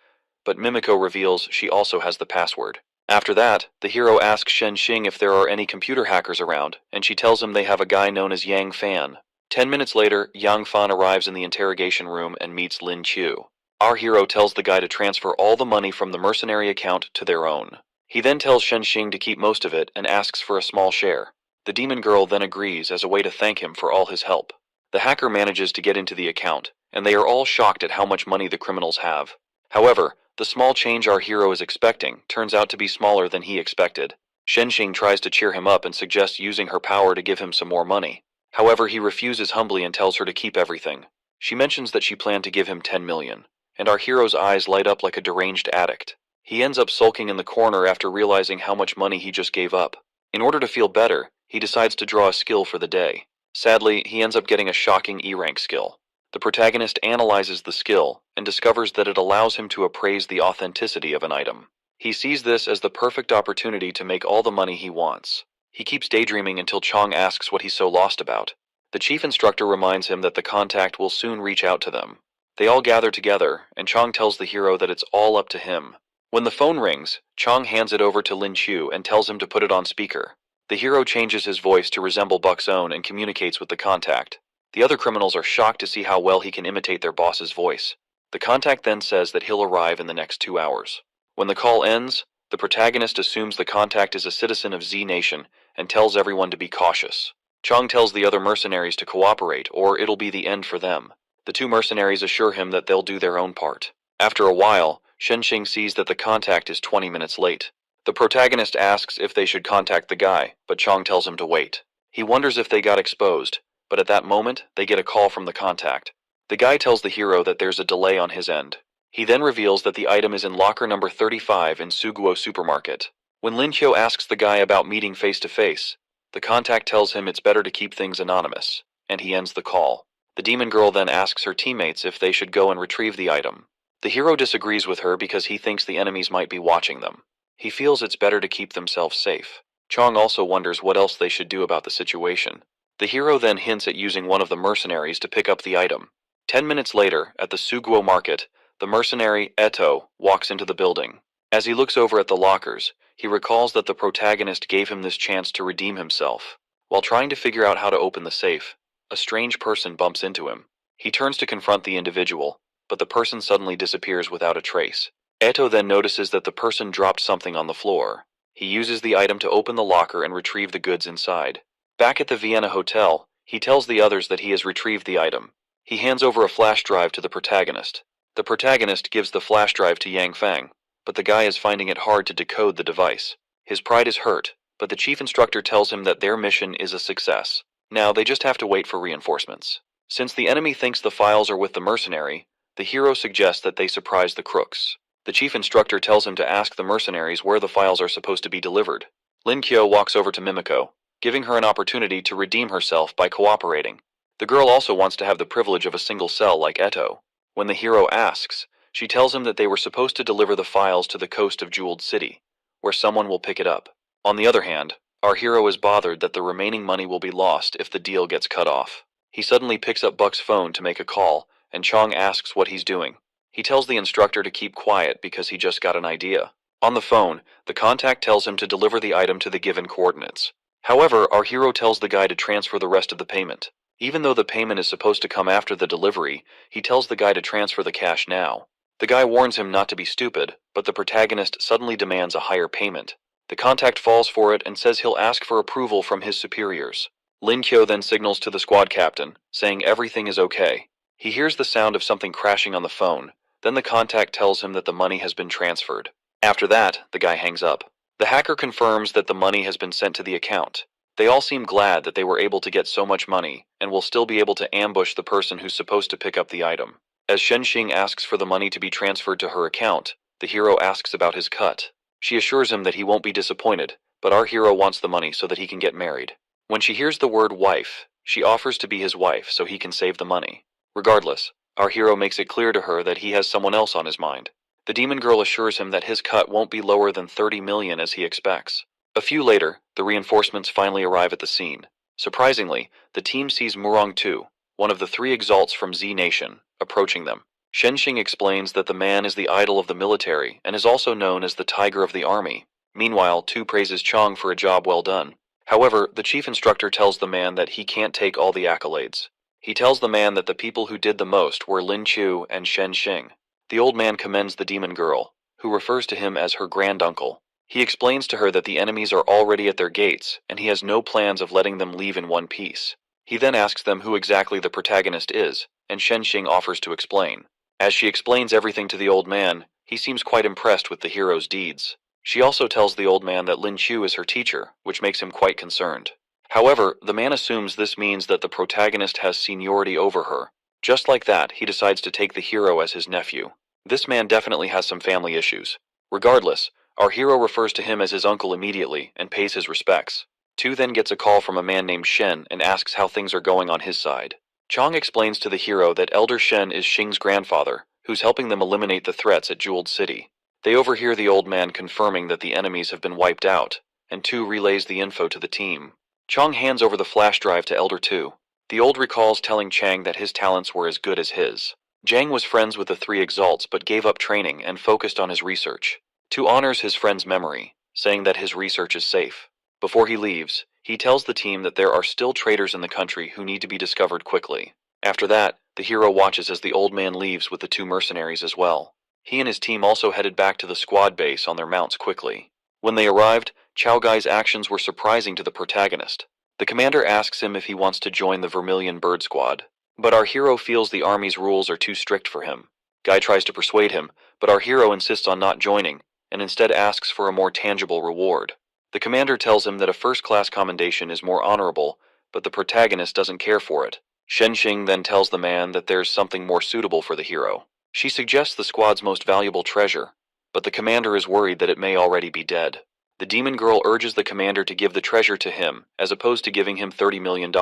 but Mimiko reveals she also has the password. After that, the hero asks Shen Xing if there are any computer hackers around, and she tells him they have a guy known as Yang Fan. 10 minutes later, Yang Fan arrives in the interrogation room and meets Lin Chu. Our hero tells the guy to transfer all the money from the mercenary account to their own. He then tells Shen Xing to keep most of it and asks for a small share. The demon girl then agrees as a way to thank him for all his help. The hacker manages to get into the account, and they are all shocked at how much money the criminals have. However, the small change our hero is expecting turns out to be smaller than he expected. Shen Xing tries to cheer him up and suggests using her power to give him some more money. However, he refuses humbly and tells her to keep everything. She mentions that she planned to give him 10 million, and our hero's eyes light up like a deranged addict. He ends up sulking in the corner after realizing how much money he just gave up. In order to feel better, he decides to draw a skill for the day. Sadly, he ends up getting a shocking E-rank skill. The protagonist analyzes the skill and discovers that it allows him to appraise the authenticity of an item. He sees this as the perfect opportunity to make all the money he wants. He keeps daydreaming until Chong asks what he's so lost about. The chief instructor reminds him that the contact will soon reach out to them. They all gather together, and Chong tells the hero that it's all up to him. When the phone rings, Chong hands it over to Lin Chu and tells him to put it on speaker. The hero changes his voice to resemble Buck's own and communicates with the contact. The other criminals are shocked to see how well he can imitate their boss's voice. The contact then says that he'll arrive in the next 2 hours. When the call ends, the protagonist assumes the contact is a citizen of Z Nation and tells everyone to be cautious. Chong tells the other mercenaries to cooperate, or it'll be the end for them. The 2 mercenaries assure him that they'll do their own part. After a while, Shenxing sees that the contact is 20 minutes late. The protagonist asks if they should contact the guy, but Chong tells him to wait. He wonders if they got exposed, but at that moment, they get a call from the contact. The guy tells the hero that there's a delay on his end. He then reveals that the item is in locker number 35 in Suguo Supermarket. When Lin Qiu asks the guy about meeting face to face, the contact tells him it's better to keep things anonymous, and he ends the call. The demon girl then asks her teammates if they should go and retrieve the item. The hero disagrees with her because he thinks the enemies might be watching them. He feels it's better to keep themselves safe. Chong also wonders what else they should do about the situation. The hero then hints at using one of the mercenaries to pick up the item. 10 minutes later, at the Suguo market, the mercenary, Eto, walks into the building. As he looks over at the lockers, he recalls that the protagonist gave him this chance to redeem himself. While trying to figure out how to open the safe, a strange person bumps into him. He turns to confront the individual, but the person suddenly disappears without a trace. Eto then notices that the person dropped something on the floor. He uses the item to open the locker and retrieve the goods inside. Back at the Vienna hotel, he tells the others that he has retrieved the item. He hands over a flash drive to the protagonist. The protagonist gives the flash drive to Yang Fang, but the guy is finding it hard to decode the device. His pride is hurt, but the chief instructor tells him that their mission is a success. Now they just have to wait for reinforcements. Since the enemy thinks the files are with the mercenary, the hero suggests that they surprise the crooks. The chief instructor tells him to ask the mercenaries where the files are supposed to be delivered. Lin Qiu walks over to Mimiko, giving her an opportunity to redeem herself by cooperating. The girl also wants to have the privilege of a single cell like Eto. When the hero asks, she tells him that they were supposed to deliver the files to the coast of Jeweled City, where someone will pick it up. On the other hand, our hero is bothered that the remaining money will be lost if the deal gets cut off. He suddenly picks up Buck's phone to make a call, and Chong asks what he's doing. He tells the instructor to keep quiet because he just got an idea. On the phone, the contact tells him to deliver the item to the given coordinates. However, our hero tells the guy to transfer the rest of the payment. Even though the payment is supposed to come after the delivery, he tells the guy to transfer the cash now. The guy warns him not to be stupid, but the protagonist suddenly demands a higher payment. The contact falls for it and says he'll ask for approval from his superiors. Lin Qiu then signals to the squad captain, saying everything is okay. He hears the sound of something crashing on the phone. Then the contact tells him that the money has been transferred. After that, the guy hangs up. The hacker confirms that the money has been sent to the account. They all seem glad that they were able to get so much money, and will still be able to ambush the person who's supposed to pick up the item. As Shenxing asks for the money to be transferred to her account, the hero asks about his cut. She assures him that he won't be disappointed, but our hero wants the money so that he can get married. When she hears the word wife, she offers to be his wife so he can save the money. Regardless, our hero makes it clear to her that he has someone else on his mind. The demon girl assures him that his cut won't be lower than 30 million as he expects. A few later, the reinforcements finally arrive at the scene. Surprisingly, the team sees Murong Tu, one of the 3 exalts from Z Nation, approaching them. Shenxing explains that the man is the idol of the military and is also known as the tiger of the army. Meanwhile, Tu praises Chong for a job well done. However, the chief instructor tells the man that he can't take all the accolades. He tells the man that the people who did the most were Lin Qiu and Shenxing. The old man commends the demon girl, who refers to him as her granduncle. He explains to her that the enemies are already at their gates, and he has no plans of letting them leave in one piece. He then asks them who exactly the protagonist is, and Shenxing offers to explain. As she explains everything to the old man, he seems quite impressed with the hero's deeds. She also tells the old man that Lin Qiu is her teacher, which makes him quite concerned. However, the man assumes this means that the protagonist has seniority over her. Just like that, he decides to take the hero as his nephew. This man definitely has some family issues. Regardless, our hero refers to him as his uncle immediately and pays his respects. Tu then gets a call from a man named Shen and asks how things are going on his side. Chong explains to the hero that Elder Shen is Xing's grandfather, who's helping them eliminate the threats at Jeweled City. They overhear the old man confirming that the enemies have been wiped out, and Tu relays the info to the team. Chong hands over the flash drive to Elder Tu. The old recalls telling Chang that his talents were as good as his. Jang was friends with the three exalts but gave up training and focused on his research. Tu honors his friend's memory, saying that his research is safe. Before he leaves, he tells the team that there are still traitors in the country who need to be discovered quickly. After that, the hero watches as the old man leaves with the two mercenaries as well. He and his team also headed back to the squad base on their mounts quickly. When they arrived, Chow Gai's actions were surprising to the protagonist. The commander asks him if he wants to join the Vermilion Bird Squad, but our hero feels the army's rules are too strict for him. Guy tries to persuade him, but our hero insists on not joining, and instead asks for a more tangible reward. The commander tells him that a first-class commendation is more honorable, but the protagonist doesn't care for it. Shen Xing then tells the man that there's something more suitable for the hero. She suggests the squad's most valuable treasure, but the commander is worried that it may already be dead. The demon girl urges the commander to give the treasure to him, as opposed to giving him $30 million.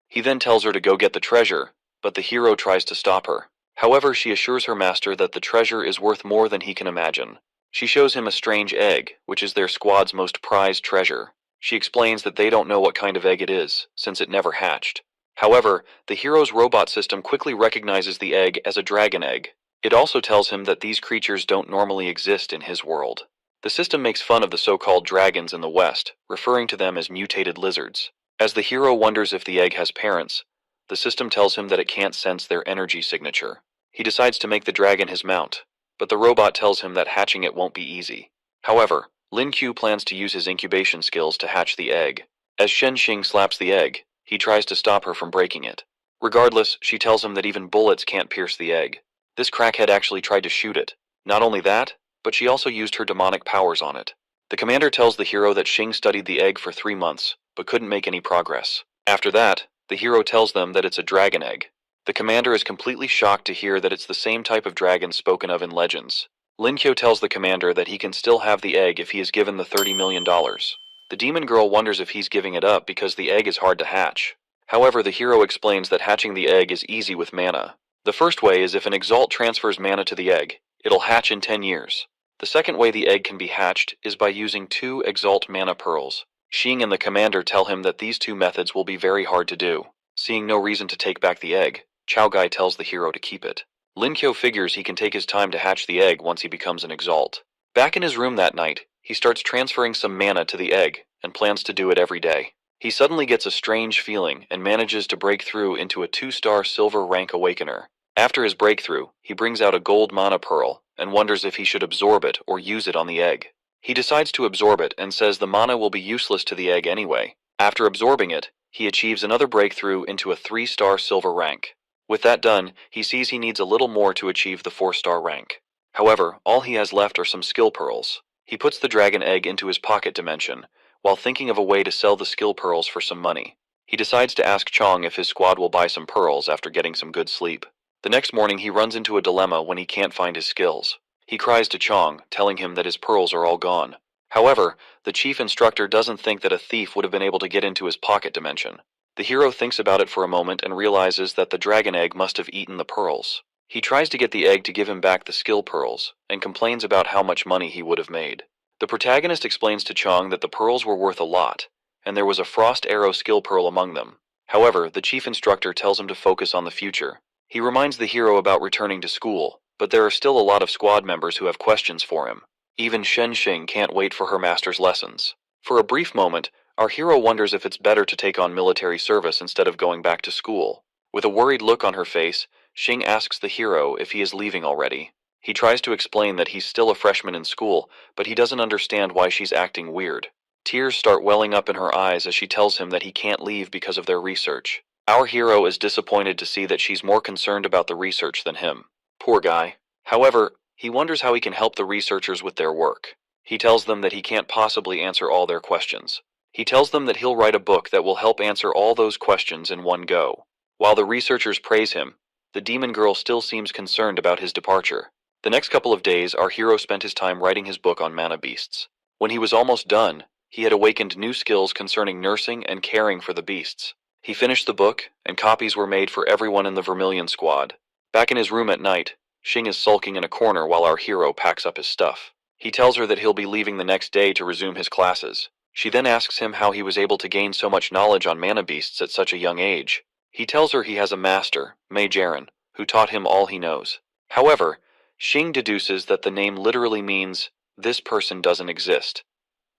He then tells her to go get the treasure, but the hero tries to stop her. However, she assures her master that the treasure is worth more than he can imagine. She shows him a strange egg, which is their squad's most prized treasure. She explains that they don't know what kind of egg it is, since it never hatched. However, the hero's robot system quickly recognizes the egg as a dragon egg. It also tells him that these creatures don't normally exist in his world. The system makes fun of the so-called dragons in the West, referring to them as mutated lizards. As the hero wonders if the egg has parents, the system tells him that it can't sense their energy signature. He decides to make the dragon his mount, but the robot tells him that hatching it won't be easy. However, Lin Q plans to use his incubation skills to hatch the egg. As Shen Xing slaps the egg, he tries to stop her from breaking it. Regardless, she tells him that even bullets can't pierce the egg. This crackhead actually tried to shoot it. Not only that, but she also used her demonic powers on it. The commander tells the hero that Xing studied the egg for 3 months, but couldn't make any progress. After that, the hero tells them that it's a dragon egg. The commander is completely shocked to hear that it's the same type of dragon spoken of in legends. Lin Kyo tells the commander that he can still have the egg if he is given the $30 million. The demon girl wonders if he's giving it up because the egg is hard to hatch. However, the hero explains that hatching the egg is easy with mana. The first way is if an exalt transfers mana to the egg, it'll hatch in 10 years. The second way the egg can be hatched is by using 2 exalt mana pearls. Xing and the commander tell him that these 2 methods will be very hard to do. Seeing no reason to take back the egg, Chow Gai tells the hero to keep it. Lin Kyo figures he can take his time to hatch the egg once he becomes an exalt. Back in his room that night, he starts transferring some mana to the egg, and plans to do it every day. He suddenly gets a strange feeling and manages to break through into a 2-star silver rank awakener. After his breakthrough, he brings out a gold mana pearl, and wonders if he should absorb it or use it on the egg. He decides to absorb it and says the mana will be useless to the egg anyway. After absorbing it, he achieves another breakthrough into a 3-star silver rank. With that done, he sees he needs a little more to achieve the 4-star rank. However, all he has left are some skill pearls. He puts the dragon egg into his pocket dimension, while thinking of a way to sell the skill pearls for some money. He decides to ask Chong if his squad will buy some pearls after getting some good sleep. The next morning he runs into a dilemma when he can't find his skills. He cries to Chong, telling him that his pearls are all gone. However, the chief instructor doesn't think that a thief would have been able to get into his pocket dimension. The hero thinks about it for a moment and realizes that the dragon egg must have eaten the pearls. He tries to get the egg to give him back the skill pearls, and complains about how much money he would have made. The protagonist explains to Chong that the pearls were worth a lot, and there was a frost arrow skill pearl among them. However, the chief instructor tells him to focus on the future. He reminds the hero about returning to school, but there are still a lot of squad members who have questions for him. Even Shen Xing can't wait for her master's lessons. For a brief moment, our hero wonders if it's better to take on military service instead of going back to school. With a worried look on her face, Xing asks the hero if he is leaving already. He tries to explain that he's still a freshman in school, but he doesn't understand why she's acting weird. Tears start welling up in her eyes as she tells him that he can't leave because of their research. Our hero is disappointed to see that she's more concerned about the research than him. Poor guy. However, he wonders how he can help the researchers with their work. He tells them that he can't possibly answer all their questions. He tells them that he'll write a book that will help answer all those questions in one go. While the researchers praise him, the demon girl still seems concerned about his departure. The next couple of days, our hero spent his time writing his book on mana beasts. When he was almost done, he had awakened new skills concerning nursing and caring for the beasts. He finished the book, and copies were made for everyone in the Vermilion squad. Back in his room at night, Xing is sulking in a corner while our hero packs up his stuff. He tells her that he'll be leaving the next day to resume his classes. She then asks him how he was able to gain so much knowledge on mana beasts at such a young age. He tells her he has a master, Mei Jaren, who taught him all he knows. However, Xing deduces that the name literally means, "this person doesn't exist."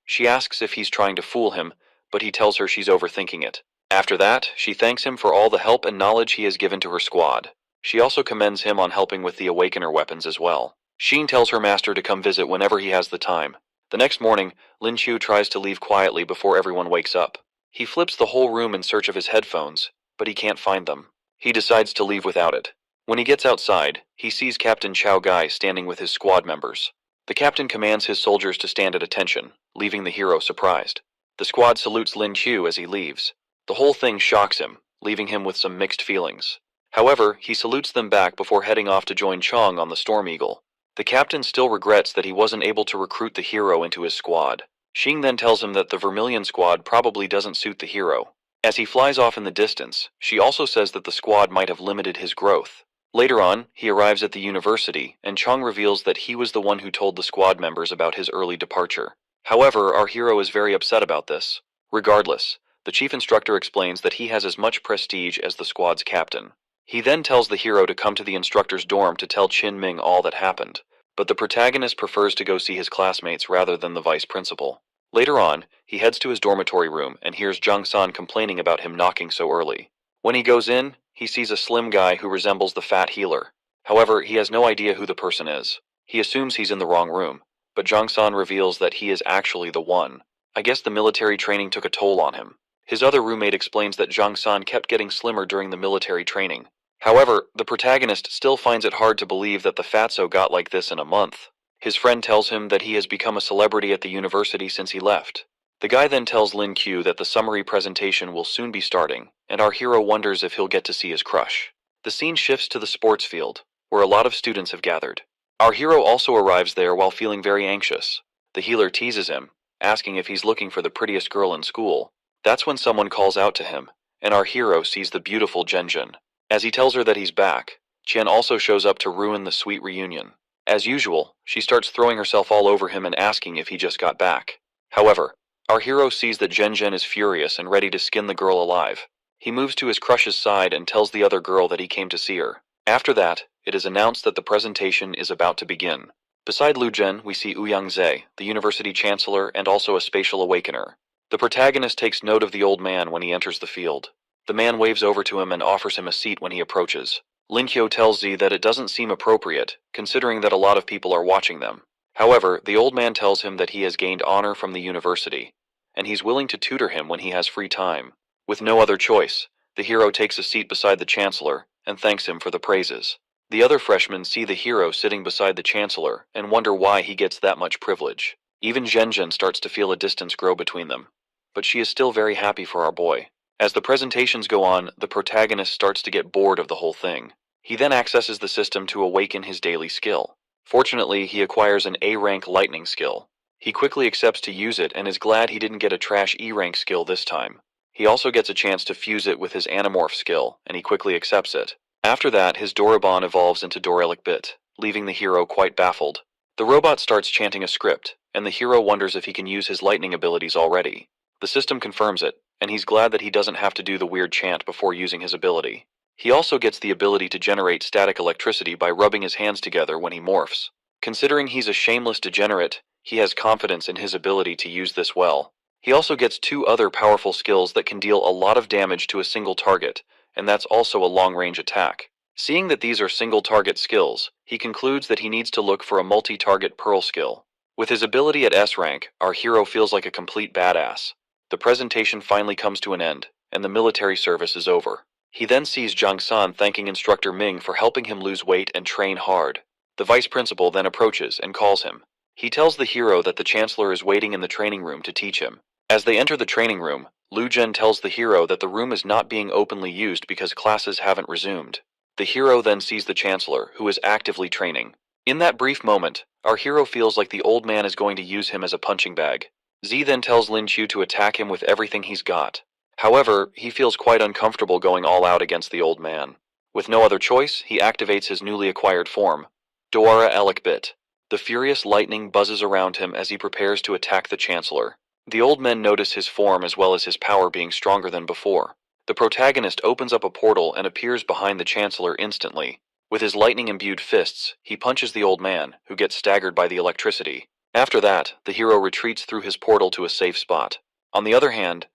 She asks if he's trying to fool him, but he tells her she's overthinking it. After that, she thanks him for all the help and knowledge he has given to her squad. She also commends him on helping with the Awakener weapons as well. Xing tells her master to come visit whenever he has the time. The next morning, Lin Chu tries to leave quietly before everyone wakes up. He flips the whole room in search of his headphones, but he can't find them. He decides to leave without it. When he gets outside, he sees Captain Chao Gai standing with his squad members. The captain commands his soldiers to stand at attention, leaving the hero surprised. The squad salutes Lin Chu as he leaves. The whole thing shocks him, leaving him with some mixed feelings. However, he salutes them back before heading off to join Chong on the Storm Eagle. The captain still regrets that he wasn't able to recruit the hero into his squad. Xing then tells him that the Vermilion squad probably doesn't suit the hero. As he flies off in the distance, she also says that the squad might have limited his growth. Later on, he arrives at the university, and Chong reveals that he was the one who told the squad members about his early departure. However, our hero is very upset about this. Regardless, the chief instructor explains that he has as much prestige as the squad's captain. He then tells the hero to come to the instructor's dorm to tell Qin Ming all that happened, but the protagonist prefers to go see his classmates rather than the vice principal. Later on, he heads to his dormitory room and hears Zhang San complaining about him knocking so early. When he goes in, he sees a slim guy who resembles the fat healer. However, he has no idea who the person is. He assumes he's in the wrong room, but Zhang San reveals that he is actually the one. I guess the military training took a toll on him. His other roommate explains that Zhang San kept getting slimmer during the military training. However, the protagonist still finds it hard to believe that the fatso got like this in a month. His friend tells him that he has become a celebrity at the university since he left. The guy then tells Lin Q that the summary presentation will soon be starting, and our hero wonders if he'll get to see his crush. The scene shifts to the sports field, where a lot of students have gathered. Our hero also arrives there while feeling very anxious. The healer teases him, asking if he's looking for the prettiest girl in school. That's when someone calls out to him, and our hero sees the beautiful Zhenjun. As he tells her that he's back, Qian also shows up to ruin the sweet reunion. As usual, she starts throwing herself all over him and asking if he just got back. However, our hero sees that Zhenjun is furious and ready to skin the girl alive. He moves to his crush's side and tells the other girl that he came to see her. After that, it is announced that the presentation is about to begin. Beside Lu Zhen, we see Ouyang Zhe, the university chancellor and also a spatial awakener. The protagonist takes note of the old man when he enters the field. The man waves over to him and offers him a seat when he approaches. Lin Qiu tells Zi that it doesn't seem appropriate, considering that a lot of people are watching them. However, the old man tells him that he has gained honor from the university, and he's willing to tutor him when he has free time. With no other choice, the hero takes a seat beside the chancellor and thanks him for the praises. The other freshmen see the hero sitting beside the chancellor and wonder why he gets that much privilege. Even Zhenjun starts to feel a distance grow between them, but she is still very happy for our boy. As the presentations go on, the protagonist starts to get bored of the whole thing. He then accesses the system to awaken his daily skill. Fortunately, he acquires an A-rank lightning skill. He quickly accepts to use it and is glad he didn't get a trash E-rank skill this time. He also gets a chance to fuse it with his Animorph skill, and he quickly accepts it. After that, his Dorabon evolves into Dorelic Bit, leaving the hero quite baffled. The robot starts chanting a script, and the hero wonders if he can use his lightning abilities already. The system confirms it, and he's glad that he doesn't have to do the weird chant before using his ability. He also gets the ability to generate static electricity by rubbing his hands together when he morphs. Considering he's a shameless degenerate, he has confidence in his ability to use this well. He also gets two other powerful skills that can deal a lot of damage to a single target, and that's also a long-range attack. Seeing that these are single-target skills, he concludes that he needs to look for a multi-target Pearl skill. With his ability at S rank, our hero feels like a complete badass. The presentation finally comes to an end, and the military service is over. He then sees Zhang San thanking Instructor Ming for helping him lose weight and train hard. The vice principal then approaches and calls him. He tells the hero that the chancellor is waiting in the training room to teach him. As they enter the training room, Lu Zhen tells the hero that the room is not being openly used because classes haven't resumed. The hero then sees the chancellor, who is actively training. In that brief moment, our hero feels like the old man is going to use him as a punching bag. Z then tells Lin Qiu to attack him with everything he's got. However, he feels quite uncomfortable going all out against the old man. With no other choice, he activates his newly acquired form, Doara Elic Bit. The furious lightning buzzes around him as he prepares to attack the chancellor. The old men notice his form as well as his power being stronger than before. The protagonist opens up a portal and appears behind the Chancellor instantly. With his lightning-imbued fists, he punches the old man, who gets staggered by the electricity. After that, the hero retreats through his portal to a safe spot. On the other hand,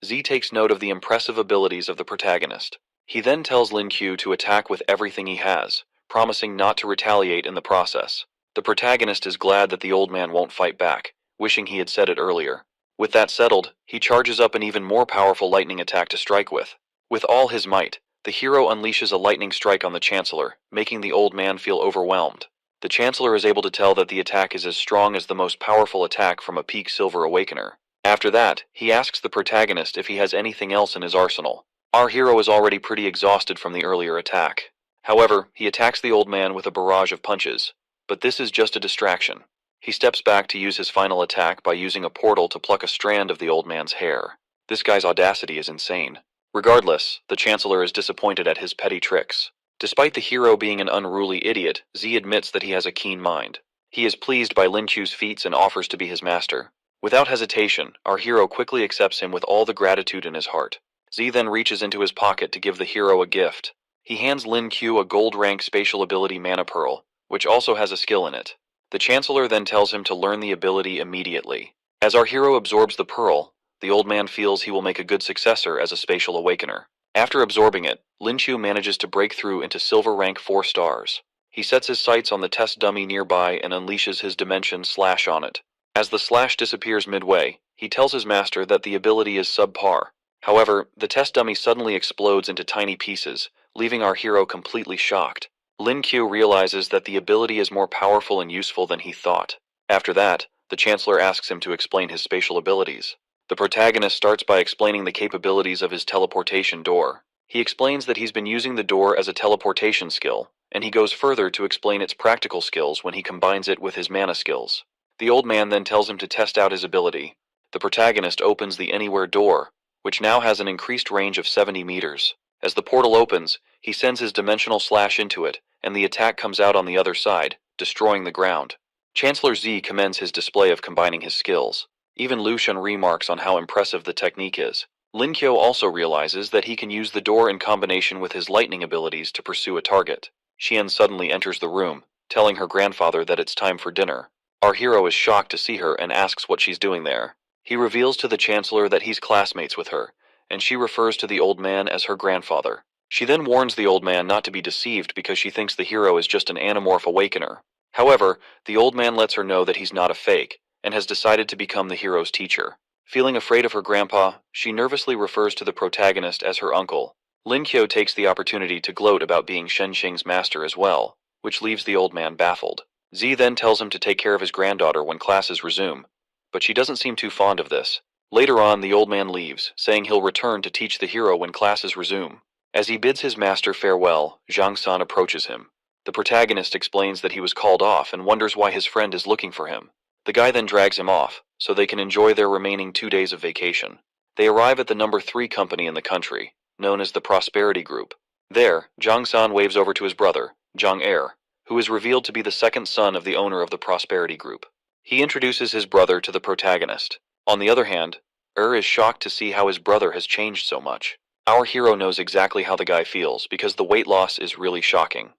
Z takes note of the impressive abilities of the protagonist. He then tells Lin Q to attack with everything he has, promising not to retaliate in the process. The protagonist is glad that the old man won't fight back, wishing he had said it earlier. With that settled, he charges up an even more powerful lightning attack to strike with. With all his might, the hero unleashes a lightning strike on the Chancellor, making the old man feel overwhelmed. The Chancellor is able to tell that the attack is as strong as the most powerful attack from a peak Silver Awakener. After that, he asks the protagonist if he has anything else in his arsenal. Our hero is already pretty exhausted from the earlier attack. However, he attacks the old man with a barrage of punches, but this is just a distraction. He steps back to use his final attack by using a portal to pluck a strand of the old man's hair. This guy's audacity is insane. Regardless, the Chancellor is disappointed at his petty tricks. Despite the hero being an unruly idiot, Z admits that he has a keen mind. He is pleased by Lin Chu's feats and offers to be his master. Without hesitation, our hero quickly accepts him with all the gratitude in his heart. Z then reaches into his pocket to give the hero a gift. He hands Lin Q a gold-rank spatial ability Mana Pearl, which also has a skill in it. The Chancellor then tells him to learn the ability immediately. As our hero absorbs the pearl, the old man feels he will make a good successor as a spatial awakener. After absorbing it, Lin Chu manages to break through into silver rank 4 stars. He sets his sights on the test dummy nearby and unleashes his dimension slash on it. As the slash disappears midway, he tells his master that the ability is subpar. However, the test dummy suddenly explodes into tiny pieces, leaving our hero completely shocked. Lin Q realizes that the ability is more powerful and useful than he thought. After that, the Chancellor asks him to explain his spatial abilities. The protagonist starts by explaining the capabilities of his teleportation door. He explains that he's been using the door as a teleportation skill, and he goes further to explain its practical skills when he combines it with his mana skills. The old man then tells him to test out his ability. The protagonist opens the Anywhere door, which now has an increased range of 70 meters. As the portal opens, he sends his dimensional slash into it, and the attack comes out on the other side, destroying the ground. Chancellor Z commends his display of combining his skills. Even Lucian remarks on how impressive the technique is. Lin Qiu also realizes that he can use the door in combination with his lightning abilities to pursue a target. Xian suddenly enters the room, telling her grandfather that it's time for dinner. Our hero is shocked to see her and asks what she's doing there. He reveals to the Chancellor that he's classmates with her, and she refers to the old man as her grandfather. She then warns the old man not to be deceived because she thinks the hero is just an anamorph awakener. However, the old man lets her know that he's not a fake, and has decided to become the hero's teacher. Feeling afraid of her grandpa, she nervously refers to the protagonist as her uncle. Lin Qiu takes the opportunity to gloat about being Shen Xing's master as well, which leaves the old man baffled. Z then tells him to take care of his granddaughter when classes resume, but she doesn't seem too fond of this. Later on, the old man leaves, saying he'll return to teach the hero when classes resume. As he bids his master farewell, Zhang San approaches him. The protagonist explains that he was called off and wonders why his friend is looking for him. The guy then drags him off, so they can enjoy their remaining 2 days of vacation. They arrive at the number 3 company in the country, known as the Prosperity Group. There, Zhang San waves over to his brother, Zhang Er, who is revealed to be the second son of the owner of the Prosperity Group. He introduces his brother to the protagonist. On the other hand, is shocked to see how his brother has changed so much. Our hero knows exactly how the guy feels because the weight loss is really shocking.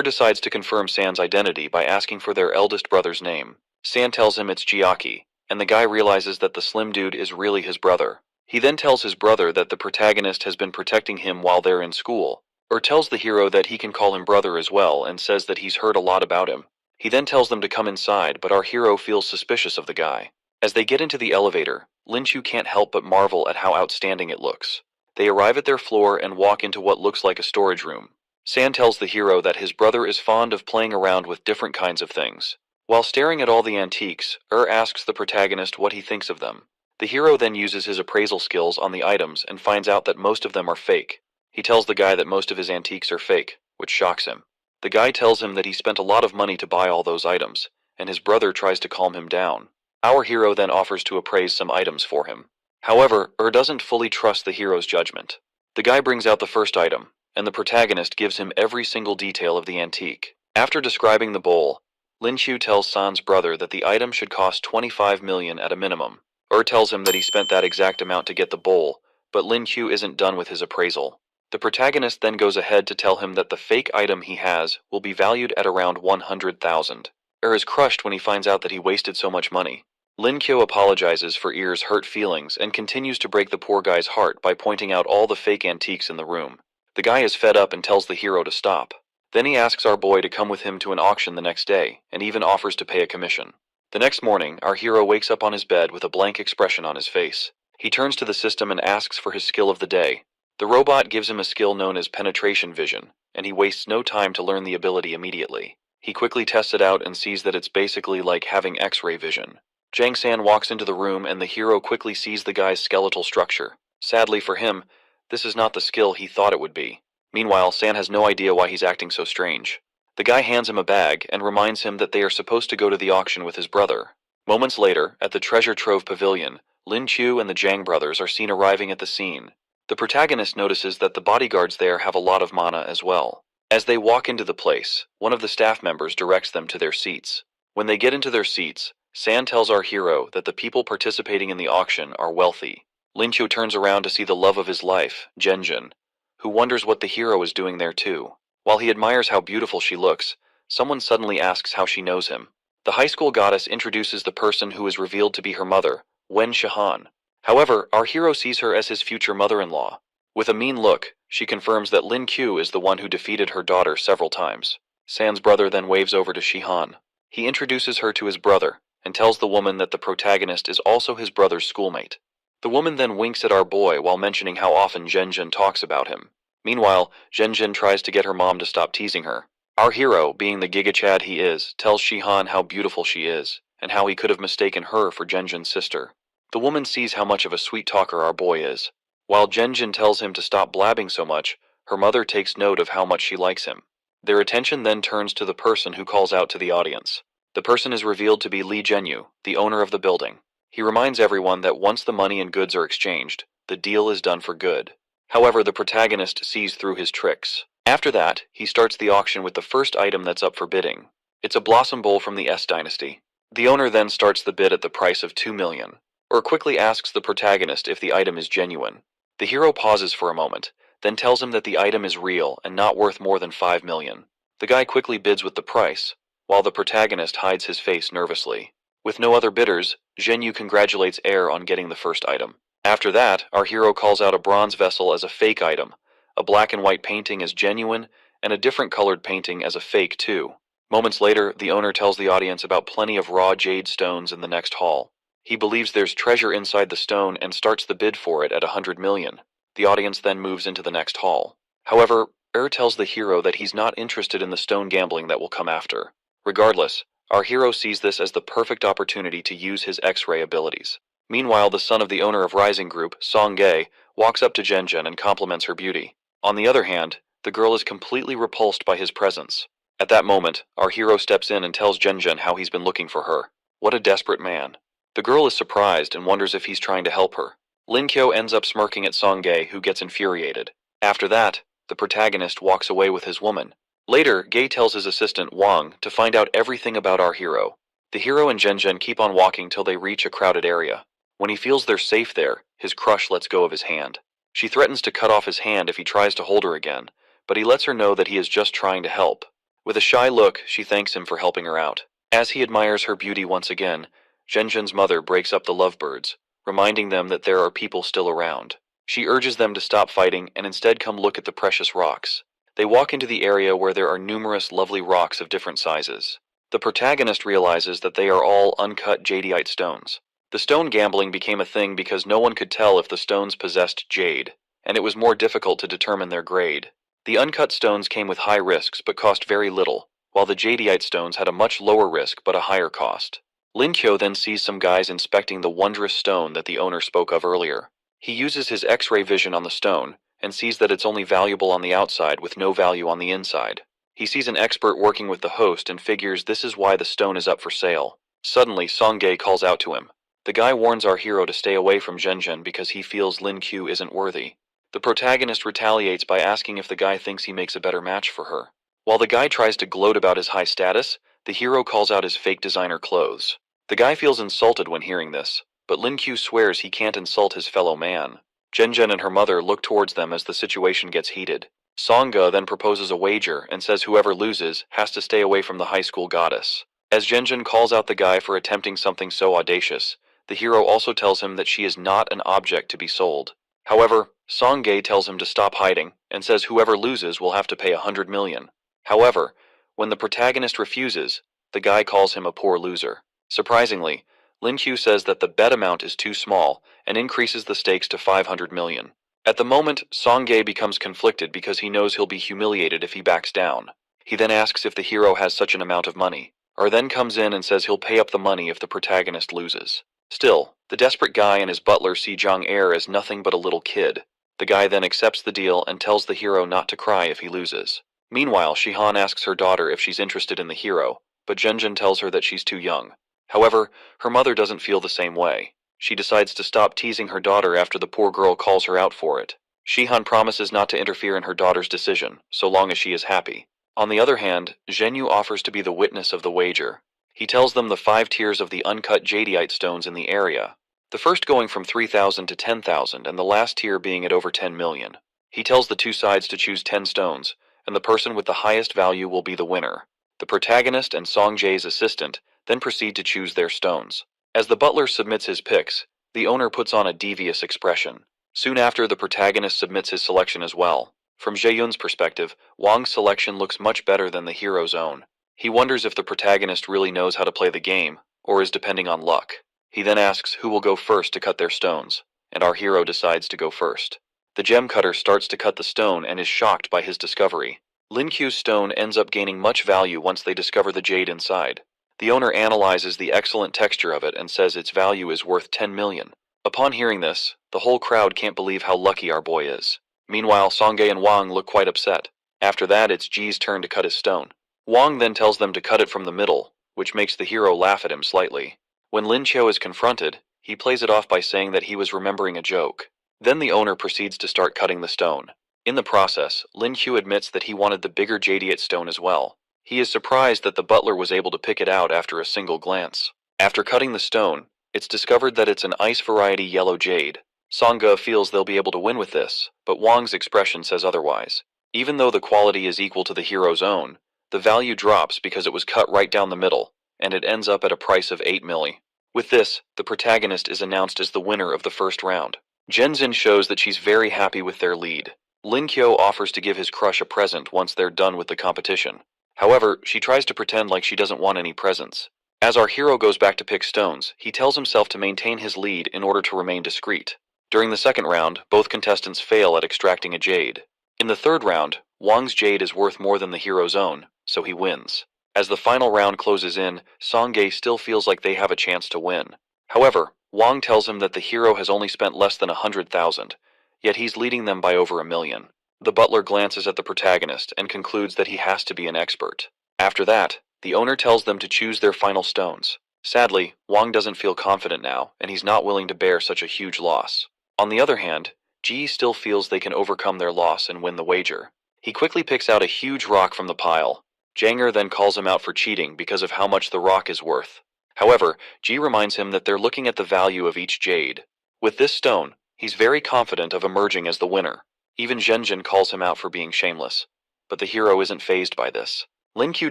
Decides to confirm San's identity by asking for their eldest brother's name. San tells him it's Jiaki, and the guy realizes that the slim dude is really his brother. He then tells his brother that the protagonist has been protecting him while they're in school. Tells the hero that he can call him brother as well and says that he's heard a lot about him. He then tells them to come inside, but our hero feels suspicious of the guy. As they get into the elevator, Lin Chu can't help but marvel at how outstanding it looks. They arrive at their floor and walk into what looks like a storage room. San tells the hero that his brother is fond of playing around with different kinds of things. While staring at all the antiques, asks the protagonist what he thinks of them. The hero then uses his appraisal skills on the items and finds out that most of them are fake. He tells the guy that most of his antiques are fake, which shocks him. The guy tells him that he spent a lot of money to buy all those items, and his brother tries to calm him down. Our hero then offers to appraise some items for him. However, doesn't fully trust the hero's judgment. The guy brings out the first item, and the protagonist gives him every single detail of the antique. After describing the bowl, Lin Chu tells San's brother that the item should cost 25 million at a minimum. Tells him that he spent that exact amount to get the bowl, but Lin Q isn't done with his appraisal. The protagonist then goes ahead to tell him that the fake item he has will be valued at around 100,000. Is crushed when he finds out that he wasted so much money. Lin Q apologizes for Ir's hurt feelings and continues to break the poor guy's heart by pointing out all the fake antiques in the room. The guy is fed up and tells the hero to stop. Then he asks our boy to come with him to an auction the next day, and even offers to pay a commission. The next morning, our hero wakes up on his bed with a blank expression on his face. He turns to the system and asks for his skill of the day. The robot gives him a skill known as penetration vision, and he wastes no time to learn the ability immediately. He quickly tests it out and sees that it's basically like having X-ray vision. Jang San walks into the room and the hero quickly sees the guy's skeletal structure. Sadly for him, this is not the skill he thought it would be. Meanwhile, San has no idea why he's acting so strange. The guy hands him a bag and reminds him that they are supposed to go to the auction with his brother. Moments later, at the treasure trove pavilion, Lin Chu and the Jang brothers are seen arriving at the scene. The protagonist notices that the bodyguards there have a lot of mana as well. As they walk into the place, one of the staff members directs them to their seats. When they get into their seats, San tells our hero that the people participating in the auction are wealthy. Lin Chu turns around to see the love of his life, Zhenjun, who wonders what the hero is doing there too. While he admires how beautiful she looks, someone suddenly asks how she knows him. The high school goddess introduces the person who is revealed to be her mother, Wen Shahan. However, our hero sees her as his future mother-in-law. With a mean look, she confirms that Lin Q is the one who defeated her daughter several times. San's brother then waves over to Shihan. He introduces her to his brother, and tells the woman that the protagonist is also his brother's schoolmate. The woman then winks at our boy while mentioning how often Zhenjun talks about him. Meanwhile, Zhenjun tries to get her mom to stop teasing her. Our hero, being the gigachad he is, tells Shihan how beautiful she is, and how he could have mistaken her for Zhenjun's sister. The woman sees how much of a sweet talker our boy is. While Zhenjun tells him to stop blabbing so much, her mother takes note of how much she likes him. Their attention then turns to the person who calls out to the audience. The person is revealed to be Li Zhenyu, the owner of the building. He reminds everyone that once the money and goods are exchanged, the deal is done for good. However, the protagonist sees through his tricks. After that, he starts the auction with the first item that's up for bidding. It's a blossom bowl from the S dynasty. The owner then starts the bid at the price of 2 million, or quickly asks the protagonist if the item is genuine. The hero pauses for a moment, then tells him that the item is real and not worth more than 5 million. The guy quickly bids with the price, while the protagonist hides his face nervously. With no other bidders, Zhenyu congratulates Air on getting the first item. After that, our hero calls out a bronze vessel as a fake item, a black and white painting as genuine, and a different colored painting as a fake too. Moments later, the owner tells the audience about plenty of raw jade stones in the next hall. He believes there's treasure inside the stone and starts the bid for it at 100 million. The audience then moves into the next hall. However, tells the hero that he's not interested in the stone gambling that will come after. Regardless, our hero sees this as the perfect opportunity to use his X-ray abilities. Meanwhile, the son of the owner of Rising Group, Song Gae, walks up to Zhenjun and compliments her beauty. On the other hand, the girl is completely repulsed by his presence. At that moment, our hero steps in and tells Zhenjun how he's been looking for her. What a desperate man. The girl is surprised and wonders if he's trying to help her. Lin Kyo ends up smirking at Song Gae, who gets infuriated. After that, the protagonist walks away with his woman. Later, Gae tells his assistant Wang to find out everything about our hero. The hero and Zhenjun keep on walking till they reach a crowded area. When he feels they're safe there, his crush lets go of his hand. She threatens to cut off his hand if he tries to hold her again, but he lets her know that he is just trying to help. With a shy look, she thanks him for helping her out. As he admires her beauty once again, Zhenjun's mother breaks up the lovebirds, reminding them that there are people still around. She urges them to stop fighting and instead come look at the precious rocks. They walk into the area where there are numerous lovely rocks of different sizes. The protagonist realizes that they are all uncut jadeite stones. The stone gambling became a thing because no one could tell if the stones possessed jade, and it was more difficult to determine their grade. The uncut stones came with high risks but cost very little, while the jadeite stones had a much lower risk but a higher cost. Lin Kyo then sees some guys inspecting the wondrous stone that the owner spoke of earlier. He uses his X-ray vision on the stone, and sees that it's only valuable on the outside with no value on the inside. He sees an expert working with the host and figures this is why the stone is up for sale. Suddenly, Song Gae calls out to him. The guy warns our hero to stay away from Zhenjun because he feels Lin Q isn't worthy. The protagonist retaliates by asking if the guy thinks he makes a better match for her. While the guy tries to gloat about his high status, the hero calls out his fake designer clothes. The guy feels insulted when hearing this, but Lin Q swears he can't insult his fellow man. Zhenjun and her mother look towards them as the situation gets heated. Sangha then proposes a wager and says whoever loses has to stay away from the high school goddess. As Zhenjun calls out the guy for attempting something so audacious, the hero also tells him that she is not an object to be sold. However, Sanghae tells him to stop hiding and says whoever loses will have to pay 100 million. However, when the protagonist refuses, the guy calls him a poor loser. Surprisingly, Lin Q says that the bet amount is too small and increases the stakes to 500 million. At the moment, Sanghae becomes conflicted because he knows he'll be humiliated if he backs down. He then asks if the hero has such an amount of money. R then comes in and says he'll pay up the money if the protagonist loses. Still, the desperate guy and his butler see Zhang Er as nothing but a little kid. The guy then accepts the deal and tells the hero not to cry if he loses. Meanwhile, Shihan asks her daughter if she's interested in the hero, but Zhenjun tells her that she's too young. However, her mother doesn't feel the same way. She decides to stop teasing her daughter after the poor girl calls her out for it. Shihan promises not to interfere in her daughter's decision, so long as she is happy. On the other hand, Zhenyu offers to be the witness of the wager. He tells them the 5 tiers of the uncut jadeite stones in the area, the first going from 3,000 to 10,000 and the last tier being at over 10 million. He tells the two sides to choose 10 stones, and the person with the highest value will be the winner. The protagonist and Song Jae's assistant then proceed to choose their stones. As the butler submits his picks, the owner puts on a devious expression. Soon after, the protagonist submits his selection as well. From Jaeyun's perspective, Wang's selection looks much better than the hero's own. He wonders if the protagonist really knows how to play the game, or is depending on luck. He then asks who will go first to cut their stones, and our hero decides to go first. The gem cutter starts to cut the stone and is shocked by his discovery. Lin Q's stone ends up gaining much value once they discover the jade inside. The owner analyzes the excellent texture of it and says its value is worth 10 million. Upon hearing this, the whole crowd can't believe how lucky our boy is. Meanwhile, Sanghae and Wang look quite upset. After that, it's Ji's turn to cut his stone. Wang then tells them to cut it from the middle, which makes the hero laugh at him slightly. When Lin Qiu is confronted, he plays it off by saying that he was remembering a joke. Then the owner proceeds to start cutting the stone. In the process, Lin Qiu admits that he wanted the bigger jadeite stone as well. He is surprised that the butler was able to pick it out after a single glance. After cutting the stone, it's discovered that it's an ice variety yellow jade. Sangha feels they'll be able to win with this, but Wang's expression says otherwise. Even though the quality is equal to the hero's own, the value drops because it was cut right down the middle, and it ends up at a price of 8 milli. With this, the protagonist is announced as the winner of the first round. Zhenjun shows that she's very happy with their lead. Lin Qiu offers to give his crush a present once they're done with the competition. However, she tries to pretend like she doesn't want any presents. As our hero goes back to pick stones, he tells himself to maintain his lead in order to remain discreet. During the second round, both contestants fail at extracting a jade. In the third round, Wang's jade is worth more than the hero's own, so he wins. As the final round closes in, Sanghae still feels like they have a chance to win. However, Wang tells him that the hero has only spent less than 100,000, yet he's leading them by over 1 million. The butler glances at the protagonist and concludes that he has to be an expert. After that, the owner tells them to choose their final stones. Sadly, Wang doesn't feel confident now, and he's not willing to bear such a huge loss. On the other hand, Ji still feels they can overcome their loss and win the wager. He quickly picks out a huge rock from the pile. Janger then calls him out for cheating because of how much the rock is worth. However, Ji reminds him that they're looking at the value of each jade. With this stone, he's very confident of emerging as the winner. Even Zhenjun calls him out for being shameless. But the hero isn't fazed by this. Lin Qiu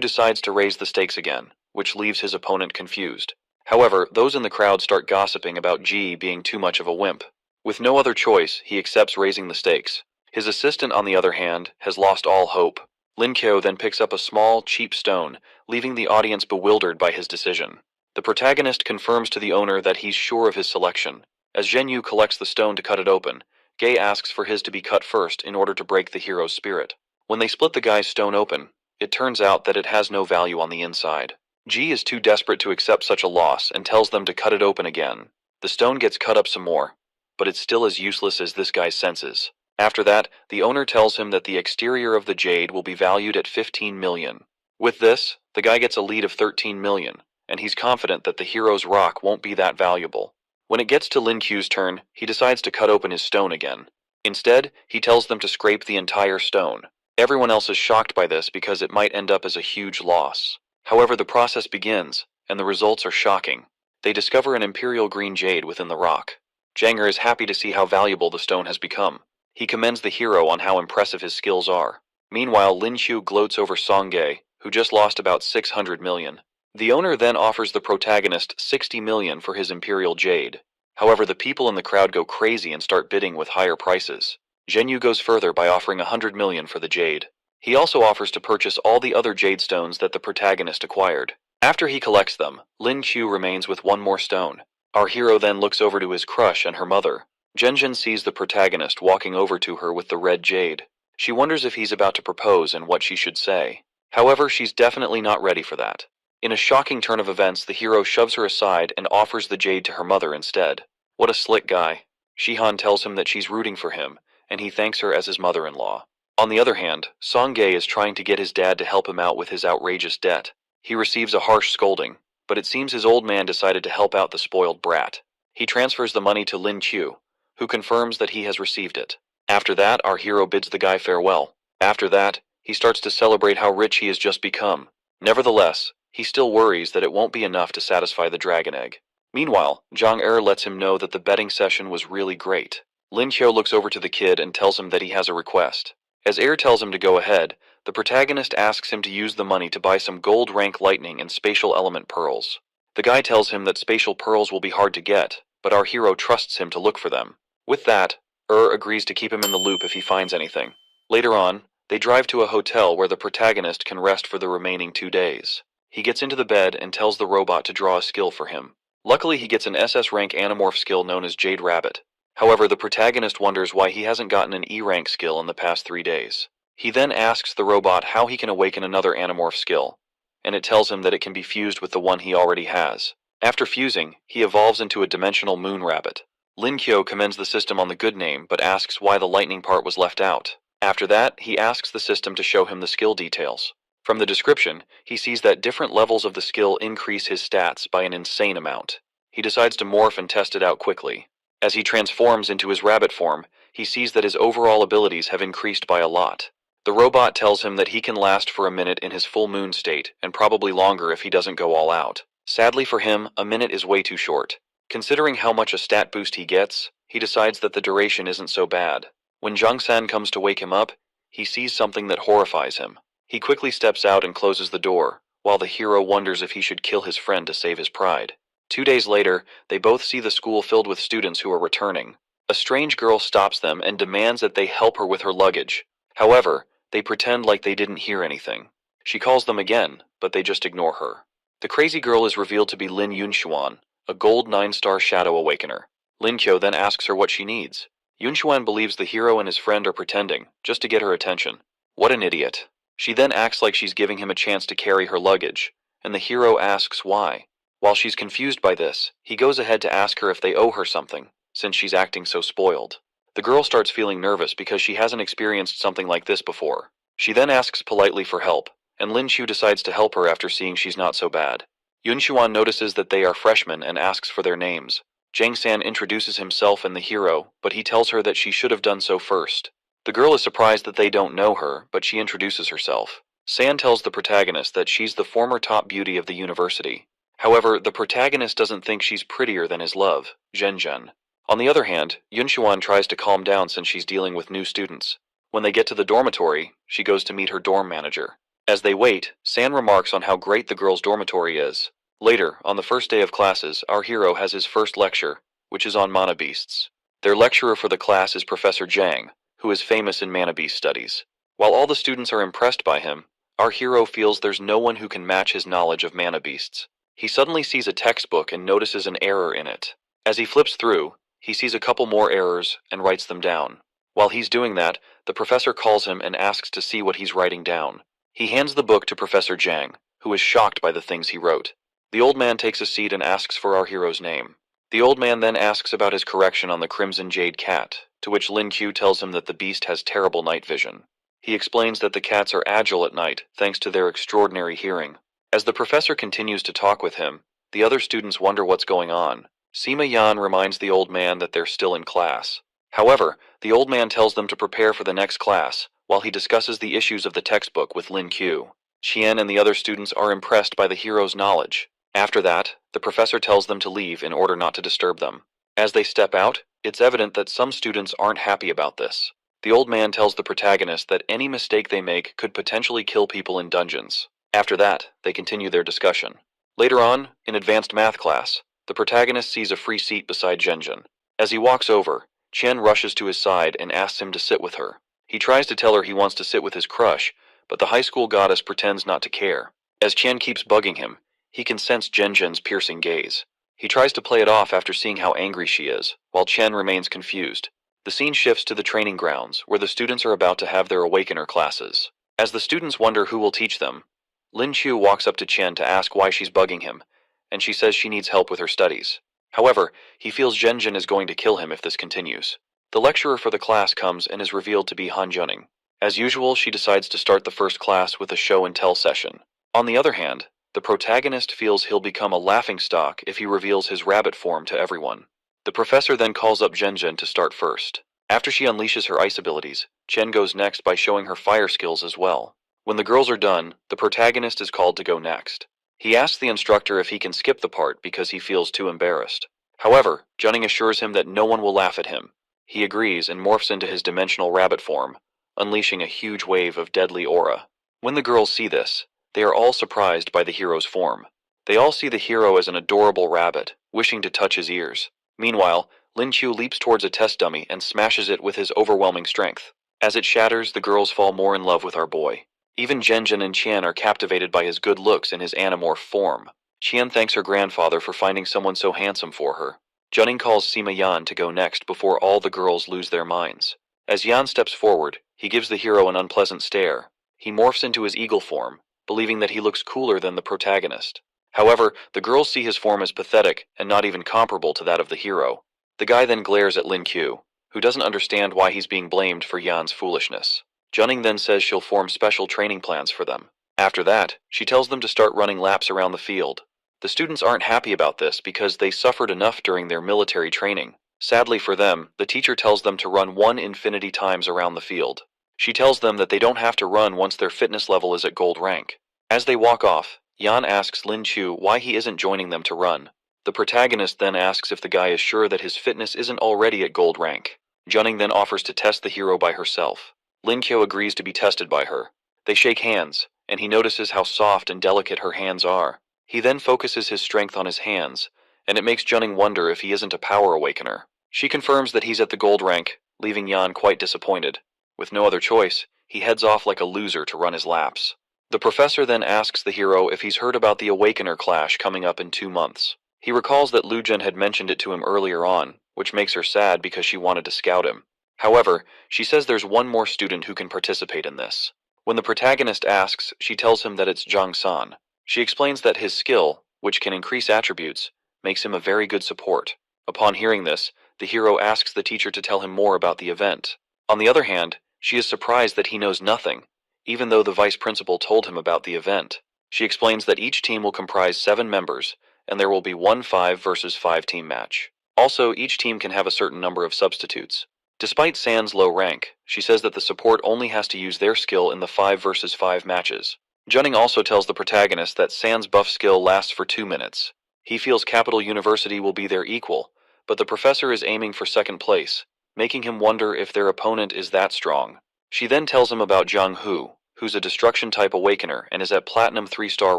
decides to raise the stakes again, which leaves his opponent confused. However, those in the crowd start gossiping about Ji being too much of a wimp. With no other choice, he accepts raising the stakes. His assistant, on the other hand, has lost all hope. Lin Qiu then picks up a small, cheap stone, leaving the audience bewildered by his decision. The protagonist confirms to the owner that he's sure of his selection. As Zhenyu collects the stone to cut it open, Gay asks for his to be cut first in order to break the hero's spirit. When they split the guy's stone open, it turns out that it has no value on the inside. Ji is too desperate to accept such a loss and tells them to cut it open again. The stone gets cut up some more, but it's still as useless as this guy's senses. After that, the owner tells him that the exterior of the jade will be valued at 15 million. With this, the guy gets a lead of 13 million, and he's confident that the hero's rock won't be that valuable. When it gets to Lin Qiu's turn, he decides to cut open his stone again. Instead, he tells them to scrape the entire stone. Everyone else is shocked by this because it might end up as a huge loss. However, the process begins, and the results are shocking. They discover an imperial green jade within the rock. Janger is happy to see how valuable the stone has become. He commends the hero on how impressive his skills are. Meanwhile, Lin Qiu gloats over Songge, who just lost about 600 million. The owner then offers the protagonist 60 million for his imperial jade. However, the people in the crowd go crazy and start bidding with higher prices. Zhenyu goes further by offering 100 million for the jade. He also offers to purchase all the other jade stones that the protagonist acquired. After he collects them, Lin Qiu remains with one more stone. Our hero then looks over to his crush and her mother. Zhen sees the protagonist walking over to her with the red jade. She wonders if he's about to propose and what she should say. However, she's definitely not ready for that. In a shocking turn of events, the hero shoves her aside and offers the jade to her mother instead. What a slick guy. Shihan tells him that she's rooting for him, and he thanks her as his mother-in-law. On the other hand, Songge is trying to get his dad to help him out with his outrageous debt. He receives a harsh scolding, but it seems his old man decided to help out the spoiled brat. He transfers the money to Lin Qiu, who confirms that he has received it. After that, our hero bids the guy farewell. After that, he starts to celebrate how rich he has just become. Nevertheless, he still worries that it won't be enough to satisfy the dragon egg. Meanwhile, Zhang Er lets him know that the betting session was really great. Lin Qiu looks over to the kid and tells him that he has a request. As Er tells him to go ahead, the protagonist asks him to use the money to buy some gold rank lightning and spatial element pearls. The guy tells him that spatial pearls will be hard to get, but our hero trusts him to look for them. With that, agrees to keep him in the loop if he finds anything. Later on, they drive to a hotel where the protagonist can rest for the remaining 2 days. He gets into the bed and tells the robot to draw a skill for him. Luckily, he gets an SS rank Animorph skill known as Jade Rabbit. However, the protagonist wonders why he hasn't gotten an E rank skill in the past 3 days. He then asks the robot how he can awaken another Animorph skill, and it tells him that it can be fused with the one he already has. After fusing, he evolves into a dimensional moon rabbit. Lin Qiu commends the system on the good name but asks why the lightning part was left out. After that, he asks the system to show him the skill details. From the description, he sees that different levels of the skill increase his stats by an insane amount. He decides to morph and test it out quickly. As he transforms into his rabbit form, he sees that his overall abilities have increased by a lot. The robot tells him that he can last for a minute in his full moon state, and probably longer if he doesn't go all out. Sadly for him, a minute is way too short. Considering how much a stat boost he gets, he decides that the duration isn't so bad. When Zhang comes to wake him up, he sees something that horrifies him. He quickly steps out and closes the door, while the hero wonders if he should kill his friend to save his pride. 2 days later, they both see the school filled with students who are returning. A strange girl stops them and demands that they help her with her luggage. However, they pretend like they didn't hear anything. She calls them again, but they just ignore her. The crazy girl is revealed to be Lin Yunxuan, a gold 9-star shadow awakener. Lin Qiu then asks her what she needs. Yunxuan believes the hero and his friend are pretending, just to get her attention. What an idiot. She then acts like she's giving him a chance to carry her luggage, and the hero asks why. While she's confused by this, he goes ahead to ask her if they owe her something, since she's acting so spoiled. The girl starts feeling nervous because she hasn't experienced something like this before. She then asks politely for help, and Lin Qiu decides to help her after seeing she's not so bad. Yunxuan notices that they are freshmen and asks for their names. Jang-san introduces himself and the hero, but he tells her that she should have done so first. The girl is surprised that they don't know her, but she introduces herself. San tells the protagonist that she's the former top beauty of the university. However, the protagonist doesn't think she's prettier than his love, Zhen. On the other hand, Yunxuan tries to calm down since she's dealing with new students. When they get to the dormitory, she goes to meet her dorm manager. As they wait, San remarks on how great the girls' dormitory is. Later, on the first day of classes, our hero has his first lecture, which is on mana beasts. Their lecturer for the class is Professor Zhang, who is famous in mana beast studies. While all the students are impressed by him, our hero feels there's no one who can match his knowledge of mana beasts. He suddenly sees a textbook and notices an error in it. As he flips through, he sees a couple more errors and writes them down. While he's doing that, the professor calls him and asks to see what he's writing down. He hands the book to Professor Zhang, who is shocked by the things he wrote. The old man takes a seat and asks for our hero's name. The old man then asks about his correction on the Crimson Jade cat, to which Lin Qiu tells him that the beast has terrible night vision. He explains that the cats are agile at night thanks to their extraordinary hearing. As the professor continues to talk with him, the other students wonder what's going on. Sima Yan reminds the old man that they're still in class. However, the old man tells them to prepare for the next class, while he discusses the issues of the textbook with Lin Qiu. Qian and the other students are impressed by the hero's knowledge. After that, the professor tells them to leave in order not to disturb them. As they step out, it's evident that some students aren't happy about this. The old man tells the protagonist that any mistake they make could potentially kill people in dungeons. After that, they continue their discussion. Later on, in advanced math class, the protagonist sees a free seat beside Genjin. As he walks over, Chen rushes to his side and asks him to sit with her. He tries to tell her he wants to sit with his crush, but the high school goddess pretends not to care. As Chen keeps bugging him, he can sense Genjin's piercing gaze. He tries to play it off after seeing how angry she is, while Chen remains confused. The scene shifts to the training grounds, where the students are about to have their Awakener classes. As the students wonder who will teach them, Lin Chu walks up to Chen to ask why she's bugging him, and she says she needs help with her studies. However, he feels Genjin is going to kill him if this continues. The lecturer for the class comes and is revealed to be Han Juning. As usual, she decides to start the first class with a show and tell session. On the other hand, the protagonist feels he'll become a laughingstock if he reveals his rabbit form to everyone. The professor then calls up Genjin to start first. After she unleashes her ice abilities, Chen goes next by showing her fire skills as well. When the girls are done, the protagonist is called to go next. He asks the instructor if he can skip the part because he feels too embarrassed. However, Juning assures him that no one will laugh at him. He agrees and morphs into his dimensional rabbit form, unleashing a huge wave of deadly aura. When the girls see this, they are all surprised by the hero's form. They all see the hero as an adorable rabbit, wishing to touch his ears. Meanwhile, Lin Chu leaps towards a test dummy and smashes it with his overwhelming strength. As it shatters, the girls fall more in love with our boy. Even Genjin and Qian are captivated by his good looks and his animorph form. Qian thanks her grandfather for finding someone so handsome for her. Juning calls Sima Yan to go next before all the girls lose their minds. As Yan steps forward, he gives the hero an unpleasant stare. He morphs into his eagle form, believing that he looks cooler than the protagonist. However, the girls see his form as pathetic and not even comparable to that of the hero. The guy then glares at Lin Q, who doesn't understand why he's being blamed for Yan's foolishness. Juning then says she'll form special training plans for them. After that, she tells them to start running laps around the field. The students aren't happy about this because they suffered enough during their military training. Sadly for them, the teacher tells them to run 1 infinity times around the field. She tells them that they don't have to run once their fitness level is at gold rank. As they walk off, Yan asks Lin Chu why he isn't joining them to run. The protagonist then asks if the guy is sure that his fitness isn't already at gold rank. Juning then offers to test the hero by herself. Lin Qiu agrees to be tested by her. They shake hands, and he notices how soft and delicate her hands are. He then focuses his strength on his hands, and it makes Juning wonder if he isn't a power awakener. She confirms that he's at the gold rank, leaving Yan quite disappointed. With no other choice, he heads off like a loser to run his laps. The professor then asks the hero if he's heard about the Awakener clash coming up in 2 months. He recalls that Lu Jun had mentioned it to him earlier on, which makes her sad because she wanted to scout him. However, she says there's one more student who can participate in this. When the protagonist asks, she tells him that it's Zhang San. She explains that his skill, which can increase attributes, makes him a very good support. Upon hearing this, the hero asks the teacher to tell him more about the event. On the other hand, she is surprised that he knows nothing, even though the vice principal told him about the event. She explains that each team will comprise 7 members, and there will be one 5 versus 5 team match. Also, each team can have a certain number of substitutes. Despite San's low rank, she says that the support only has to use their skill in the 5 versus 5 matches. Juning also tells the protagonist that San's buff skill lasts for 2 minutes. He feels Capital University will be their equal, but the professor is aiming for 2nd place, making him wonder if their opponent is that strong. She then tells him about Zhang Hu, who's a destruction-type awakener and is at Platinum 3-star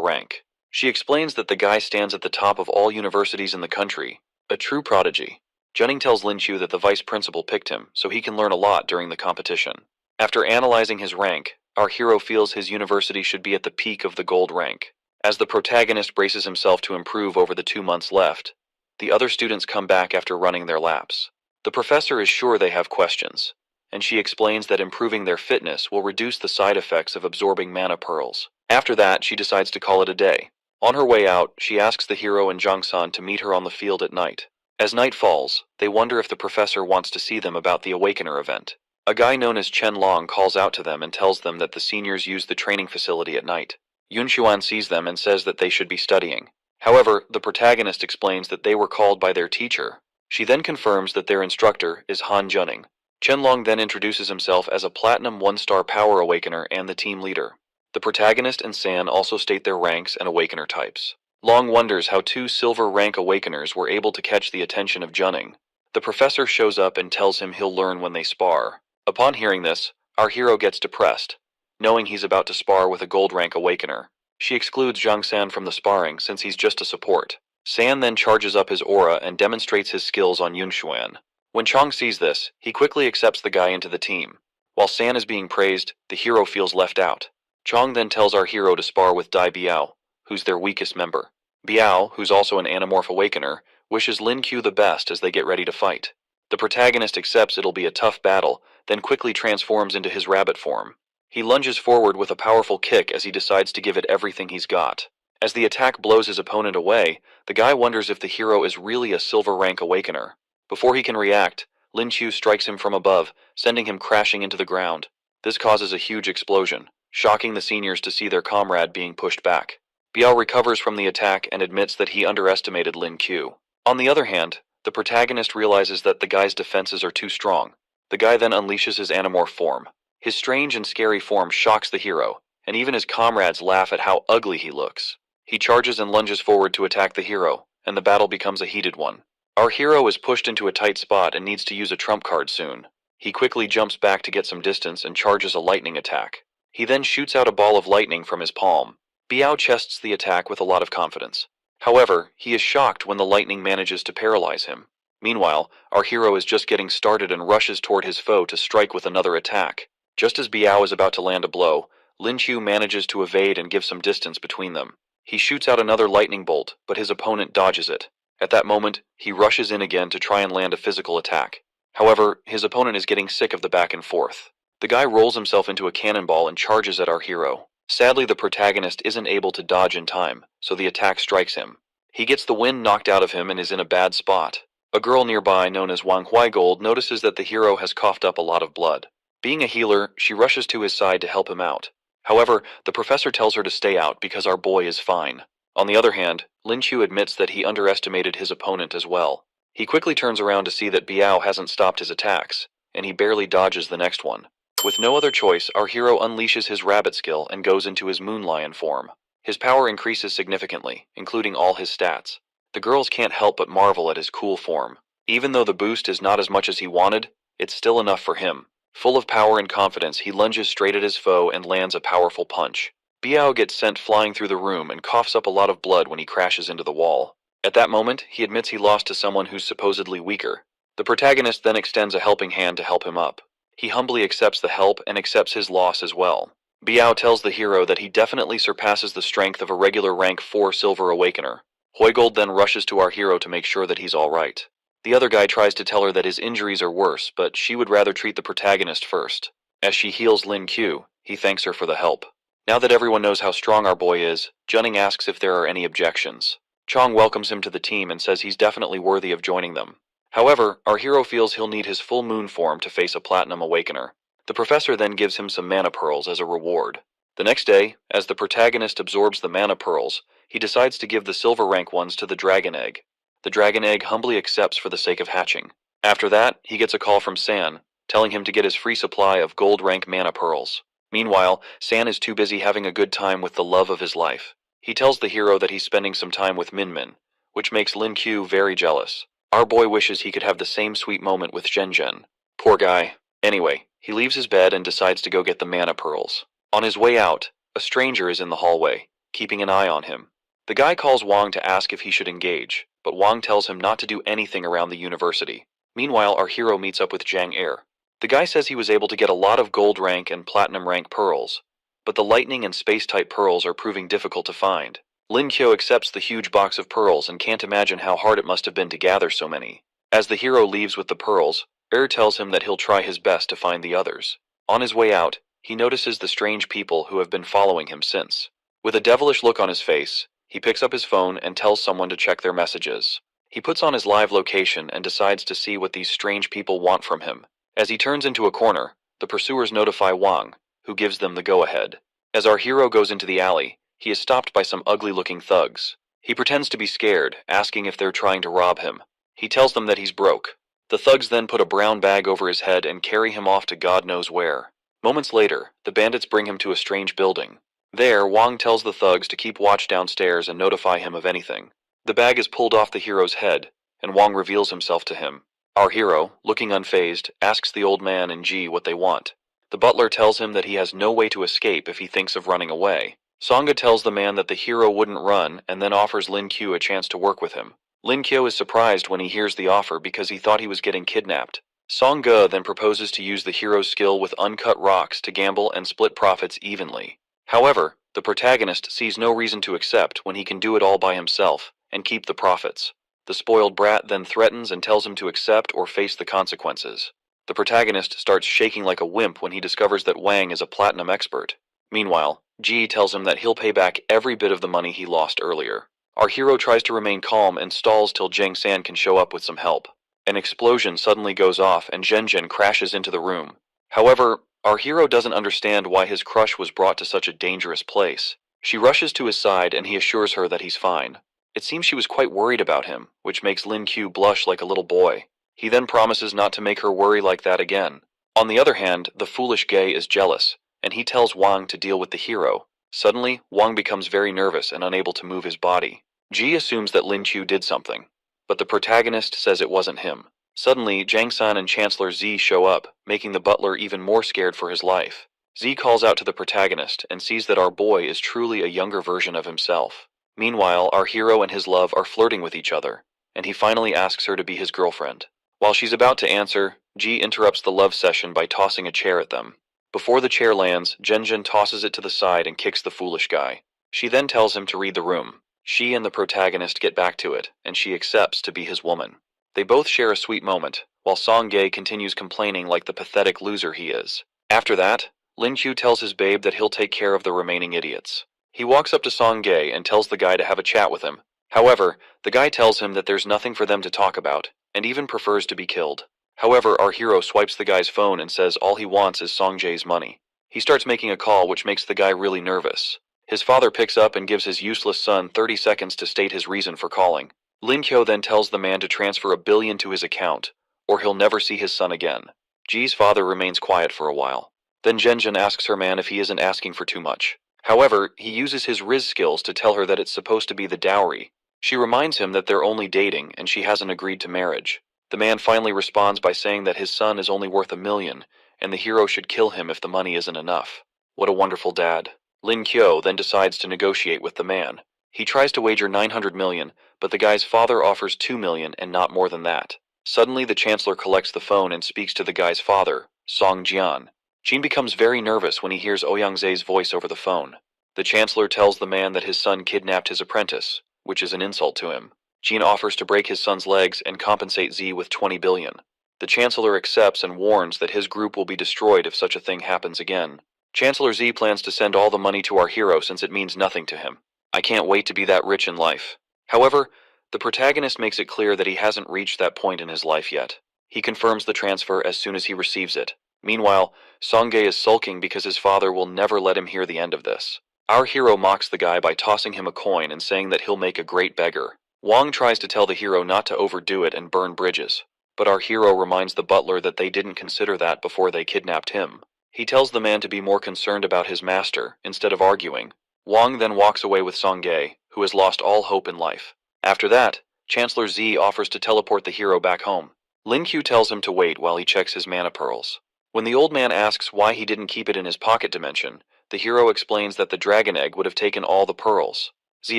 rank. She explains that the guy stands at the top of all universities in the country, a true prodigy. Juning tells Lin Chu that the vice principal picked him, so he can learn a lot during the competition. After analyzing his rank, our hero feels his university should be at the peak of the gold rank. As the protagonist braces himself to improve over the 2 months left, the other students come back after running their laps. The professor is sure they have questions, and she explains that improving their fitness will reduce the side effects of absorbing mana pearls. After that, she decides to call it a day. On her way out, she asks the hero and Zhang San to meet her on the field at night. As night falls, they wonder if the professor wants to see them about the Awakener event. A guy known as Chen Long calls out to them and tells them that the seniors use the training facility at night. Yun Xuan sees them and says that they should be studying. However, the protagonist explains that they were called by their teacher. She then confirms that their instructor is Han Juning. Chen Long then introduces himself as a Platinum 1-star Power Awakener and the team leader. The protagonist and San also state their ranks and Awakener types. Long wonders how 2 silver rank Awakeners were able to catch the attention of Juning. The professor shows up and tells him he'll learn when they spar. Upon hearing this, our hero gets depressed, knowing he's about to spar with a gold rank awakener. She excludes Zhang San from the sparring since he's just a support. San then charges up his aura and demonstrates his skills on Yunshuan. When Chong sees this, he quickly accepts the guy into the team. While San is being praised, the hero feels left out. Chong then tells our hero to spar with Dai Biao, who's their weakest member. Biao, who's also an Anamorph Awakener, wishes Lin Q the best as they get ready to fight. The protagonist accepts it'll be a tough battle, then quickly transforms into his rabbit form. He lunges forward with a powerful kick as he decides to give it everything he's got. As the attack blows his opponent away, the guy wonders if the hero is really a silver rank awakener. Before he can react, Lin Q strikes him from above, sending him crashing into the ground. This causes a huge explosion, shocking the seniors to see their comrade being pushed back. Biao recovers from the attack and admits that he underestimated Lin Q. On the other hand, the protagonist realizes that the guy's defenses are too strong. The guy then unleashes his Animorph form. His strange and scary form shocks the hero, and even his comrades laugh at how ugly he looks. He charges and lunges forward to attack the hero, and the battle becomes a heated one. Our hero is pushed into a tight spot and needs to use a trump card soon. He quickly jumps back to get some distance and charges a lightning attack. He then shoots out a ball of lightning from his palm. Biao chests the attack with a lot of confidence. However, he is shocked when the lightning manages to paralyze him. Meanwhile, our hero is just getting started and rushes toward his foe to strike with another attack. Just as Biao is about to land a blow, Lin Qiu manages to evade and give some distance between them. He shoots out another lightning bolt, but his opponent dodges it. At that moment, he rushes in again to try and land a physical attack. However, his opponent is getting sick of the back and forth. The guy rolls himself into a cannonball and charges at our hero. Sadly, the protagonist isn't able to dodge in time, so the attack strikes him. He gets the wind knocked out of him and is in a bad spot. A girl nearby, known as Wang Huaigold, notices that the hero has coughed up a lot of blood. Being a healer, she rushes to his side to help him out. However, the professor tells her to stay out because our boy is fine. On the other hand, Lin Qiu admits that he underestimated his opponent as well. He quickly turns around to see that Biao hasn't stopped his attacks, and he barely dodges the next one. With no other choice, our hero unleashes his rabbit skill and goes into his moon lion form. His power increases significantly, including all his stats. The girls can't help but marvel at his cool form. Even though the boost is not as much as he wanted, it's still enough for him. Full of power and confidence, he lunges straight at his foe and lands a powerful punch. Biao gets sent flying through the room and coughs up a lot of blood when he crashes into the wall. At that moment, he admits he lost to someone who's supposedly weaker. The protagonist then extends a helping hand to help him up. He humbly accepts the help and accepts his loss as well. Biao tells the hero that he definitely surpasses the strength of a regular rank 4 Silver Awakener. Huigold then rushes to our hero to make sure that he's alright. The other guy tries to tell her that his injuries are worse, but she would rather treat the protagonist first. As she heals Lin Qiu, he thanks her for the help. Now that everyone knows how strong our boy is, Junning asks if there are any objections. Chong welcomes him to the team and says he's definitely worthy of joining them. However, our hero feels he'll need his full moon form to face a Platinum Awakener. The professor then gives him some mana pearls as a reward. The next day, as the protagonist absorbs the mana pearls, he decides to give the silver rank ones to the dragon egg. The dragon egg humbly accepts for the sake of hatching. After that, he gets a call from San, telling him to get his free supply of gold rank mana pearls. Meanwhile, San is too busy having a good time with the love of his life. He tells the hero that he's spending some time with Minmin, which makes Lin Qiu very jealous. Our boy wishes he could have the same sweet moment with Zhen. Poor guy. Anyway, he leaves his bed and decides to go get the mana pearls. On his way out, a stranger is in the hallway, keeping an eye on him. The guy calls Wang to ask if he should engage, but Wang tells him not to do anything around the university. Meanwhile, our hero meets up with Zhang Er. The guy says he was able to get a lot of gold rank and platinum rank pearls, but the lightning and space-type pearls are proving difficult to find. Lin Qiu accepts the huge box of pearls and can't imagine how hard it must have been to gather so many. As the hero leaves with the pearls, tells him that he'll try his best to find the others. On his way out, he notices the strange people who have been following him since. With a devilish look on his face, he picks up his phone and tells someone to check their messages. He puts on his live location and decides to see what these strange people want from him. As he turns into a corner, the pursuers notify Wang, who gives them the go-ahead. As our hero goes into the alley, he is stopped by some ugly-looking thugs. He pretends to be scared, asking if they're trying to rob him. He tells them that he's broke. The thugs then put a brown bag over his head and carry him off to God knows where. Moments later, the bandits bring him to a strange building. There, Wang tells the thugs to keep watch downstairs and notify him of anything. The bag is pulled off the hero's head, and Wang reveals himself to him. Our hero, looking unfazed, asks the old man and G what they want. The butler tells him that he has no way to escape if he thinks of running away. Sangha tells the man that the hero wouldn't run and then offers Lin Q a chance to work with him. Lin Q is surprised when he hears the offer because he thought he was getting kidnapped. Sangha then proposes to use the hero's skill with uncut rocks to gamble and split profits evenly. However, the protagonist sees no reason to accept when he can do it all by himself and keep the profits. The spoiled brat then threatens and tells him to accept or face the consequences. The protagonist starts shaking like a wimp when he discovers that Wang is a platinum expert. Meanwhile, Ji tells him that he'll pay back every bit of the money he lost earlier. Our hero tries to remain calm and stalls till Jang San can show up with some help. An explosion suddenly goes off and Zhen crashes into the room. However, our hero doesn't understand why his crush was brought to such a dangerous place. She rushes to his side and he assures her that he's fine. It seems she was quite worried about him, which makes Lin Q blush like a little boy. He then promises not to make her worry like that again. On the other hand, the foolish gay is jealous, and he tells Wang to deal with the hero. Suddenly, Wang becomes very nervous and unable to move his body. Ji assumes that Lin Q did something, but the protagonist says it wasn't him. Suddenly, Jang San and Chancellor Z show up, making the butler even more scared for his life. Z calls out to the protagonist and sees that our boy is truly a younger version of himself. Meanwhile, our hero and his love are flirting with each other, and he finally asks her to be his girlfriend. While she's about to answer, Ji interrupts the love session by tossing a chair at them. Before the chair lands, Zhen tosses it to the side and kicks the foolish guy. She then tells him to read the room. She and the protagonist get back to it, and she accepts to be his woman. They both share a sweet moment, while Song Gae continues complaining like the pathetic loser he is. After that, Lin Q tells his babe that he'll take care of the remaining idiots. He walks up to Song Gae and tells the guy to have a chat with him. However, the guy tells him that there's nothing for them to talk about, and even prefers to be killed. However, our hero swipes the guy's phone and says all he wants is Song Jae's money. He starts making a call which makes the guy really nervous. His father picks up and gives his useless son 30 seconds to state his reason for calling. Lin Kyo then tells the man to transfer $1 billion to his account, or he'll never see his son again. Ji's father remains quiet for a while. Then Zhen asks her man if he isn't asking for too much. However, he uses his Riz skills to tell her that it's supposed to be the dowry. She reminds him that they're only dating and she hasn't agreed to marriage. The man finally responds by saying that his son is only worth $1 million, and the hero should kill him if the money isn't enough. What a wonderful dad. Lin Kyo then decides to negotiate with the man. He tries to wager 900 million, but the guy's father offers 2 million and not more than that. Suddenly the chancellor collects the phone and speaks to the guy's father, Song Jian. Jin becomes very nervous when he hears Ouyangze's voice over the phone. The chancellor tells the man that his son kidnapped his apprentice, which is an insult to him. Jin offers to break his son's legs and compensate Z with 20 billion. The chancellor accepts and warns that his group will be destroyed if such a thing happens again. Chancellor Z plans to send all the money to our hero since it means nothing to him. I can't wait to be that rich in life. However, the protagonist makes it clear that he hasn't reached that point in his life yet. He confirms the transfer as soon as he receives it. Meanwhile, Songgae is sulking because his father will never let him hear the end of this. Our hero mocks the guy by tossing him a coin and saying that he'll make a great beggar. Wang tries to tell the hero not to overdo it and burn bridges, but our hero reminds the butler that they didn't consider that before they kidnapped him. He tells the man to be more concerned about his master, instead of arguing. Wang then walks away with Songgae, who has lost all hope in life. After that, Chancellor Z offers to teleport the hero back home. Lin Q tells him to wait while he checks his mana pearls. When the old man asks why he didn't keep it in his pocket dimension, the hero explains that the dragon egg would have taken all the pearls. Z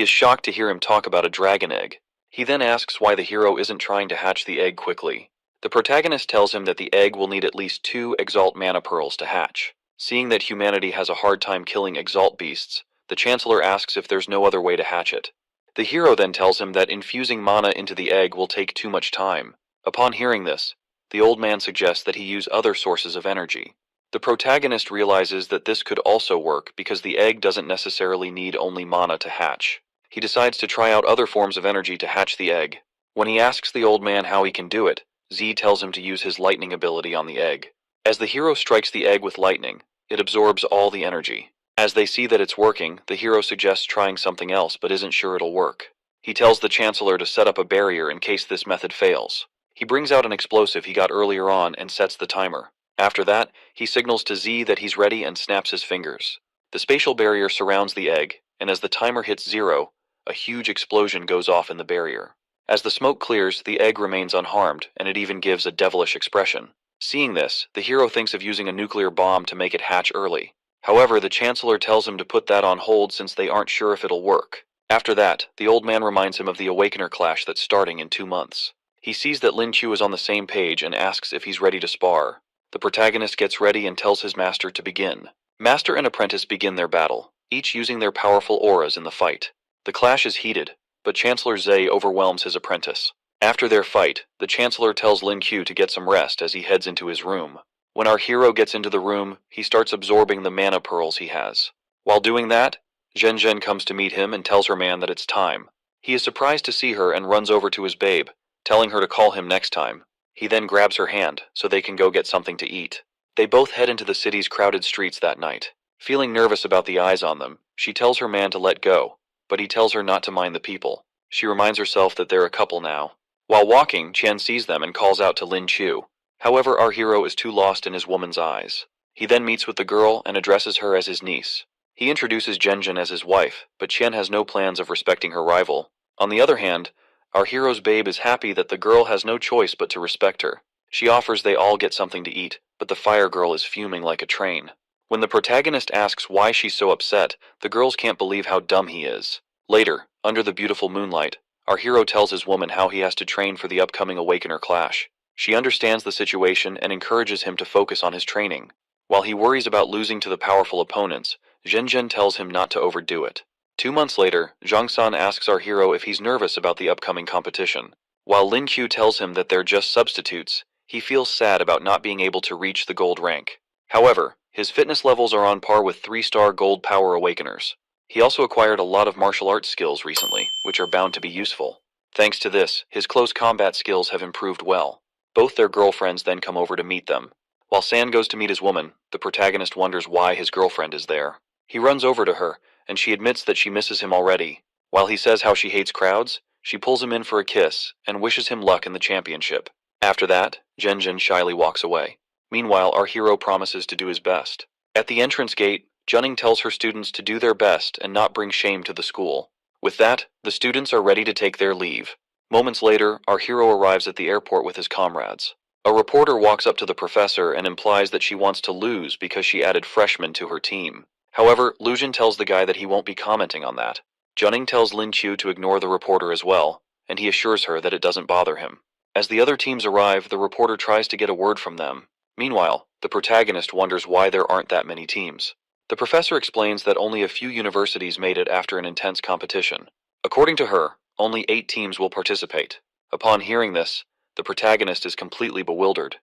is shocked to hear him talk about a dragon egg. He then asks why the hero isn't trying to hatch the egg quickly. The protagonist tells him that the egg will need at least 2 exalt mana pearls to hatch. Seeing that humanity has a hard time killing exalt beasts, the chancellor asks if there's no other way to hatch it. The hero then tells him that infusing mana into the egg will take too much time. Upon hearing this, the old man suggests that he use other sources of energy. The protagonist realizes that this could also work because the egg doesn't necessarily need only mana to hatch. He decides to try out other forms of energy to hatch the egg. When he asks the old man how he can do it, Z tells him to use his lightning ability on the egg. As the hero strikes the egg with lightning, it absorbs all the energy. As they see that it's working, the hero suggests trying something else but isn't sure it'll work. He tells the chancellor to set up a barrier in case this method fails. He brings out an explosive he got earlier on and sets the timer. After that, he signals to Z that he's ready and snaps his fingers. The spatial barrier surrounds the egg, and as the timer hits 0, a huge explosion goes off in the barrier. As the smoke clears, the egg remains unharmed, and it even gives a devilish expression. Seeing this, the hero thinks of using a nuclear bomb to make it hatch early. However, the Chancellor tells him to put that on hold since they aren't sure if it'll work. After that, the old man reminds him of the Awakener clash that's starting in 2 months. He sees that Lin Chu is on the same page and asks if he's ready to spar. The protagonist gets ready and tells his master to begin. Master and apprentice begin their battle, each using their powerful auras in the fight. The clash is heated, but Chancellor Zhe overwhelms his apprentice. After their fight, the Chancellor tells Lin Q to get some rest as he heads into his room. When our hero gets into the room, he starts absorbing the mana pearls he has. While doing that, Zhen Zhen comes to meet him and tells her man that it's time. He is surprised to see her and runs over to his babe, telling her to call him next time. He then grabs her hand so they can go get something to eat. They both head into the city's crowded streets that night. Feeling nervous about the eyes on them, she tells her man to let go, but he tells her not to mind the people. She reminds herself that they're a couple now. While walking, Chen sees them and calls out to Lin Chu. However, our hero is too lost in his woman's eyes. He then meets with the girl and addresses her as his niece. He introduces Zhen as his wife, but Chen has no plans of respecting her rival. On the other hand, our hero's babe is happy that the girl has no choice but to respect her. She offers they all get something to eat, but the fire girl is fuming like a train. When the protagonist asks why she's so upset, the girls can't believe how dumb he is. Later, under the beautiful moonlight, our hero tells his woman how he has to train for the upcoming Awakener clash. She understands the situation and encourages him to focus on his training. While he worries about losing to the powerful opponents, Zhen tells him not to overdo it. 2 months later, Zhang San asks our hero if he's nervous about the upcoming competition. While Lin Q tells him that they're just substitutes, he feels sad about not being able to reach the gold rank. However, his fitness levels are on par with 3-star gold power awakeners. He also acquired a lot of martial arts skills recently, which are bound to be useful. Thanks to this, his close combat skills have improved well. Both their girlfriends then come over to meet them. While San goes to meet his woman, the protagonist wonders why his girlfriend is there. He runs over to her, and she admits that she misses him already. While he says how she hates crowds, she pulls him in for a kiss and wishes him luck in the championship. After that, Zhen shyly walks away. Meanwhile, our hero promises to do his best. At the entrance gate, Junning tells her students to do their best and not bring shame to the school. With that, the students are ready to take their leave. Moments later, our hero arrives at the airport with his comrades. A reporter walks up to the professor and implies that she wants to lose because she added freshmen to her team. However, Lujin tells the guy that he won't be commenting on that. Junning tells Lin Chu to ignore the reporter as well, and he assures her that it doesn't bother him. As the other teams arrive, the reporter tries to get a word from them. Meanwhile, the protagonist wonders why there aren't that many teams. The professor explains that only a few universities made it after an intense competition. According to her, only 8 teams will participate. Upon hearing this, the protagonist is completely bewildered.